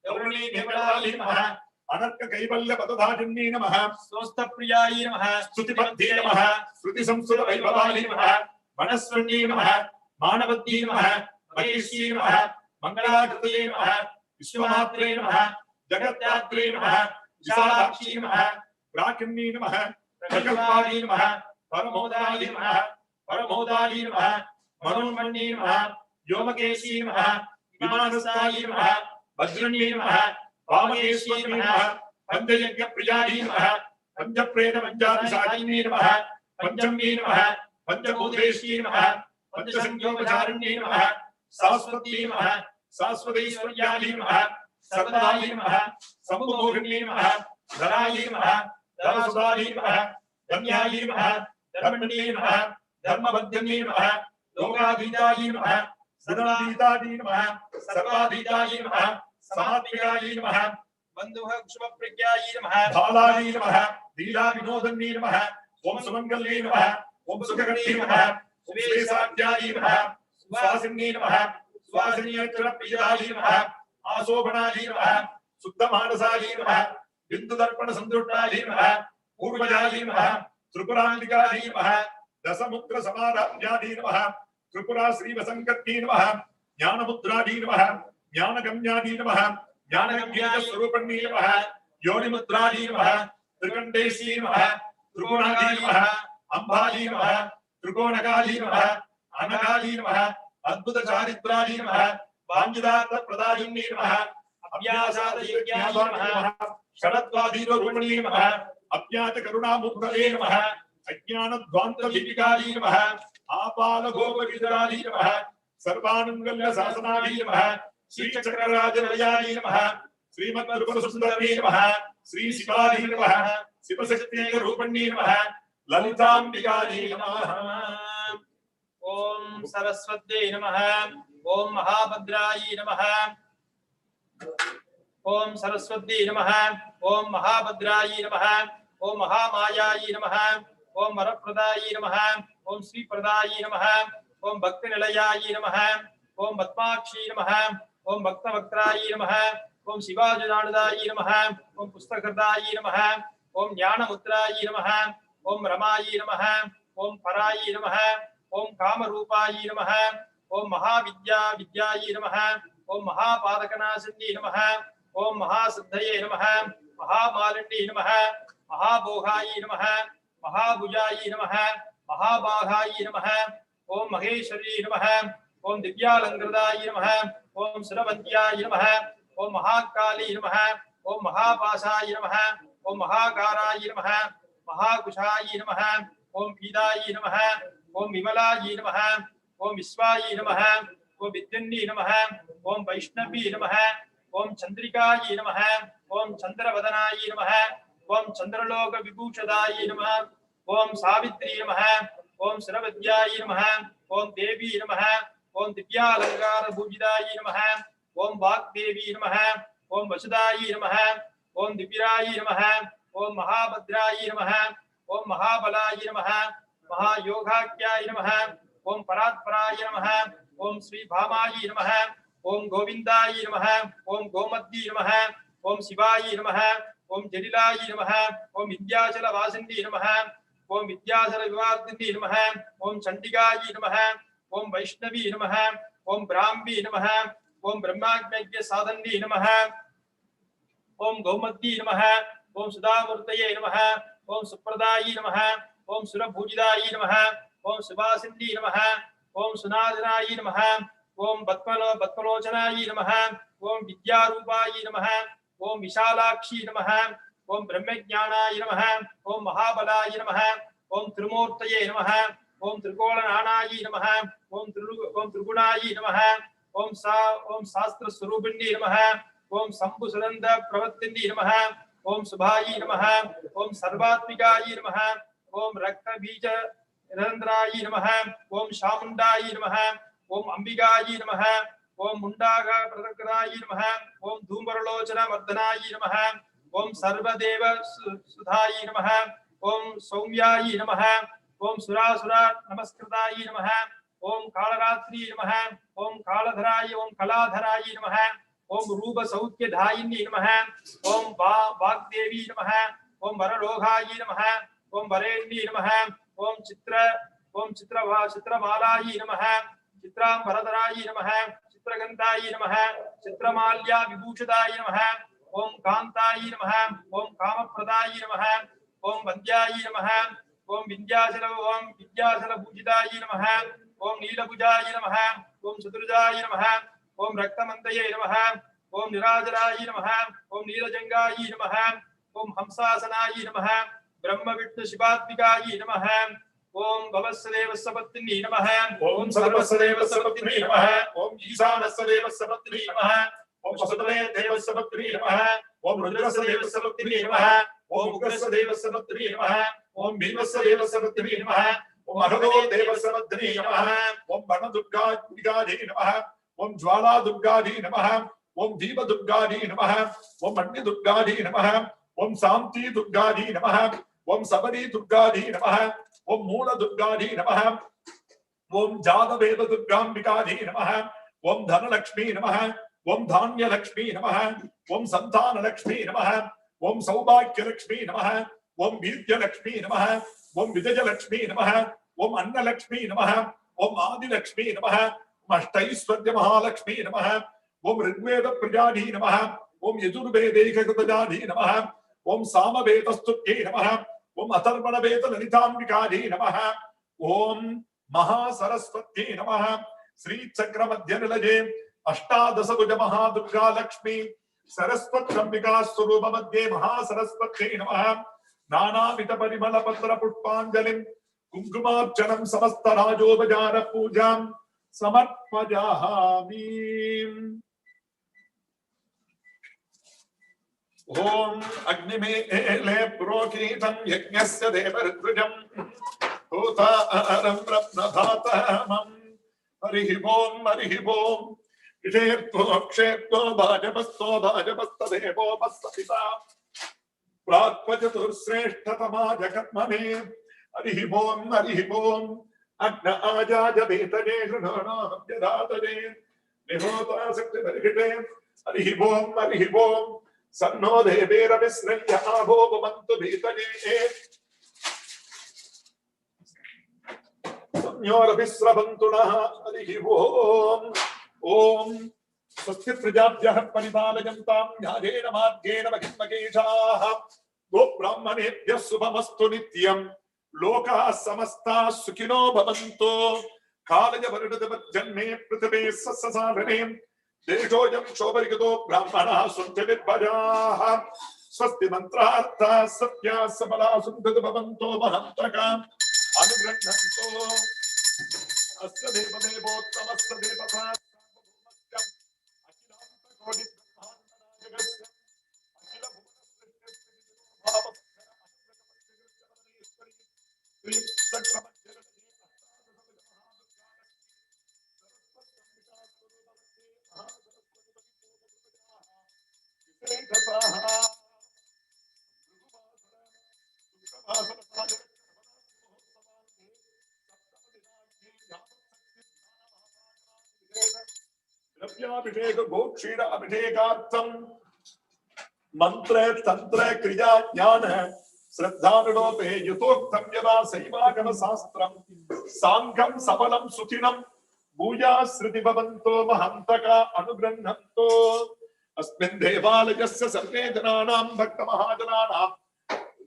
करुणी नेवलाय नमः अनर्ककैवल्यपदधारिण्ये नमः स्वस्थप्रियाय नमः स्तुतिबद्धे नमः श्रुतिसंस्कृतवैभवाय नमः मनस्वन्ये नमः मानवद्ये नमः महेश्ये नमः मङ्गलाकृतये नमः विश्वमात्रे नमः जगत्यात्रे नमः विशालाक्षी नमः प्राकिन्ये नमः प्रकल्पाय नमः परमोदाय नमः परमोदाय नमः मनोन्मन्ये नमः व्योमकेशी नमः विमानस्थाय नमः वज्रण्ये नमः वामकेशी नमः पंचयज्ञप्रियाय नमः पंचप्रेतपञ्चाभिषाकिन्ये नमः पंचम्ये नमः पंचभूतेशी नमः पंचसंयोगचारिण्ये नमः शाश्वत्ये नमः शाश्वतैश्वर्याय नमः सर्वदाय नमः सम्मोहिन्ये नमः धनाय नमः धनसुधाय नमः धन्याय नमः धर्मण्ये नमः धर्मबन्धन्ये नमः लोकाधीताय नमः सदनाधीताय नमः सर्वाधीताय नमः समात्मिकाय नमः बन्धुः क्षुमप्रज्ञाय नमः बालाय नमः लीला विनोदन्ये नमः ओम सुमङ्गल्ये नमः ओम सुखकर्णे नमः सुवेशाद्याय नमः सुवासिन्ये नमः सुवासिन्येतरप्रियाय नमः आशोभनाय नमः शुद्धमानसाय नमः बिन्दुदर्पणसन्तुष्टाय नमः पूर्वजाय नमः त्रिपुरान्तिकाय नमः दशमुद्रसमाराध्याय नमः त्रिपुरा श्रीवसङ्कत्यै नमः ज्ञानमुद्रायै नमः ज्ञानगम्यायै नमः ज्ञानगम्यास्वरूपिण्यै नमः योनिमुद्रायै नमः त्रिकण्डेश्यै नमः त्रिगुणायै नमः अम्बायै नमः त्रिकोणकायै नमः अनकायै नमः अद्भुतचारित्रायै नमः वाञ्छितार्थप्रदायिन्यै नमः अभ्यासादयोग्यायै नमः षडत्वाधीनरूपिण्यै नमः अज्ञातकरुणामुक्तये नमः अज्ञानध्वान्तदीपिकायै नमः आपालगोपविदरायै नमः सर्वानुमङ्गल्यशासनायै नमः श्रीचक्रराजनिलयायै नमः श्रीमद्गुरुसुन्दरायै नमः श्री शिवाजी नमः शिवशक्ति रूपण्ये नमः ललिताम्बिकायै नमः ओम सरस्वत्यै नमः ओम महाभद्रायै नमः ओम सरस्वत्यै नमः ओम महाभद्रायै नमः ओम महामायायै नमः ओम वरप्रदायै नमः ओम श्रीप्रदायै नमः ओम भक्तिनिलयायै नमः ओम पद्माक्षी नमः ओम भक्तवक्त्रायै नमः ओम शिवाजुनादायै नमः ओम पुस्तकदायै नमः ओम ज्ञानमुद्रायै नमः ओम रमायै नमः ओम परायै नमः ओम कामरूपायै नमः ओम महाविद्या विद्यायै नमः ओम महापादकनाशिन्यै नमः ओम महासिद्धये नमः महामालिन्ये नमः महाभोगायै नमः महाभुजायै नमः महाबाहायै नमः ओम महेश्वर्यै नमः ओम दिव्यालंकृतायै नमः ओम सुरवन्त्यायै नमः ओम महाकाली नमः ओम महापाशाय नमः ओम महाकाराय नमः महाकुशाय नमः ओम पीदाय नमः ओम विमलाय नमः ओम विश्वाय नमः ओम विद्युन्नी नमः ओम वैष्णवी नमः ओम चंद्रिकाय नमः ओम चंद्रवदनाय नमः ओम चंद्रलोक विभूषदाय नमः ओम सावित्री नमः ओम सरवद्याय नमः ओम देवी नमः ओम दिव्यालंकार भूजिदाय नमः ओम वाग्देवी नमः ओम वसुदाय नमः ओम दिव्याय नमः ओम महाभद्राय नमः ओम महाबलाय नमः महायोगाख्याय नमः ओम परात्पराय नमः ओम श्री भामाय नमः ओम गोविंदाय नमः ओम गोमद्दी नमः ओम शिवाय नमः ओम जलिलाय नमः ओम विद्याचल वासिन्दी नमः ओम विद्याचल विवादिनी नमः ओम चंडिकाय नमः ओम वैष्णवी नमः ओम ब्राह्मी नमः ओम ब्रह्माज्ञ साधन्नी नमः ओम गौमद्दी नमः ओम सुधामूर्तये नमः ओम सुप्रदायी नमः ओम सुरभूजिदायी नमः ओम सुभासिन्दी नमः ओम सुनादनायी नमः ओम बत्मलोचनायी नमः ओम विद्यारूपायी नमः ओम विशालाक्षी नमः ओम ब्रह्मज्ञानाय नमः ओम महाबलाय नमः ओम त्रिमूर्तये नमः ओम त्रिकोणनानायी नमः ओम त्रिगुणायी नमः ओम शास्त्र स्वरूपिणी नमः ओम शंभु सुनंद प्रवर्तिनी नमः ओम शुभायी नमः ओम सर्वात्मिकायी नमः ओम रक्त बीज निरंतरायी नमः ओम शामुंडायी नमः ओम अंबिकायी नमः ओम मुंडाग प्रदग्रायी नमः ओम धूम्रलोचन मर्दनायी नमः ओम सर्वदेव सुधायी नमः ओम सौम्यायी नमः ओम सुरासुर नमस्कृतायी नमः ओम कालरात्रि नमः ओम कालधराय ओम कलाधराय नमः ओम रूप सौख्यधायिनी नमः ओम वाग्देवी नमः ओम वरलोहाय नमः ओम वरेण्ये नमः ओम चित्रमालाय नमः चित्रांबरधराय नमः चित्रगंधाय नमः चित्रमाल्या विभूषिताय नमः ओम कांताय नमः ओम कामप्रदाय नमः ओम वन्द्याय नमः ओम विद्याचल पूजिताय नमः ओम नीलभुजाय नमः ओम चतुर्जाय नमः ओम रक्तमन्तये नमः ओम निराजराय नमः ओम नीलजंगाय नमः ओम हंसासनाय नमः ब्रह्म विष्णु शिवात्मिकाय नमः ओम भवस्सदेव सपत्नी नमः ओम सर्वस्सदेव सपत्नी नमः ओम ईशानस्सदेव सपत्नी नमः ओम वसुदेव देव सपत्नी नमः ओम रुद्रस्सदेव सपत्नी नमः ओम उग्रस्सदेव सपत्नी नमः ओम भीमस्सदेव सपत्नी नमः ओम अहदो देव सपत्नी नमः ओम वनदुर्गाधिकाधी नमः ओम ज्वाला दुर्गाधी नमः ओम दीप दुर्गाधी नमः ओम अग्नि दुर्गाधी नमः ओम शांति दुर्गाधी नमः ओम सबरी दुर्गाधी नमः ओम मूल दुर्गाधी नमः ओम जातवेद दुर्गांबिकाधी नमः ओम धनलक्ष्मी नमः ओम धान्यलक्ष्मी नमः ओम संतानलक्ष्मी नमः ओम सौभाग्यलक्ष्मी नमः ओम वीर्यलक्ष्मी नमः ओम विजयलक्ष्मी नमः ओम अन्नलक्ष्मी नमः ओम आदिलक्ष्मी नमः ओम अष्टैश्वर्य महालक्ष्मी नमः ओम ऋग्वेद प्रजाधी नमः ओम यजुर्वेदैककृतजाधी नमः ओम सामवेदस्तुत्यै नमः ओम अथर्वणवेद ललितांबिकाधी नमः ओम महासरस्वत्यै नमः श्री चक्र मध्य निलये अष्टादशभुज महादुर्गा लक्ष्मी सरस्वत्यंबिका स्वरूप मध्ये महासरस्वत्यै नमः नानाविध परिमल पत्र पुष्पांजलिं कुंकुमार्चनं समस्त राजोपचार पूजां समर्पयामि। Om Agnimele Prokitam Yajnasya Devarudrujam Hota Aram Ratnadhatamam Harihi Om Kshetto Kshetto Bhajapasto Devo Bastapita Pratpajatur Sreshtatama Jagatmane Harihi Om Agna Ajaja Betane Grunana Yadataje Nihota Sakti Varikite Harihi Om Sanno Devera Visraya Abo Bamantu Betane Sanyora Visrabantuna Harihi Om Swasti Prajabhyah Paripalayantam Yadena Madhyena Mahimmakeshaah Go Brahmanebhyah Subhamastu Nityam Loka Samasta Sukhino Bhavantu Kalaja Varidata Janme Prithabe Sasasadane Deshojam Shobarikato Brahmana Suntavid Bhajaah Swasti Mantrartha Satya Sabala Sundata Bhavantu Mahantaka Anugranhanto Asya Deva Devottamaste Devata Abhishegam Bhokshira Abhishegartham Mantra Tantra Kriya Jnana Sraddhanulope Yutoktam Yada Saivagama Sastram Sangham Sabalam Sutinam Bhuya Sriti Bhavanto Mahantaka Anugrannanto Asmin Devalayasya Sarvedananam Bhakta Mahajananam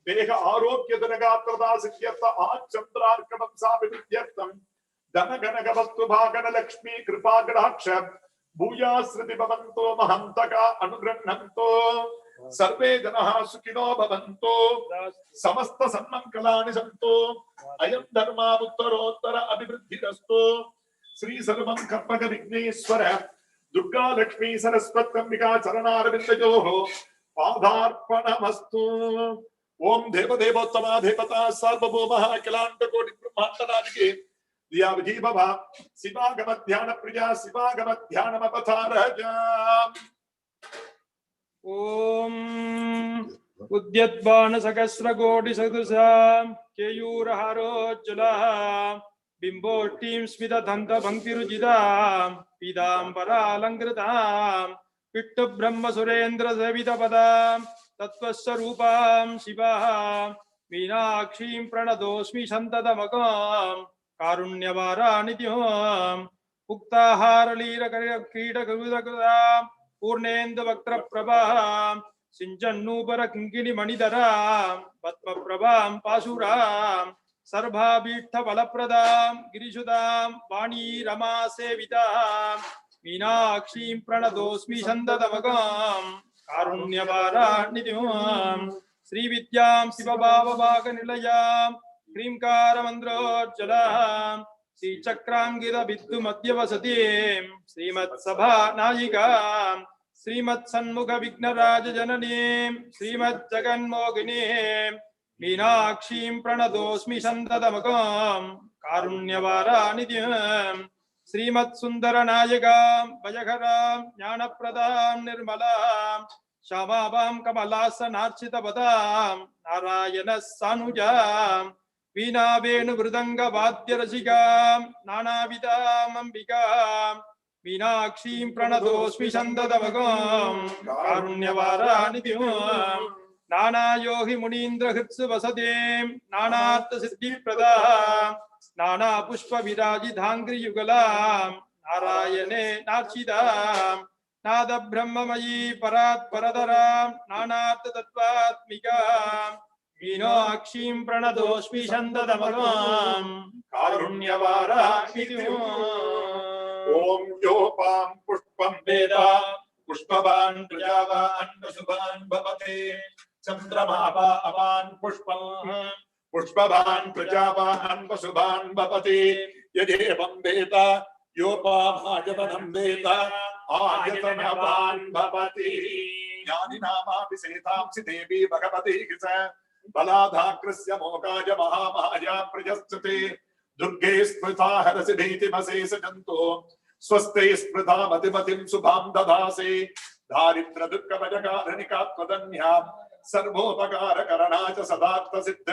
Deha Arokya Danagatrada Sikyartha Achandrarkadam Sabidyartham Danaganagavattu Bhagana Lakshmi Kripagadaksha Bhuya Sriti Bhavanto Mahantaka Anugrannanto Sarve Janaha Sukhino Bhavanto Samasta Sammankalani Santo Ayam Dharma Uttarottara Abhivriddhirasto Sri Sarvam Karmaga Vigneswara Durga Lakshmi Saraswatambika Charanaravindayoho Padharpanamastu Om Deva Devottama Devata Sarvabhoumaha Kilanta Koti Brahmantarajike Diya Vijibhava Sivagama Dhyana Priya Sivagama Dhyana Mapatharajam Om Udyatbana Sakasra Godi Sadusam Keyuraharo Jala Bimbo Team Smita Dhanta Bhanktirujidam Pidambara Langritam Pitta Brahma Surendra Savita Padam Tattvasarupam Shivaham Meenakshim Pranadosmi Shantadamakam Karunyavara Nityam Uktahara Lira Krita Gurudakudam Purnendu Vaktra Prabham Sinjannubara Kinkini Manidaram Patma Prabham Pasuram Sarva Bittha Balapradam Girishudam Vani Rama Sevitam Meenakshim Pranadosmi Shandadavagam Karunyavara Nityam Sri Vidyam Sivabhava Bhaga Nilayam Krimkara Mandrojalam Sri Chakrangida Viddu Madhyavasatim Srimat Sabha Nayikam Srimat Sanmukha Vignaraja Jananim Srimat Jaganmoginim Meenakshim Pranadosmi Shandadamakam Karunyavara Nityam Srimat Sundara Nayakam Vajakaram Jnanapradam Nirmalam Shamabam Kamalasa Narchita Padam Narayana Sanujam Veena Venu Vridanga Vadya Rasikam Nana Vidam Ambikam Meenakshim Pranadosmi Shandadavagam Karunyavara Nityam Nana Yogi Munindra Hritsu Vasadim Nanatta Siddhi Pradam Nana Pushpa Viraji Dhangri Yugalam Narayane Narchidam Nada Brahmamayi Parat Paradaram Nanatta Tattvatmikam Meenakshim Pranadosmi Shandadavagam Karunyavara Nityam Om Yopam Pushpam Veda Pushpavan Prajavan Vasubhan Bhavate Chandramava Avan Pushpam Pushpavan Prajavan Vasubhan Bhavate Yadevam Veda Yopam Ajavanam Veda Ajatanavan Bhavate यानि नामाभिषेतांसि देवी भगवती बलाधाकृस्य मोकाय महामाया प्रजस्ते दुर्गे स्मृता हरसि भीतिमशेष जंतो स्वस्ते स्मृता मतिमतिं शुभां दधासे दारिद्र दुःख भजकारणिका त्वदन्या सर्वोपकार करना च सदार्थ सिद्ध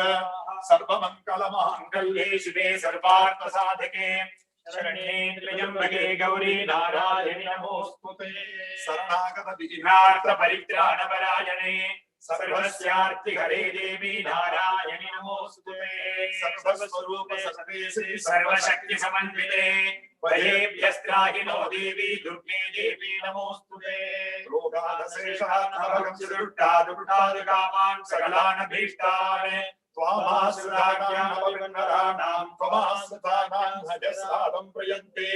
सर्वमंगल मांगल्ये शिवे सर्वार्थ साधके शरण्ये त्र्यंबके गौरी नारायणि नमोस्तुते शरणागत दीनार्थ परित्राण परायणे सर्वस्यार्ति हरे देवी नारायणि नमोस्तुते सर्वस्वरूप सर्वेशे सर्वशक्ति समन्विते वयेभ्यस्त्राहिनो देवी दुर्गे देवी नमोस्तुते रोगादशेषान् सकलान् भीष्टान् त्वामाश्रितानां त्वमाश्रितानां भजसादं प्रयन्ते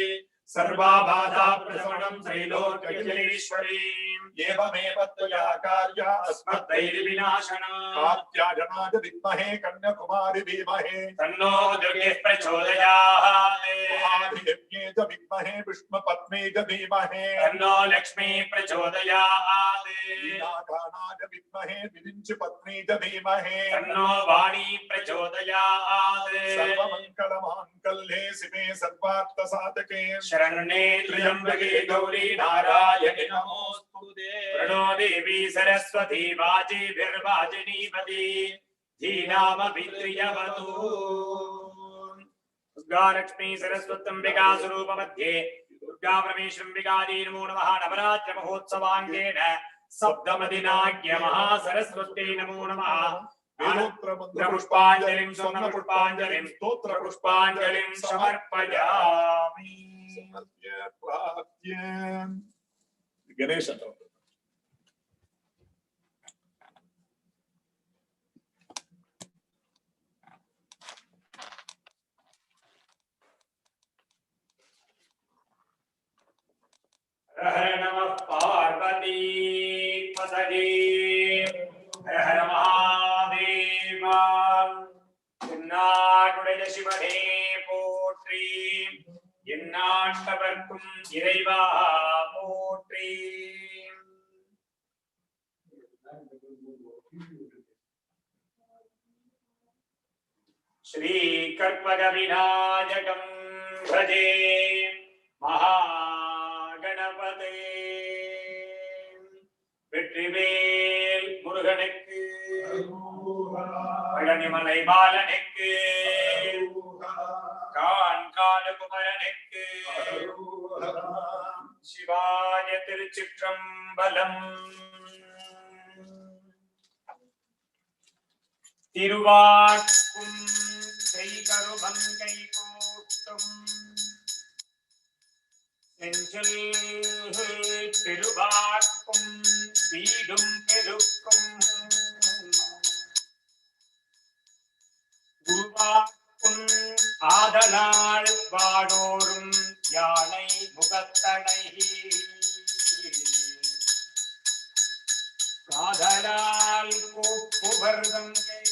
सर्वाबाधा प्रशमनं त्रैलोक्यजलेश्वरीं एवमेव त्वया कार्या अस्मद्दैर्विनाशनं कात्यायनाय विद्महे कन्याकुमारी धीमहि तन्नो दुर्गे प्रचोदयात् महादेव्यै च विद्महे विष्णुपत्न्यै च धीमहि तन्नो लक्ष्मी प्रचोदयात् वीणागानाय विद्महे विरिञ्चिपत्न्यै च धीमहि तन्नो वाणी प्रचोदयात् सर्वमङ्गलमाङ्गल्ये शिवे सर्वार्थसाधके शरण्ये त्र्यंबके गौरी नारायणि नमोस्तुते प्रणो देवी सरस्वती वाजिभिर्वाजिनीपति धीनामभित्रियवतु दुर्गा लक्ष्मी सरस्वत्यम्बिका स्वरूप मध्ये दुर्गा परमेश्वरम्बिकायै नमो नमः नवरात्र महोत्सवाङ्गेन सप्तमदिनाज्ञ महासरस्वत्यै नमो नमः पुष्पाञ्जलिं स्वर्ण पुष्पाञ्जलिं स्तोत्र पुष्पाञ्जलिं समर्पयामि गणेश हर नमः पार्वती पतये हर हर महादेव नाडुடைய சிவனே போற்றி எந்நாட்டவர்க்கும் இறைவா போற்றி श्री कर्पग विनायकं भजे महागणपते வெற்றிவேல் முருகனுக்கு பழனிமலை பாலனுக்கு காண்காடு குமரனுக்கு சிவாய திருச்சிற்றம்பலம் திருவாக்கும் செய்கருமங்கை கூட்டும் நெஞ்சில் திருவாக்கும் வீடும் பெருக்கும் உருவாக்கும் ஆதலால் வாடோறும் யானை முகத்தடை காதலால் கூப்புவர்தங்கை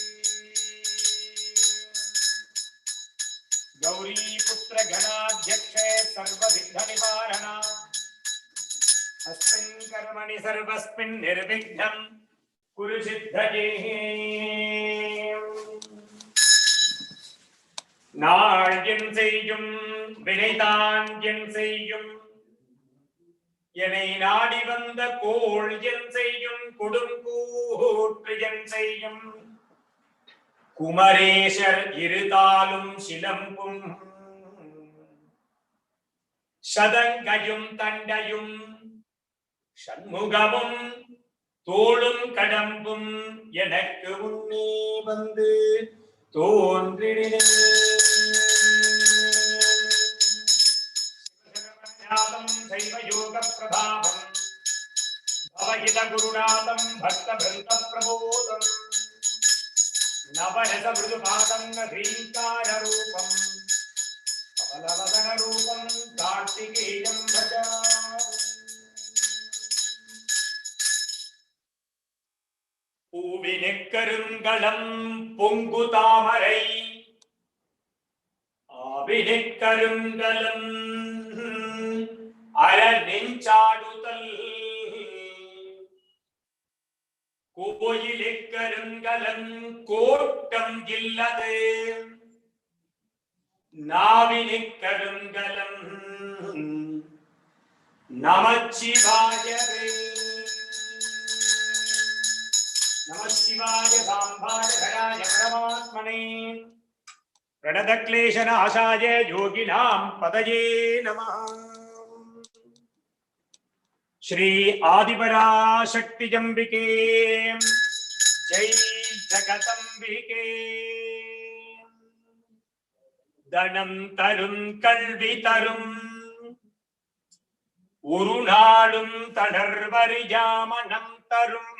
गौरी पुत्र गणाध्यक्ष सर्व विघ्न निवारण अस्मिन् कर्मणि सर्वस्मिन् निर्विघ्नं कुरु सिद्धये நாள்யன் செய்யும் வினைதான் என் செய்யும் என்னை நாடி வந்த கோள் என் செய்யும் கொடுங்கூற்று என் செய்யும் குமரேசர் இருதாலும் சிலம்பும் சதங்கையும் தண்டையும் சண்முகமும் தோளும் கடம்பும் எனக்கு முன்னே வந்து தோன்றினே சைவ யோக பிரபாவம் பவஹித குருநாதம் பக்த பிருந்த பிரபோதம் नवरस मृदुपादं ह्रींकार रूपं कमलवदन रूपं कार्तिकेयं भजामि பூவினுக்கருங்கலம் பொங்கு தாமரை ஆவினுக்கருங்கலம் அற நெஞ்சாடுதல் கோயிலுக்கருங்கலன் கோட்டம் இல்லது நாவினுக்கருங்கலம் நமச்சிவாயவே. நமச்சிவாய சாம்பாய ஹராய பரமாத்மனே प्रणतक्लेशनाशाय योगिनां पदये नमः. श्री आदिपराशक्तिजम्बिके जय जगदम्बिके. धनं तरुं कल्वि तरुं ஒரு நாளும் தளர்வறியாமனம் தரும்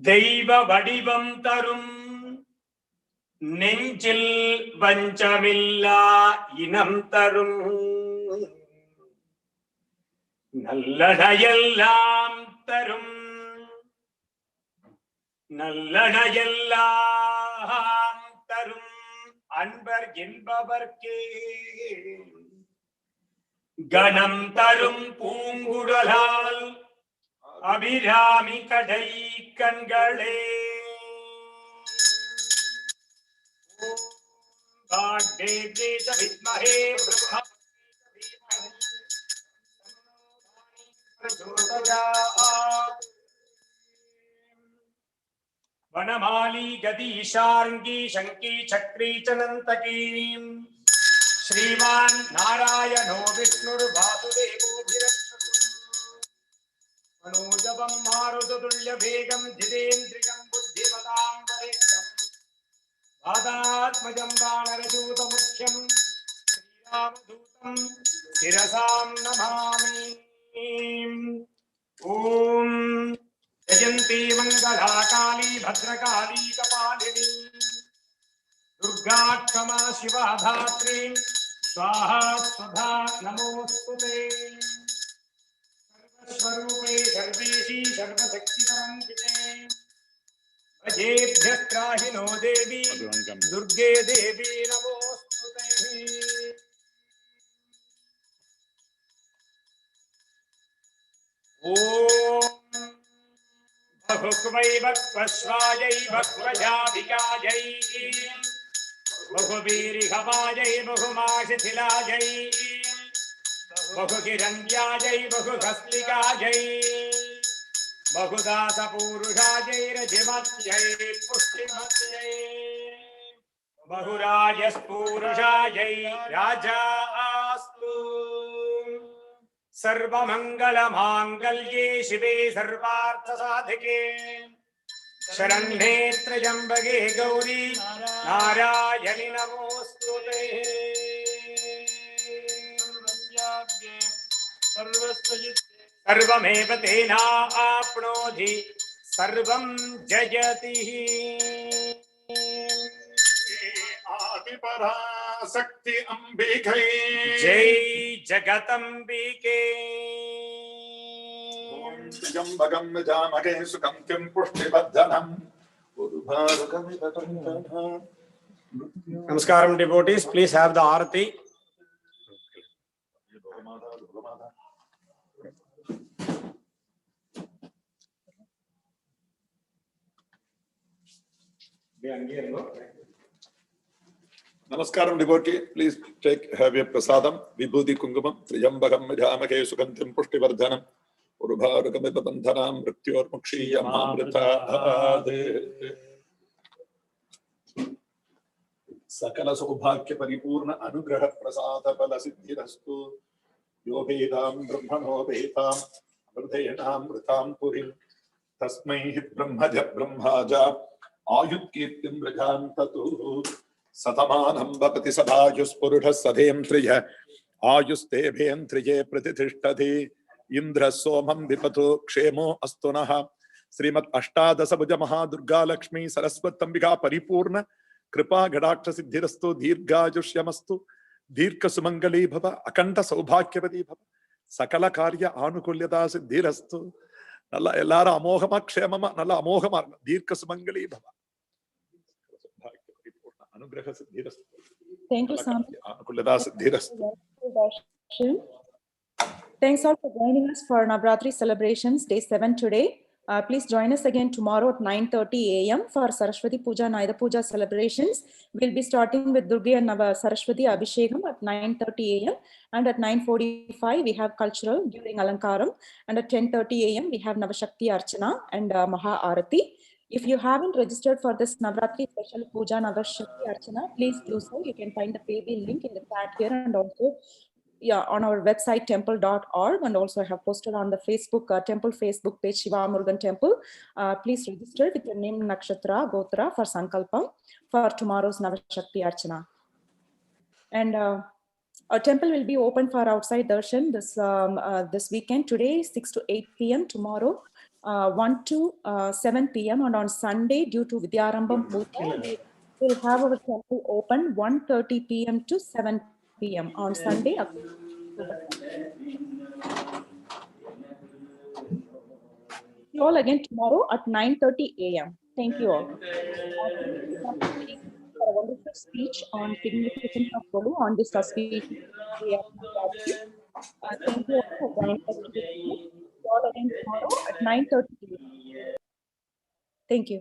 தெய்வ வடிவம் தரும் நெஞ்சில் வஞ்சமில்லா இனம் தரும் நல்லடையெல்லாம் தரும் நல்லடையெல்லாம் தரும் அன்பர் என்பவர்க்கே கணம் தரும் பூங்குழலால் அபிராமி கடை கண்களே. वनमाली गदी शार्ंगी शंकी चक्री चनंतकी श्रीमान नारायणो विष्णुर्वासुदेवोऽभिरक्षतु मनोजवं मारुततुल्य वेगं जितेन्द्रियं बुद्धिमतां वरिष्ठं वादात्मजं वानरदूतमुख्यं श्रीरामदूतं शिरसां नमामि. ओम जयंती मंगला काली भद्रकाली कपालिनी दुर्गा क्षमा शिवा धात्री स्वाहा स्वधा नमोस्तुते. सर्वस्वरूपे सर्वेशी सर्वशक्ति समन्विते भजेभ्यः त्राहिनो देवी दुर्गे देवी नमोस्तुते. ओम बहुक्वै भक्वस्वायै भक्वजाभिकायै बहुवीरिहवायै बहुमाशिथिलायै बहुकिरण्यायै बहुहस्तिकायै बहुदासपूरुषायै रजिमत्यै पुष्टिमत्यै बहुराजस्पूरुषायै राजास्तु. सर्वमंगलमांगल्ये शिवे सर्वार्थसाधिके शरण्ये त्र्यंबके गौरी नारायणि नमोस्तुते. सर्वमेव तेनाप्नोति सर्वं जयति. आदिपराशक्ति अंबिके जय जगदम्बिके. त्र्यंबकं यजामहे सुगन्धिं पुष्टिवर्धनम् उर्वारुकमिव तन्तः. Namaskaram devotees, please have the Aarathi. Namaskaram devotee, please have your prasadam. Vibhuti kungumam triyambakam yajamake sugandhim pushtivardhanam urubharukamiva bandhanam mrityor mukshiyam amritaade. Sakala saubhagya paripurna anugraha prasada pala siddhirastu yovedam brahmano vedam amritayanam mritam purim tasmai brahmaja brahmaja ayutkirtim rajantatu सतमानं भवति सदायुस्पुरुषः सधेन्द्रिय आयुस्तेभेन्द्रिये प्रतिष्ठति इंद्रः सोमं विपतु क्षेमो अस्तु नः. श्रीमद् अष्टादशभुज महादुर्गा लक्ष्मी सरस्वत्यंबिका परिपूर्ण कृपा गडाक्ष सिद्धिरस्तु दीर्घायुष्यमस्तु दीर्घसुमंगली भव अखंड सौभाग्यवती भव सकल कार्य आनुकूल्यता सिद्धिरस्तु. नल्ला एल्लारुम अमोघमा क्षेममा नल्ला अमोघमा दीर्घसुमंगली भव अनुग्रह Siddhirastu. Thank you so much. अनुकूलता Siddhirastu. Thanks all for joining us for Navratri celebrations, day 7 today. Please join us again tomorrow at 9:30 a.m. for Saraswati Puja and Ayudha Puja celebrations. We'll be starting with Durgai and Saraswati Abhishegam at 9:30 a.m. And at 9:45 we have cultural during Alankaram. And at 10:30 a.m. we have Navashakti Archana and Maha Aarathi. If you haven't registered for this Navratri special Puja Navashakti Archana, please do so. You can find the paybill link in the chat here and also on our website temple.org, and also I have posted on the Facebook temple Facebook page Shiva Murugan Temple. Please register with your name, Nakshatra, Gotra for Sankalpam for tomorrow's Navashakti Archana. And our temple will be open for outside darshan this weekend, today 6 to 8 p.m, tomorrow 1 to 7 p.m, and on Sunday due to Vidyarambam Puja, we will have our temple open 1:30 p.m. to 7 p.m. on Sunday. See you all again tomorrow at 9:30 a.m. Thank you all. For a wonderful speech on significance of Golu on this auspicious day of Navratri. Thank you all for joining us today. See you all again tomorrow at 9:30 a.m. Thank you.